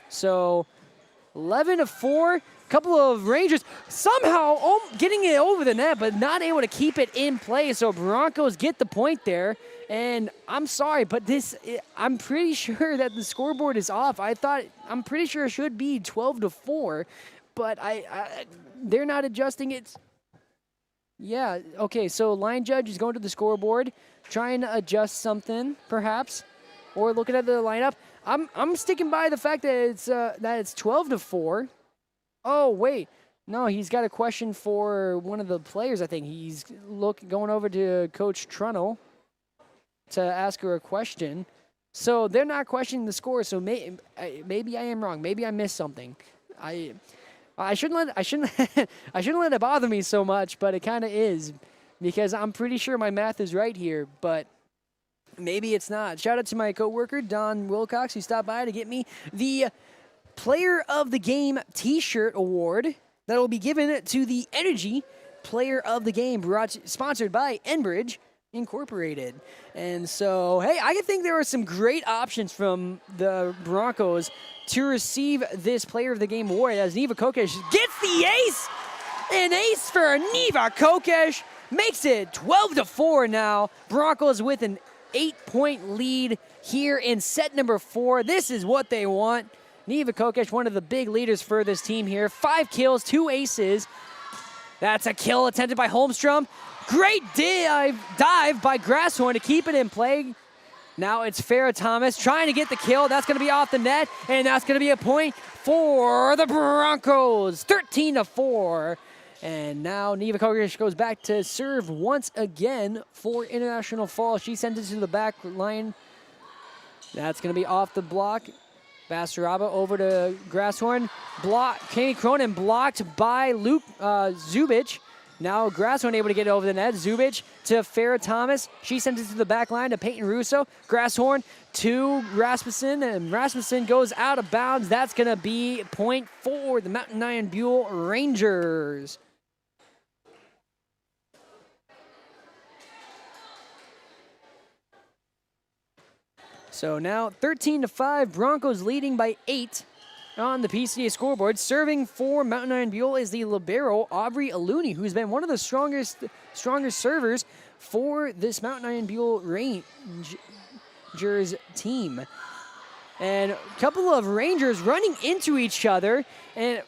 So, 11-4. Couple of Rangers somehow getting it over the net, but not able to keep it in play. So, Broncos get the point there. And I'm sorry, but I'm pretty sure that the scoreboard is off. I'm pretty sure it should be 12-4, but they're not adjusting it. Yeah, okay, so line judge is going to the scoreboard, trying to adjust something, perhaps, or looking at the lineup. I'm sticking by the fact that it's 12-4. Oh, wait. No, he's got a question for one of the players, I think. He's going over to Coach Trunnell to ask her a question. So they're not questioning the score, so maybe I am wrong. Maybe I missed something. I shouldn't let it bother me so much, but it kind of is, because I'm pretty sure my math is right here, but maybe it's not. Shout out to my coworker Don Wilcox, who stopped by to get me the Player of the Game T-shirt award that will be given to the Energy Player of the Game, sponsored by Enbridge Incorporated. And so, hey, I think there were some great options from the Broncos to receive this Player of the Game award, as Neva Kokesh gets the ace. An ace for Neva Kokesh makes it 12-4 now. Broncos with an 8-point lead here in set number 4. This is what they want. Neva Kokesh, one of the big leaders for this team here. 5 kills, 2 aces. That's a kill attempted by Holmstrom. Great dive by Grasshorn to keep it in play. Now it's Farrah Thomas trying to get the kill. That's going to be off the net, and that's going to be a point for the Broncos. 13-4. And now Neva Kokish goes back to serve once again for International Falls. She sends it to the back line. That's going to be off the block. Basaraba over to Grasshorn. Kami Cronin blocked by Luke Zubich. Now Grasshorn able to get it over the net. Zubich to Farrah Thomas. She sends it to the back line to Peyton Russo. Grasshorn to Rasmussen, and Rasmussen goes out of bounds. That's going to be point for the Mountain Iron-Buhl Rangers. So now 13-5, Broncos leading by 8 on the PCA scoreboard. Serving for Mountain Iron-Buhl is the libero, Aubrey Aluni, who's been one of the strongest servers for this Mountain Iron-Buhl Rangers team. And a couple of Rangers running into each other. And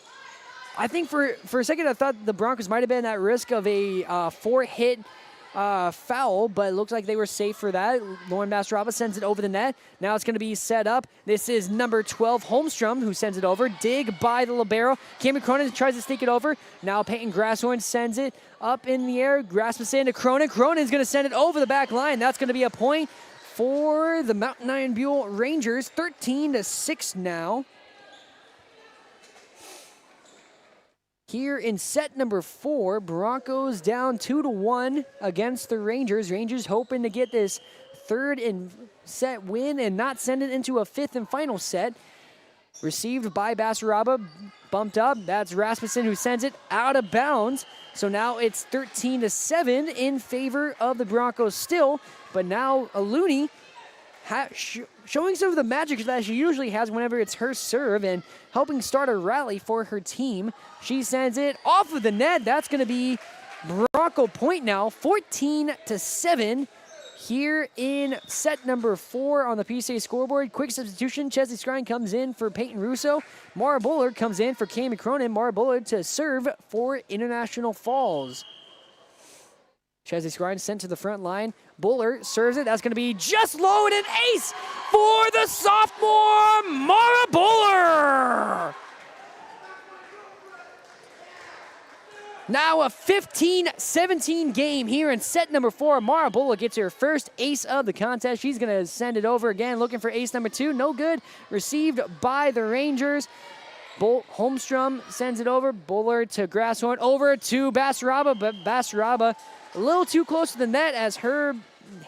I think for a second I thought the Broncos might have been at risk of a 4-hit foul, but it looks like they were safe for that. Lauren Basaraba sends it over the net. Now it's going to be set up. This is number 12, Holmstrom, who sends it over. Dig by the libero. Cameron Cronin tries to sneak it over. Now Peyton Grasshorn sends it up in the air. Rasmussen to Cronin. Cronin's going to send it over the back line. That's going to be a point for the Mountain Iron-Buhl Rangers. 13-6 now. Here in set number 4, Broncos down 2-1 against the Rangers. Rangers hoping to get this third and set win and not send it into a fifth and final set. Received by Basaraba, bumped up. That's Rasmussen who sends it out of bounds. So now it's 13-7 in favor of the Broncos still. But now Aluni showing some of the magic that she usually has whenever it's her serve and helping start a rally for her team. She sends it off of the net. That's going to be Bronco point now, 14-7 here in set number 4 on the PCA scoreboard. Quick substitution. Chesley Scrine comes in for Peyton Russo. Mara Bullard comes in for Cami Cronin. Mara Bullard to serve for International Falls. Chesley Scrine sent to the front line. Buller serves it. That's going to be just low and an ace for the sophomore, Mara Buller. Now a 15-17 game here in set number 4. Mara Buller gets her first ace of the contest. She's going to send it over again, looking for ace number 2. No good. Received by the Rangers. Holmstrom sends it over. Buller to Grasshorn. Over to Basaraba, but Basaraba a little too close to the net as her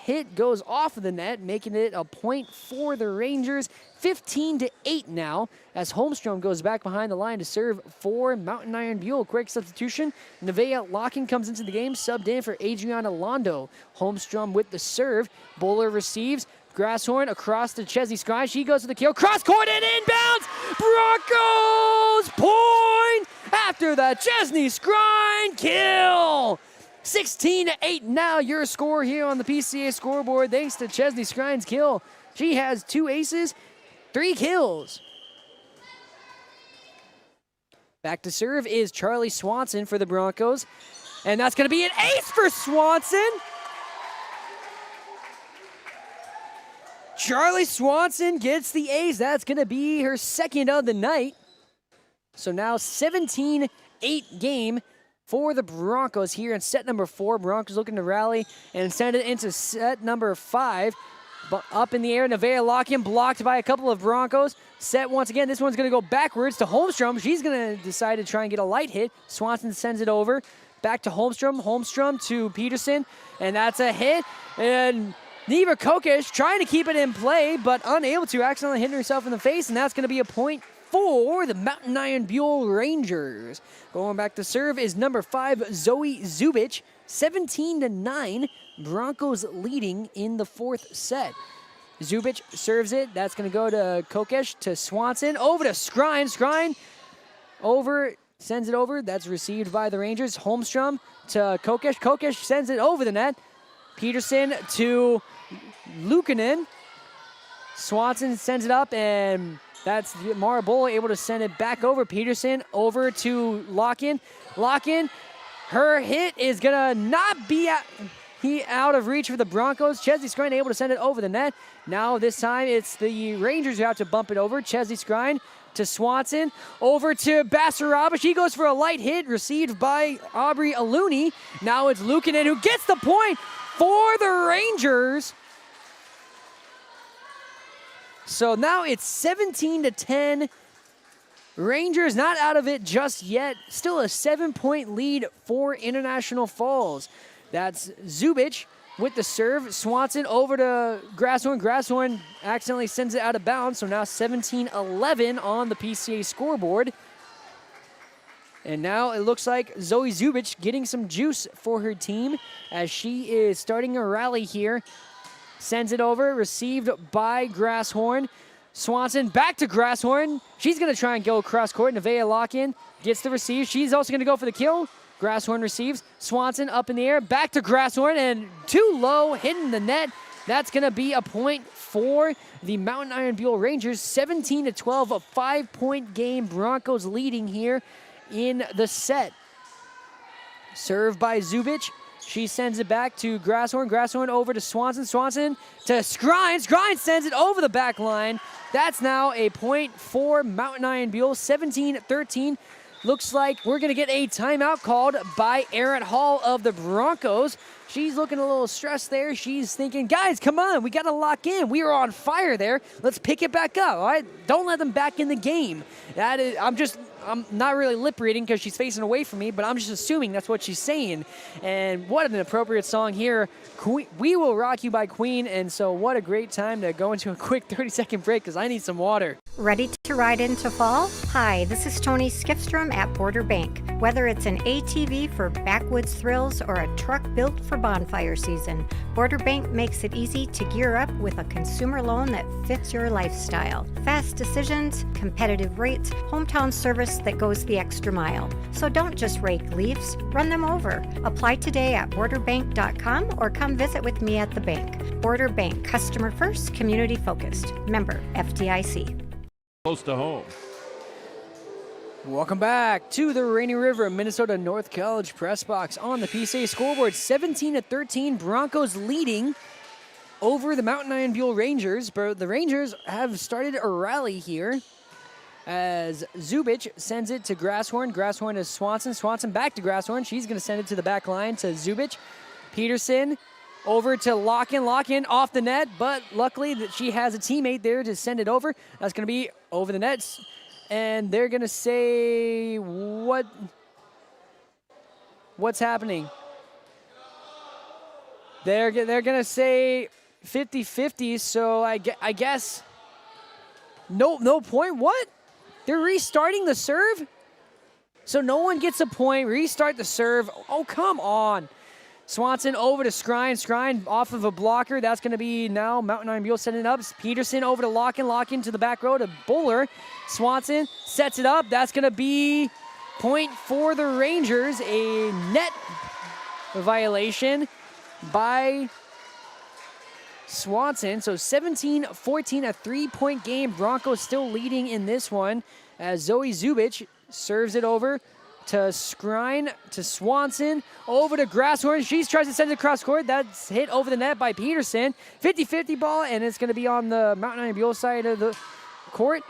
hit goes off of the net, making it a point for the Rangers. 15-8 now as Holmstrom goes back behind the line to serve for Mountain Iron-Buhl. Quick substitution. Nevaeh Locking comes into the game, subbed in for Adriana Londo. Holmstrom with the serve. Buller receives. Grasshorn across to Chesley Scrine. She goes to the kill. Cross court and inbounds. Broncos point after the Chesley Scrine kill. 16-8 now, your score here on the PCA scoreboard thanks to Chesley Scrine's kill. She has 2 aces, 3 kills. Back to serve is Charlie Swanson for the Broncos. And that's going to be an ace for Swanson. Charlie Swanson gets the ace. That's going to be her second of the night. So now 17-8 game for the Broncos here in set number 4. Broncos looking to rally and send it into set number 5. But up in the air, Nevaeh Locking blocked by a couple of Broncos. Set once again. This one's going to go backwards to Holmstrom. She's going to decide to try and get a light hit. Swanson sends it over. Back to Holmstrom. Holmstrom to Peterson. And that's a hit. And Neva Kokish trying to keep it in play, but unable to, accidentally hitting herself in the face. And that's going to be a point for the Mountain Iron-Buhl Rangers. Going back to serve is number 5, Zoe Zubich. 17-9, Broncos leading in the 4th set. Zubich serves it. That's going to go to Kokesh, to Swanson, over to Scrine. Scrine over, sends it over. That's received by the Rangers. Holmstrom to Kokesh. Kokesh sends it over the net. Peterson to Luukkonen. Swanson sends it up, and that's Mara Bull able to send it back over. Peterson over to Lockin. Lockin, her hit is going to not be out of reach for the Broncos. Chesley Scrine able to send it over the net. Now this time it's the Rangers who have to bump it over. Chesley Scrine to Swanson, over to Basaraba. She goes for a light hit, received by Aubrey Aluni. Now it's Luukkonen who gets the point for the Rangers. So now it's 17-10. Rangers not out of it just yet. Still a 7-point lead for International Falls. That's Zubich with the serve. Swanson over to Grasshorn. Grasshorn accidentally sends it out of bounds. So now 17-11 on the PCA scoreboard. And now it looks like Zoe Zubich getting some juice for her team as she is starting a rally here. Sends it over, received by Grasshorn. Swanson back to Grasshorn. She's going to try and go across court. Nevaeh Lock-in gets the receive. She's also going to go for the kill. Grasshorn receives. Swanson up in the air. Back to Grasshorn and too low, hitting the net. That's going to be a point for the Mountain Iron-Buhl Rangers. 17-12, a 5-point game. Broncos leading here in the set. Serve by Zubich. She sends it back to Grasshorn. Grasshorn over to Swanson. Swanson to Scrine. Scrine sends it over the back line. That's now a point for Mountain Iron-Buhl. 17-13. Looks like we're going to get a timeout called by Erin Hall of the Broncos. She's looking a little stressed there. She's thinking, guys, come on. We got to lock in. We are on fire there. Let's pick it back up, all right? Don't let them back in the game. I'm not really lip reading because she's facing away from me, but I'm just assuming that's what she's saying. And what an appropriate song here. We Will Rock You by Queen. And so what a great time to go into a quick 30-second break because I need some water. Ready to ride into fall? Hi, this is Tony Skifstrom at Border Bank. Whether it's an ATV for backwoods thrills or a truck built for bonfire season, Border Bank makes it easy to gear up with a consumer loan that fits your lifestyle. Fast decisions, competitive rates, hometown service that goes the extra mile. So don't just rake leaves, run them over. Apply today at borderbank.com or come visit with me at the bank. Border Bank, customer first, community focused. Member FDIC. Close to home. Welcome back to the Rainy River Minnesota North College press box on the PCA scoreboard. 17-13, Broncos leading over the Mountain Iron-Buhl Rangers, but the Rangers have started a rally here as Zubich sends it to Grasshorn. Grasshorn to Swanson. Swanson back to Grasshorn. She's going to send it to the back line to Zubich. Peterson over to Lock-in. Lock-in off the net, but luckily that she has a teammate there to send it over. That's going to be over the nets. And they're going to say what's happening. They're going to say 50-50, so I guess no point. What? They're restarting the serve? So no one gets a point. Restart the serve. Oh, come on. Swanson over to Scrine. Scrine off of a blocker. That's going to be now Mountain Iron-Buhl setting it up. Peterson over to Lock-in. Lock-in to the back row to Buller. Swanson sets it up. That's going to be point for the Rangers. A net violation by Swanson. So 17-14, a 3-point game. Broncos still leading in this one as Zoe Zubich serves it over to Scrine, to Swanson, over to Grasshorn. She tries to send it across court. That's hit over the net by Peterson. 50-50 ball, and it's going to be on the Mountain Iron-Buhl side of the court.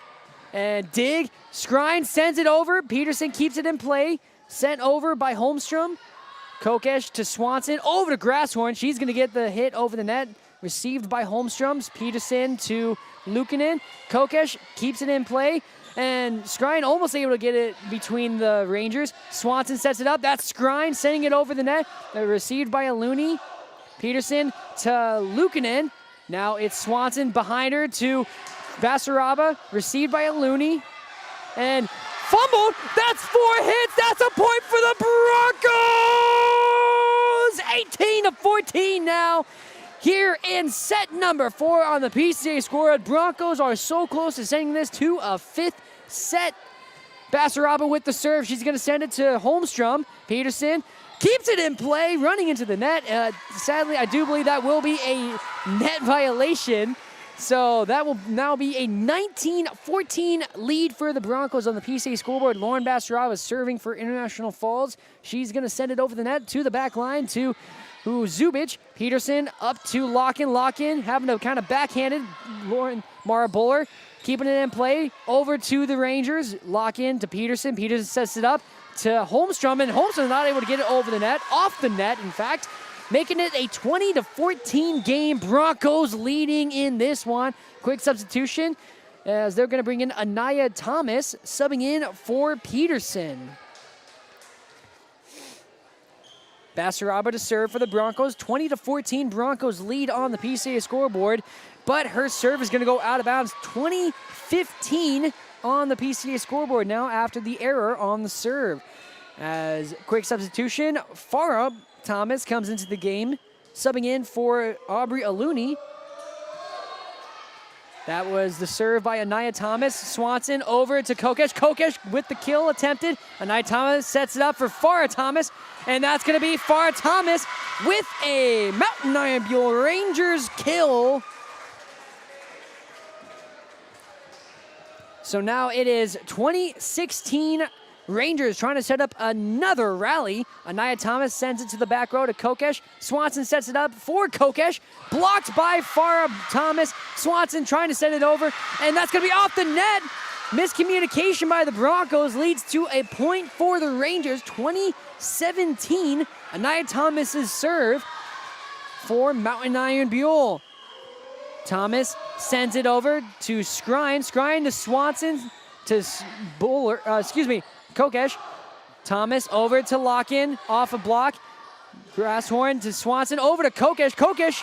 And dig. Scrine sends it over. Peterson keeps it in play. Sent over by Holmstrom. Kokesh to Swanson, over to Grasshorn. She's going to get the hit over the net. Received by Holmstrom. Peterson to Luukkonen. Kokesh keeps it in play. And Scrine almost able to get it between the Rangers. Swanson sets it up. That's Scrine sending it over the net. Received by Aluni. Peterson to Luukkonen. Now it's Swanson behind her to Basaraba. Received by Aluni. And fumbled. That's 4 hits. That's a point for the Broncos. 18-14 now. Here in set number 4 on the PCA scoreboard. Broncos are so close to sending this to a 5th set. Basaraba with the serve. She's going to send it to Holmstrom. Peterson keeps it in play, running into the net. Sadly, I do believe that will be a net violation. So that will now be a 19-14 lead for the Broncos on the PCA scoreboard. Lauren Basaraba is serving for International Falls. She's going to send it over the net to the back line to who Zubich, Peterson up to Lock-in, having to kind of backhanded Mara Buller, keeping it in play, over to the Rangers, Lock-in to Peterson, Peterson sets it up to Holmstrom, and Holmstrom not able to get it over the net, off the net, in fact, making it a 20-14 game. Broncos leading in this one. Quick substitution as they're going to bring in Anaya Thomas, subbing in for Peterson. Basaraba to serve for the Broncos. 20-14 Broncos lead on the PCA scoreboard, but her serve is going to go out of bounds. 20-15 on the PCA scoreboard now after the error on the serve. As quick substitution, Farah Thomas comes into the game, subbing in for Aubrey Aluni. That was the serve by Anaya Thomas. Swanson over to Kokesh. Kokesh with the kill attempted. Anaya Thomas sets it up for Farah Thomas, and that's going to be Farah Thomas with a Mountain Iron-Buhl Rangers kill. So now it is 2016 Rangers trying to set up another rally. Anaya Thomas sends it to the back row to Kokesh. Swanson sets it up for Kokesh. Blocked by Farah Thomas. Swanson trying to send it over, and that's going to be off the net. Miscommunication by the Broncos leads to a point for the Rangers. 2017, Anaya Thomas's serve for Mountain Iron-Buhl. Thomas sends it over to Skrine. Skrine to Swanson to Buller, Kokesh. Thomas over to Lock-in, off a block. Grasshorn to Swanson, over to Kokesh. Kokesh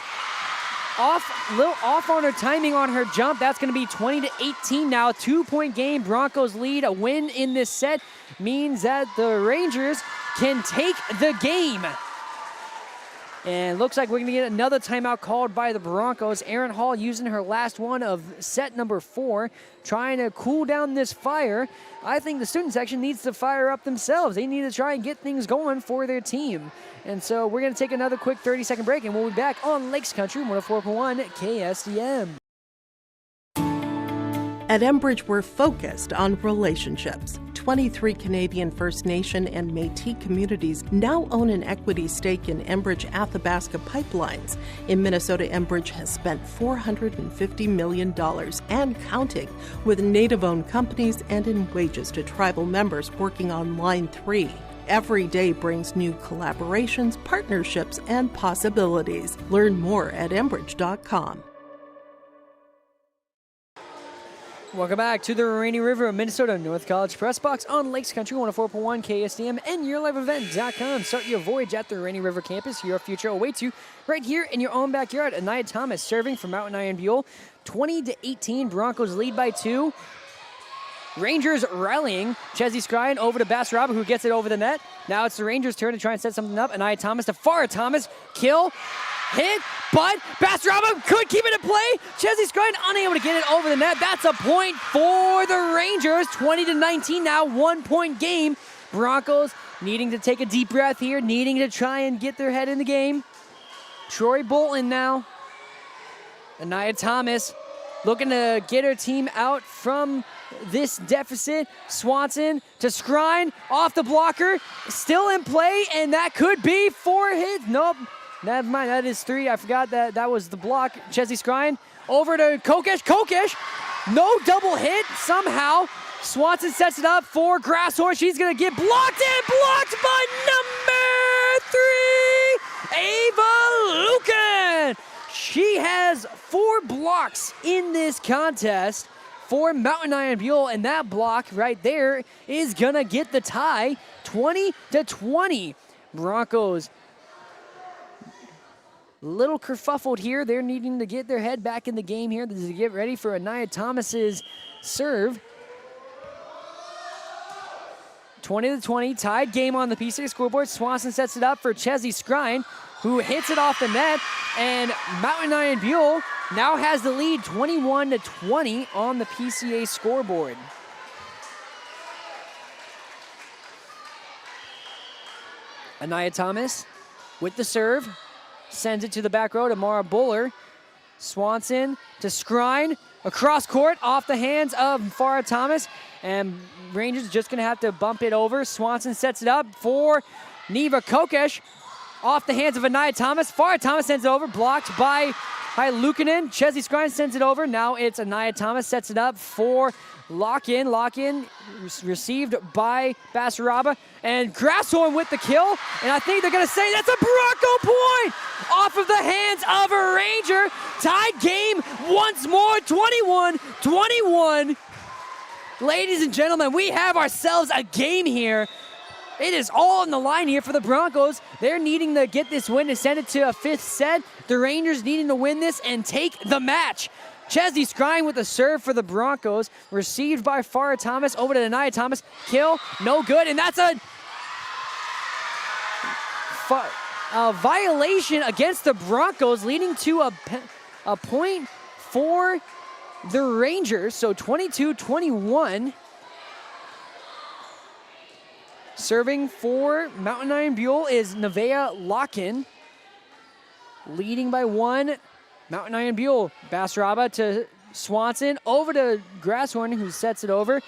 off on her timing on her jump. That's going to be 20-18 now. 2-point game. Broncos lead. A win in this set means that the Rangers can take the game. And looks like we're going to get another timeout called by the Broncos. Erin Hall using her last one of set number 4, trying to cool down this fire. I think the student section needs to fire up themselves. They need to try and get things going for their team. And so we're going to take another quick 30-second break, and we'll be back on Lakes Country 104.1 KSDM. At Enbridge, we're focused on relationships. 23 Canadian First Nation and Métis communities now own an equity stake in Enbridge Athabasca Pipelines. In Minnesota, Enbridge has spent $450 million and counting with Native-owned companies and in wages to tribal members working on Line 3. Every day brings new collaborations, partnerships, and possibilities. Learn more at Enbridge.com. Welcome back to the Rainy River of Minnesota North College Press Box on Lakes Country 104.1 KSDM and YourLiveEvent.com. Start your voyage at the Rainy River campus. Your future awaits you right here in your own backyard. Anaya Thomas serving for Mountain Iron-Buhl. 20-18, Broncos lead by 2. Rangers rallying. Chesney Skrine over to Basaraba, who gets it over the net. Now it's the Rangers' turn to try and set something up. Anaya Thomas to Farah Thomas. Kill. Hit, but Basaraba could keep it in play. Chesney Skrine unable to get it over the net. That's a point for the Rangers. 20-19 now, 1-point game. Broncos needing to take a deep breath here, needing to try and get their head in the game. Troy Bolton now. Anaya Thomas looking to get her team out from this deficit. Swanson to Skrine, off the blocker, still in play, and that could be 4 hits. Nope. Never mind, that is 3. I forgot that was the block. Chesney Skrine over to Kokesh. Kokesh, no double hit somehow. Swanson sets it up for Grasshorn. She's going to get blocked and blocked by number 3, Ava Lucan. She has 4 blocks in this contest for Mountain Iron-Buhl, and that block right there is going to get the tie, 20-20. Broncos little kerfuffled here. They're needing to get their head back in the game here to get ready for Anaya Thomas's serve. 20-20, tied game on the PCA scoreboard. Swanson sets it up for Chesney Skrine, who hits it off the net, and Mountain Iron-Buhl now has the lead 21-20 on the PCA scoreboard. Anaya Thomas with the serve. Sends it to the back row to Mara Buller. Swanson to Skrine. Across court, off the hands of Farah Thomas. And Rangers just going to have to bump it over. Swanson sets it up for Neva Kokesh. off the hands of Anaya Thomas. Farah Thomas sends it over, blocked by Luukkonen. Chesley Scrine sends it over. Now it's Anaya Thomas, sets it up for Lock-in. Lock-in received by Basaraba. And Grasshorn with the kill. And I think they're going to say that's a Bronco point off of the hands of a Ranger. Tied game once more, 21-21. Ladies and gentlemen, we have ourselves a game here. It is all on the line here for the Broncos. They're needing to get this win to send it to a fifth set. The Rangers needing to win this and take the match. Chesley Scrine with the serve for the Broncos. Received by Farah Thomas over to Anaya Thomas. Kill, no good, and that's a violation against the Broncos, leading to a point for the Rangers. So 22-21. Serving for Mountain Iron-Buhl is Nevaeh Lock-in. Leading by one, Mountain Iron-Buhl. Basaraba to Swanson, over to Grasshorn, who sets it over.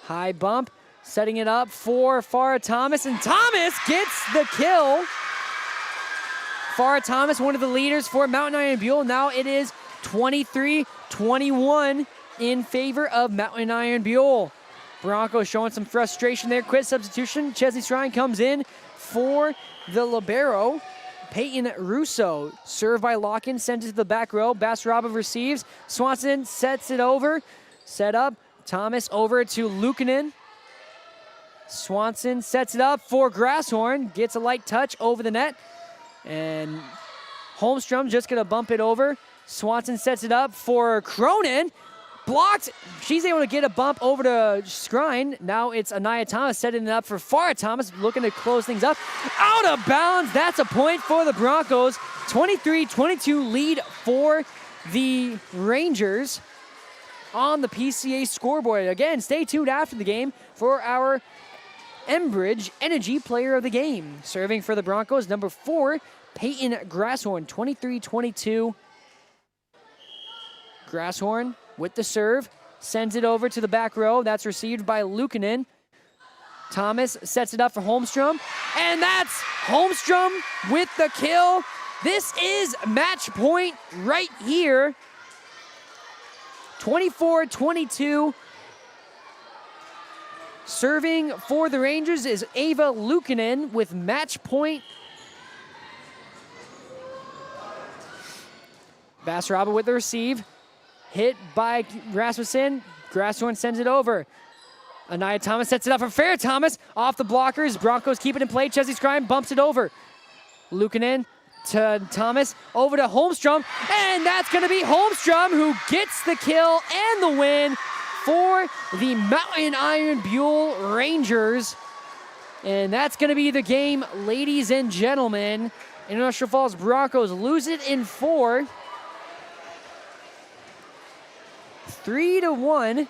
High bump, setting it up for Farah Thomas, and Thomas gets the kill. Farah Thomas, one of the leaders for Mountain Iron-Buhl. Now it is 23-21 in favor of Mountain Iron-Buhl. Broncos showing some frustration there. Quick substitution. Chesley Scrine comes in for the libero. Peyton Russo. Served by Lock-in. Sends it to the back row. Basaraba receives. Swanson sets it over. Set up. Thomas over to Luukkonen. Swanson sets it up for Grasshorn. Gets a light touch over the net. And Holmstrom just going to bump it over. Swanson sets it up for Cronin. Blocked. She's able to get a bump over to Scrine. Now it's Anaya Thomas setting it up for Farah Thomas, looking to close things up. Out of bounds. That's a point for the Broncos. 23-22 lead for the Rangers on the PCA scoreboard. Again, stay tuned after the game for our Enbridge Energy Player of the Game. Serving for the Broncos, number 4, Peyton Grasshorn, 23-22. Grasshorn with the serve, sends it over to the back row. That's received by Luukkonen. Thomas sets it up for Holmstrom, and that's Holmstrom with the kill. This is match point right here. 24-22. Serving for the Rangers is Ava Luukkonen with match point. Basaraba with the receive. Hit by Rasmussen. Grasshorn sends it over. Anaya Thomas sets it up for Farah Thomas. Off the blockers. Broncos keep it in play. Chesley Scrine bumps it over. Luukkonen to Thomas. Over to Holmstrom. And that's going to be Holmstrom who gets the kill and the win for the Mountain Iron-Buhl Rangers. And that's going to be the game, ladies and gentlemen. Industrial Falls Broncos lose it in 4. 3-1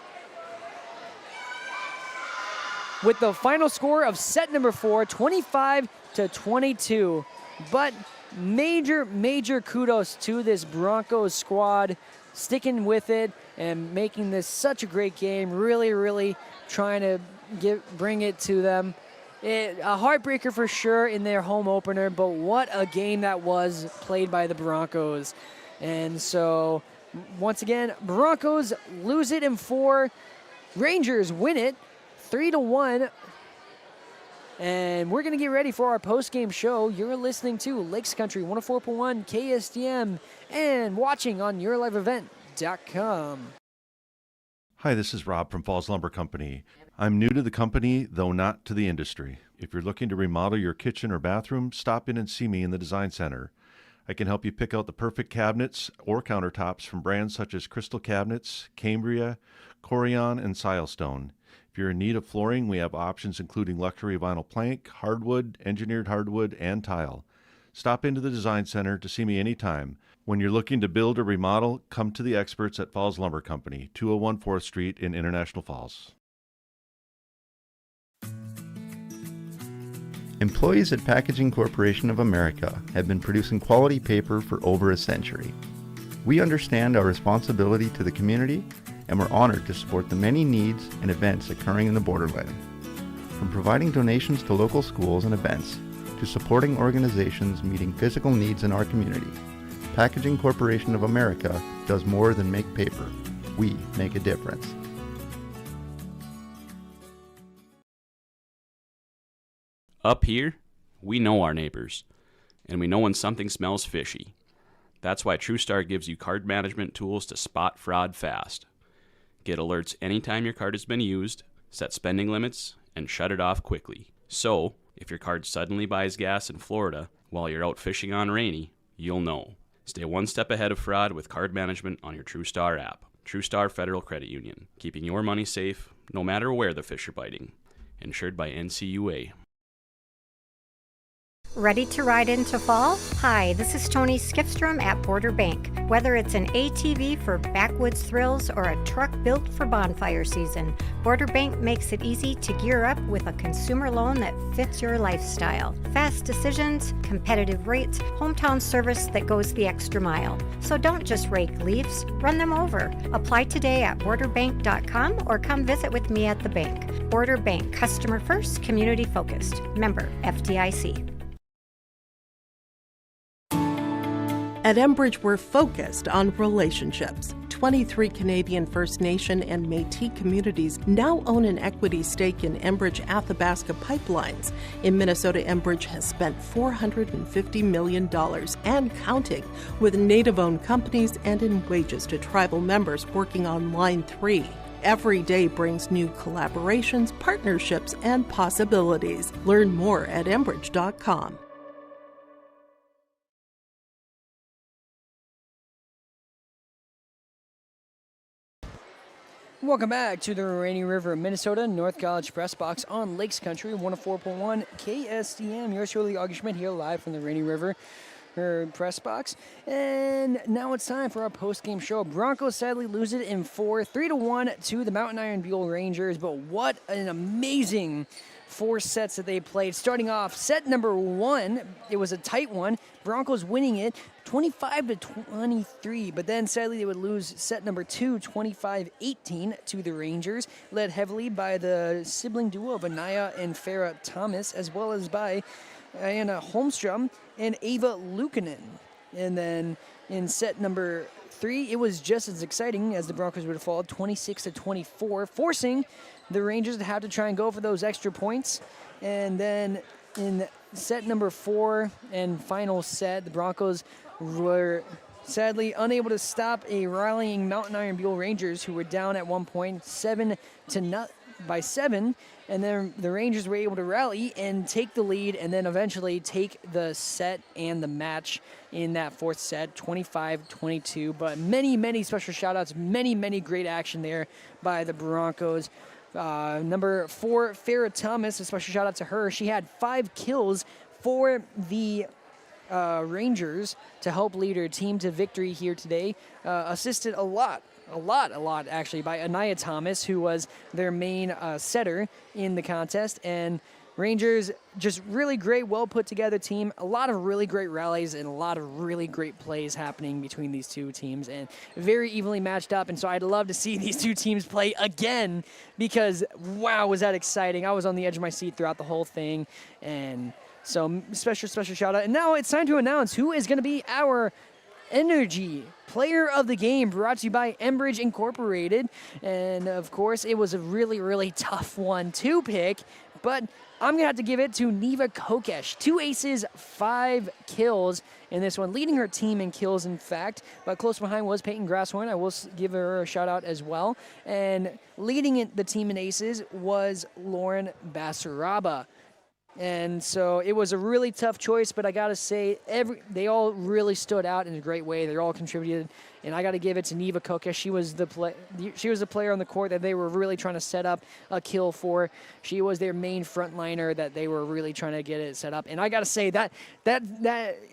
with the final score of set number 4, 25-22. But major kudos to this Broncos squad, sticking with it and making this such a great game. Really trying to bring it to them. A heartbreaker for sure in their home opener, but what a game that was played by the Broncos. And so once again, Broncos lose it in 4. Rangers win it 3-1. And we're going to get ready for our post-game show. You're listening to Lakes Country 104.1 KSDM and watching on YourLiveEvent.com. Hi, this is Rob from Falls Lumber Company. I'm new to the company, though not to the industry. If you're looking to remodel your kitchen or bathroom, stop in and see me in the Design Center. I can help you pick out the perfect cabinets or countertops from brands such as Crystal Cabinets, Cambria, Corian, and Silestone. If you're in need of flooring, we have options including luxury vinyl plank, hardwood, engineered hardwood, and tile. Stop into the Design Center to see me anytime. When you're looking to build or remodel, come to the experts at Falls Lumber Company, 201 4th Street in International Falls. Employees at Packaging Corporation of America have been producing quality paper for over a century. We understand our responsibility to the community, and we're honored to support the many needs and events occurring in the borderland. From providing donations to local schools and events, to supporting organizations meeting physical needs in our community. Packaging Corporation of America does more than make paper. We make a difference. Up here, we know our neighbors, and we know when something smells fishy. That's why TrueStar gives you card management tools to spot fraud fast. Get alerts anytime your card has been used, set spending limits, and shut it off quickly. So, if your card suddenly buys gas in Florida while you're out fishing on Rainy, you'll know. Stay one step ahead of fraud with card management on your TrueStar app. TrueStar Federal Credit Union, keeping your money safe no matter where the fish are biting. Insured by NCUA. Ready to ride into fall? Hi, this is Tony Skifstrom at Border Bank. Whether it's an ATV for backwoods thrills or a truck built for bonfire season, Border Bank makes it easy to gear up with a consumer loan that fits your lifestyle. Fast decisions, competitive rates, hometown service that goes the extra mile. So don't just rake leaves, run them over. Apply today at borderbank.com or come visit with me at the bank. Border Bank, customer first, community focused. Member FDIC. At Enbridge, we're focused on relationships. 23 Canadian First Nation and Métis communities now own an equity stake in Enbridge Athabasca pipelines. In Minnesota, Enbridge has spent $450 million and counting with Native-owned companies and in wages to tribal members working on Line 3. Every day brings new collaborations, partnerships, and possibilities. Learn more at Enbridge.com. Welcome back to the Rainy River, Minnesota North College Press Box on Lakes Country 104.1 KSDM. Yours truly, Augie Schmidt, here live from the Rainy River Press Box. And now it's time for our post-game show. Broncos sadly lose it in 4, 3-1 to the Mountain Iron-Buhl Rangers. But what an amazing 4 sets that they played. Starting off, set number 1, it was a tight one. Broncos winning it 25-23, but then sadly they would lose set number 2, 25-18 to the Rangers, led heavily by the sibling duo of Anaya and Farah Thomas, as well as by Anna Holmstrom and Ava Luukkonen. And then in set number 3, it was just as exciting as the Broncos would fall 26-24, forcing the Rangers to have to try and go for those extra points. And then in set number 4 and final set, the Broncos were sadly unable to stop a rallying Mountain Iron-Buhl Rangers, who were down at one point 7 by 7, and then the Rangers were able to rally and take the lead, and then eventually take the set and the match in that 4th set, 25-22. But many special shout-outs, many great action there by the Broncos. Number 4, Farah Thomas, a special shout-out to her. She had 5 kills for the Rangers to help lead her team to victory here today. Assisted a lot actually by Anaya Thomas, who was their main setter in the contest. And Rangers, just really great, well put together team. A lot of really great rallies and a lot of really great plays happening between these two teams, and very evenly matched up. And so I'd love to see these two teams play again, because wow, was that exciting. I was on the edge of my seat throughout the whole thing. And so special shout out. And now it's time to announce who is going to be our Energy Player of the Game, brought to you by Enbridge Incorporated. And of course, it was a really tough one to pick, but I'm going to have to give it to Neva Kokesh. 2 aces, 5 kills in this one, leading her team in kills, in fact. But close behind was Peyton Grasshorn. I will give her a shout out as well. And leading the team in aces was Lauren Basaraba. And so it was a really tough choice, but I got to say, they all really stood out in a great way. They all contributed, and I got to give it to Neva Kokesh. She was the player on the court that they were really trying to set up a kill for. She was their main frontliner that they were really trying to get it set up. And I got to say that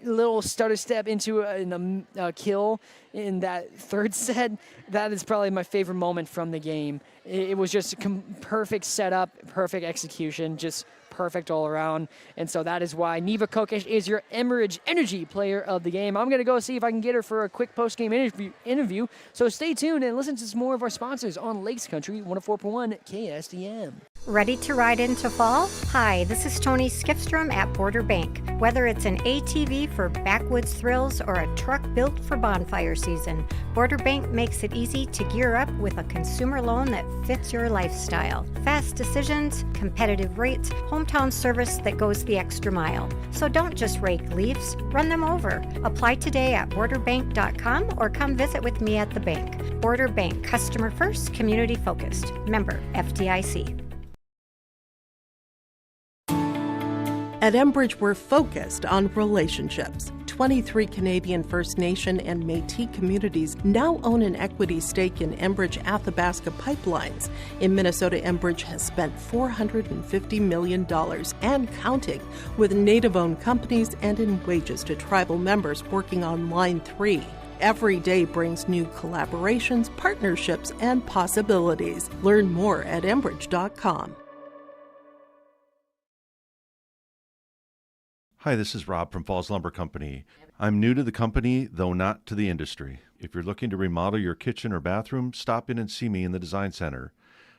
little stutter step into a kill in that 3rd set, that is probably my favorite moment from the game. It was just a perfect setup, perfect execution, just perfect all around. And so that is why Neva Kokesh is your Enbridge Energy Player of the Game. I'm going to go see if I can get her for a quick post-game interview. So stay tuned and listen to some more of our sponsors on Lakes Country 104.1 KSDM. Ready to ride into fall? Hi, this is Tony Skifstrom at Border Bank. Whether it's an ATV for backwoods thrills or a truck built for bonfire season, Border Bank makes it easy to gear up with a consumer loan that fits your lifestyle. Fast decisions, competitive rates, hometown service that goes the extra mile. So don't just rake leaves, run them over. Apply today at borderbank.com or come visit with me at the bank. Border Bank, customer first, community focused. Member FDIC. At Enbridge, we're focused on relationships. 23 Canadian First Nation and Métis communities now own an equity stake in Enbridge Athabasca pipelines. In Minnesota, Enbridge has spent $450 million and counting with Native-owned companies and in wages to tribal members working on Line 3. Every day brings new collaborations, partnerships, and possibilities. Learn more at Enbridge.com. Hi, this is Rob from Falls Lumber Company. I'm new to the company, though not to the industry. If you're looking to remodel your kitchen or bathroom, stop in and see me in the Design Center.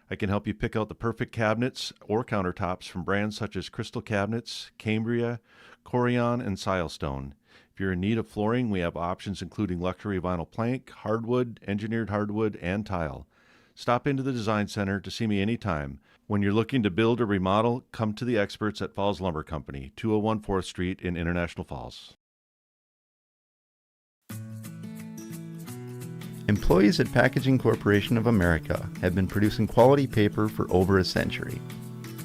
I can help you pick out the perfect cabinets or countertops from brands such as Crystal Cabinets, Cambria, Corian, and Silestone. If you're in need of flooring, we have options including luxury vinyl plank, hardwood, engineered hardwood, and tile. Stop into the Design Center to see me anytime. When you're looking to build or remodel, come to the experts at Falls Lumber Company, 201 4th Street in International Falls. Employees at Packaging Corporation of America have been producing quality paper for over a century.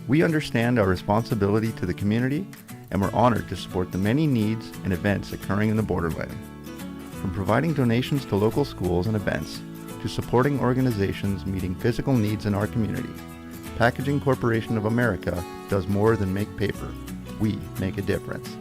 We understand our responsibility to the community, and we're honored to support the many needs and events occurring in the borderland. From providing donations to local schools and events, to supporting organizations meeting physical needs in our community, Packaging Corporation of America does more than make paper. We make a difference.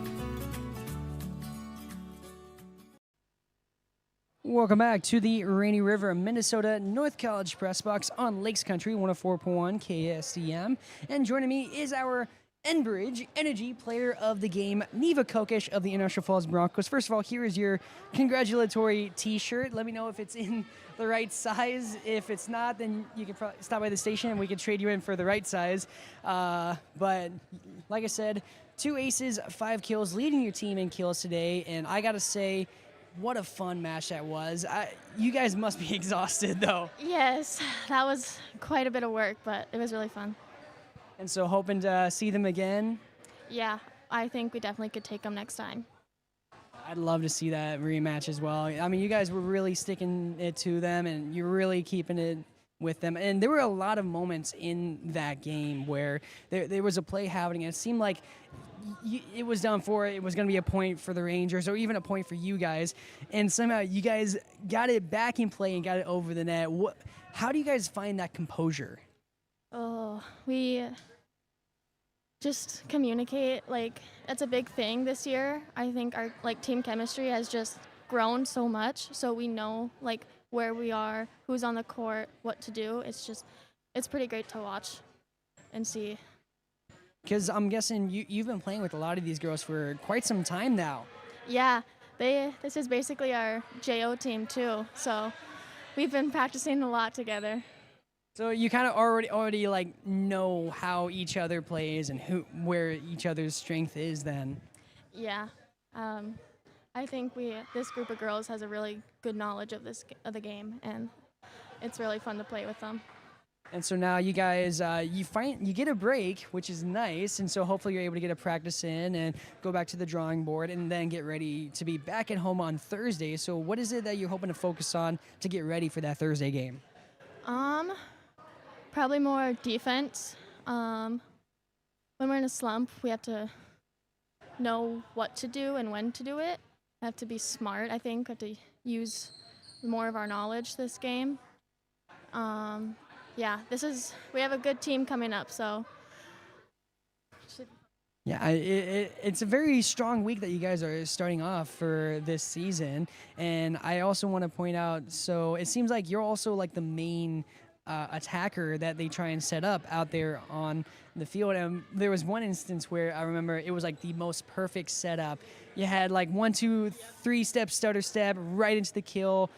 Welcome back to the Rainy River, Minnesota North College Press Box on Lakes Country 104.1 KSDM. And joining me is our Enbridge Energy Player of the Game, Neva Kokish of the International Falls Broncos. First of all, here is your congratulatory T-shirt. Let me know if it's in the right size. If it's not, then you can probably stop by the station and we can trade you in for the right size. But like I said, 2 aces, 5 kills, leading your team in kills today. And I got to say, what a fun match that was. You guys must be exhausted, though. Yes, that was quite a bit of work, but it was really fun. And so hoping to see them again? Yeah, I think we definitely could take them next time. I'd love to see that rematch as well. I mean, you guys were really sticking it to them, and you're really keeping it with them. And there were a lot of moments in that game where there was a play happening, and it seemed like it was done for. It was going to be a point for the Rangers or even a point for you guys. And somehow you guys got it back in play and got it over the net. How do you guys find that composure? Oh, we just communicate. Like, that's a big thing this year. I think our team chemistry has just grown so much, so we know where we are, who's on the court, what to do. It's pretty great to watch and see. Because I'm guessing you've been playing with a lot of these girls for quite some time now. Yeah, this is basically our JO team too, so we've been practicing a lot together. So you kind of already know how each other plays and where each other's strength is then. Yeah, I think this group of girls has a really good knowledge of the game, and it's really fun to play with them. And so now you guys, you get a break, which is nice, and so hopefully you're able to get a practice in and go back to the drawing board and then get ready to be back at home on Thursday. So what is it that you're hoping to focus on to get ready for that Thursday game? Probably more defense. When we're in a slump, we have to know what to do and when to do it. We have to be smart, I think. We have to use more of our knowledge this game. Yeah, we have a good team coming up, so. Yeah, it's a very strong week that you guys are starting off for this season. And I also want to point out, so it seems like you're also the main attacker that they try and set up out there on the field. And there was one instance where I remember it was the most perfect setup. You had 1, 2, 3 step, stutter step, right into the kill,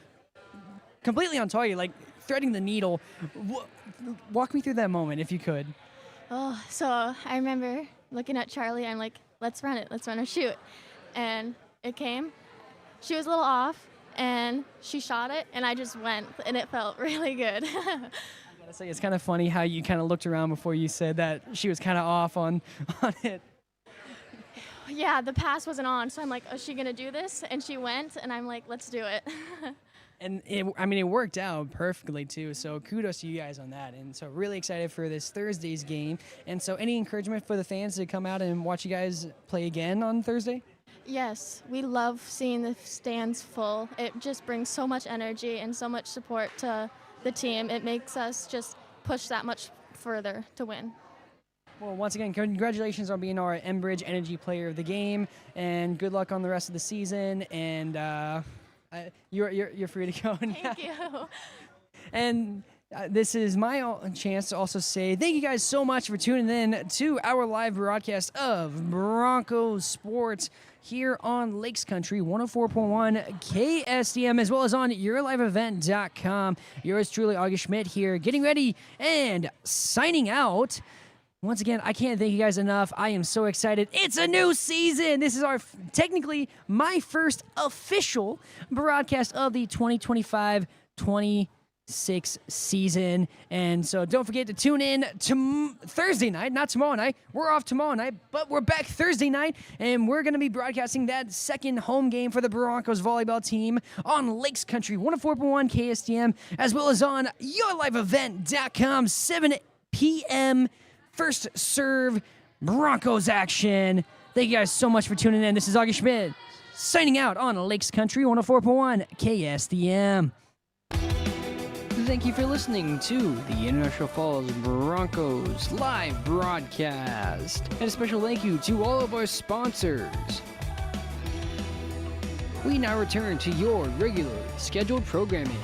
completely on target, threading the needle. Walk me through that moment if you could. Oh, so I remember looking at Charlie. I'm like, let's run or shoot. And it came. She was a little off, and she shot it, and I just went, and it felt really good. I gotta say, it's kind of funny how you kind of looked around before you said that she was kind of off on it. Yeah, the pass wasn't on, so I'm like, is she going to do this? And she went, and I'm like, let's do it. And it worked out perfectly too. So kudos to you guys on that. And so really excited for this Thursday's game. And so any encouragement for the fans to come out and watch you guys play again on Thursday? Yes, we love seeing the stands full. It just brings so much energy and so much support to the team. It makes us just push that much further to win. Well, once again, congratulations on being our Enbridge Energy Player of the Game, and good luck on the rest of the season. And you're free to go now. Thank you. And this is my chance to also say thank you guys so much for tuning in to our live broadcast of Broncos Sports here on Lakes Country 104.1 KSDM, as well as on yourliveevent.com. Yours truly, August Schmidt here, getting ready and signing out. Once again, I can't thank you guys enough. I am so excited. It's a new season. This is technically my first official broadcast of the 2025-26 season. And so don't forget to tune in to Thursday night, not tomorrow night. We're off tomorrow night, but we're back Thursday night, and we're going to be broadcasting that second home game for the Broncos volleyball team on Lakes Country 104.1 KSDM, as well as on yourliveevent.com, 7 p.m. First serve Broncos action. Thank you guys so much for tuning in. This is August Schmidt signing out on Lakes Country 104.1 KSDM. Thank you for listening to the International Falls Broncos live broadcast. And a special thank you to all of our sponsors. We now return to your regular scheduled programming.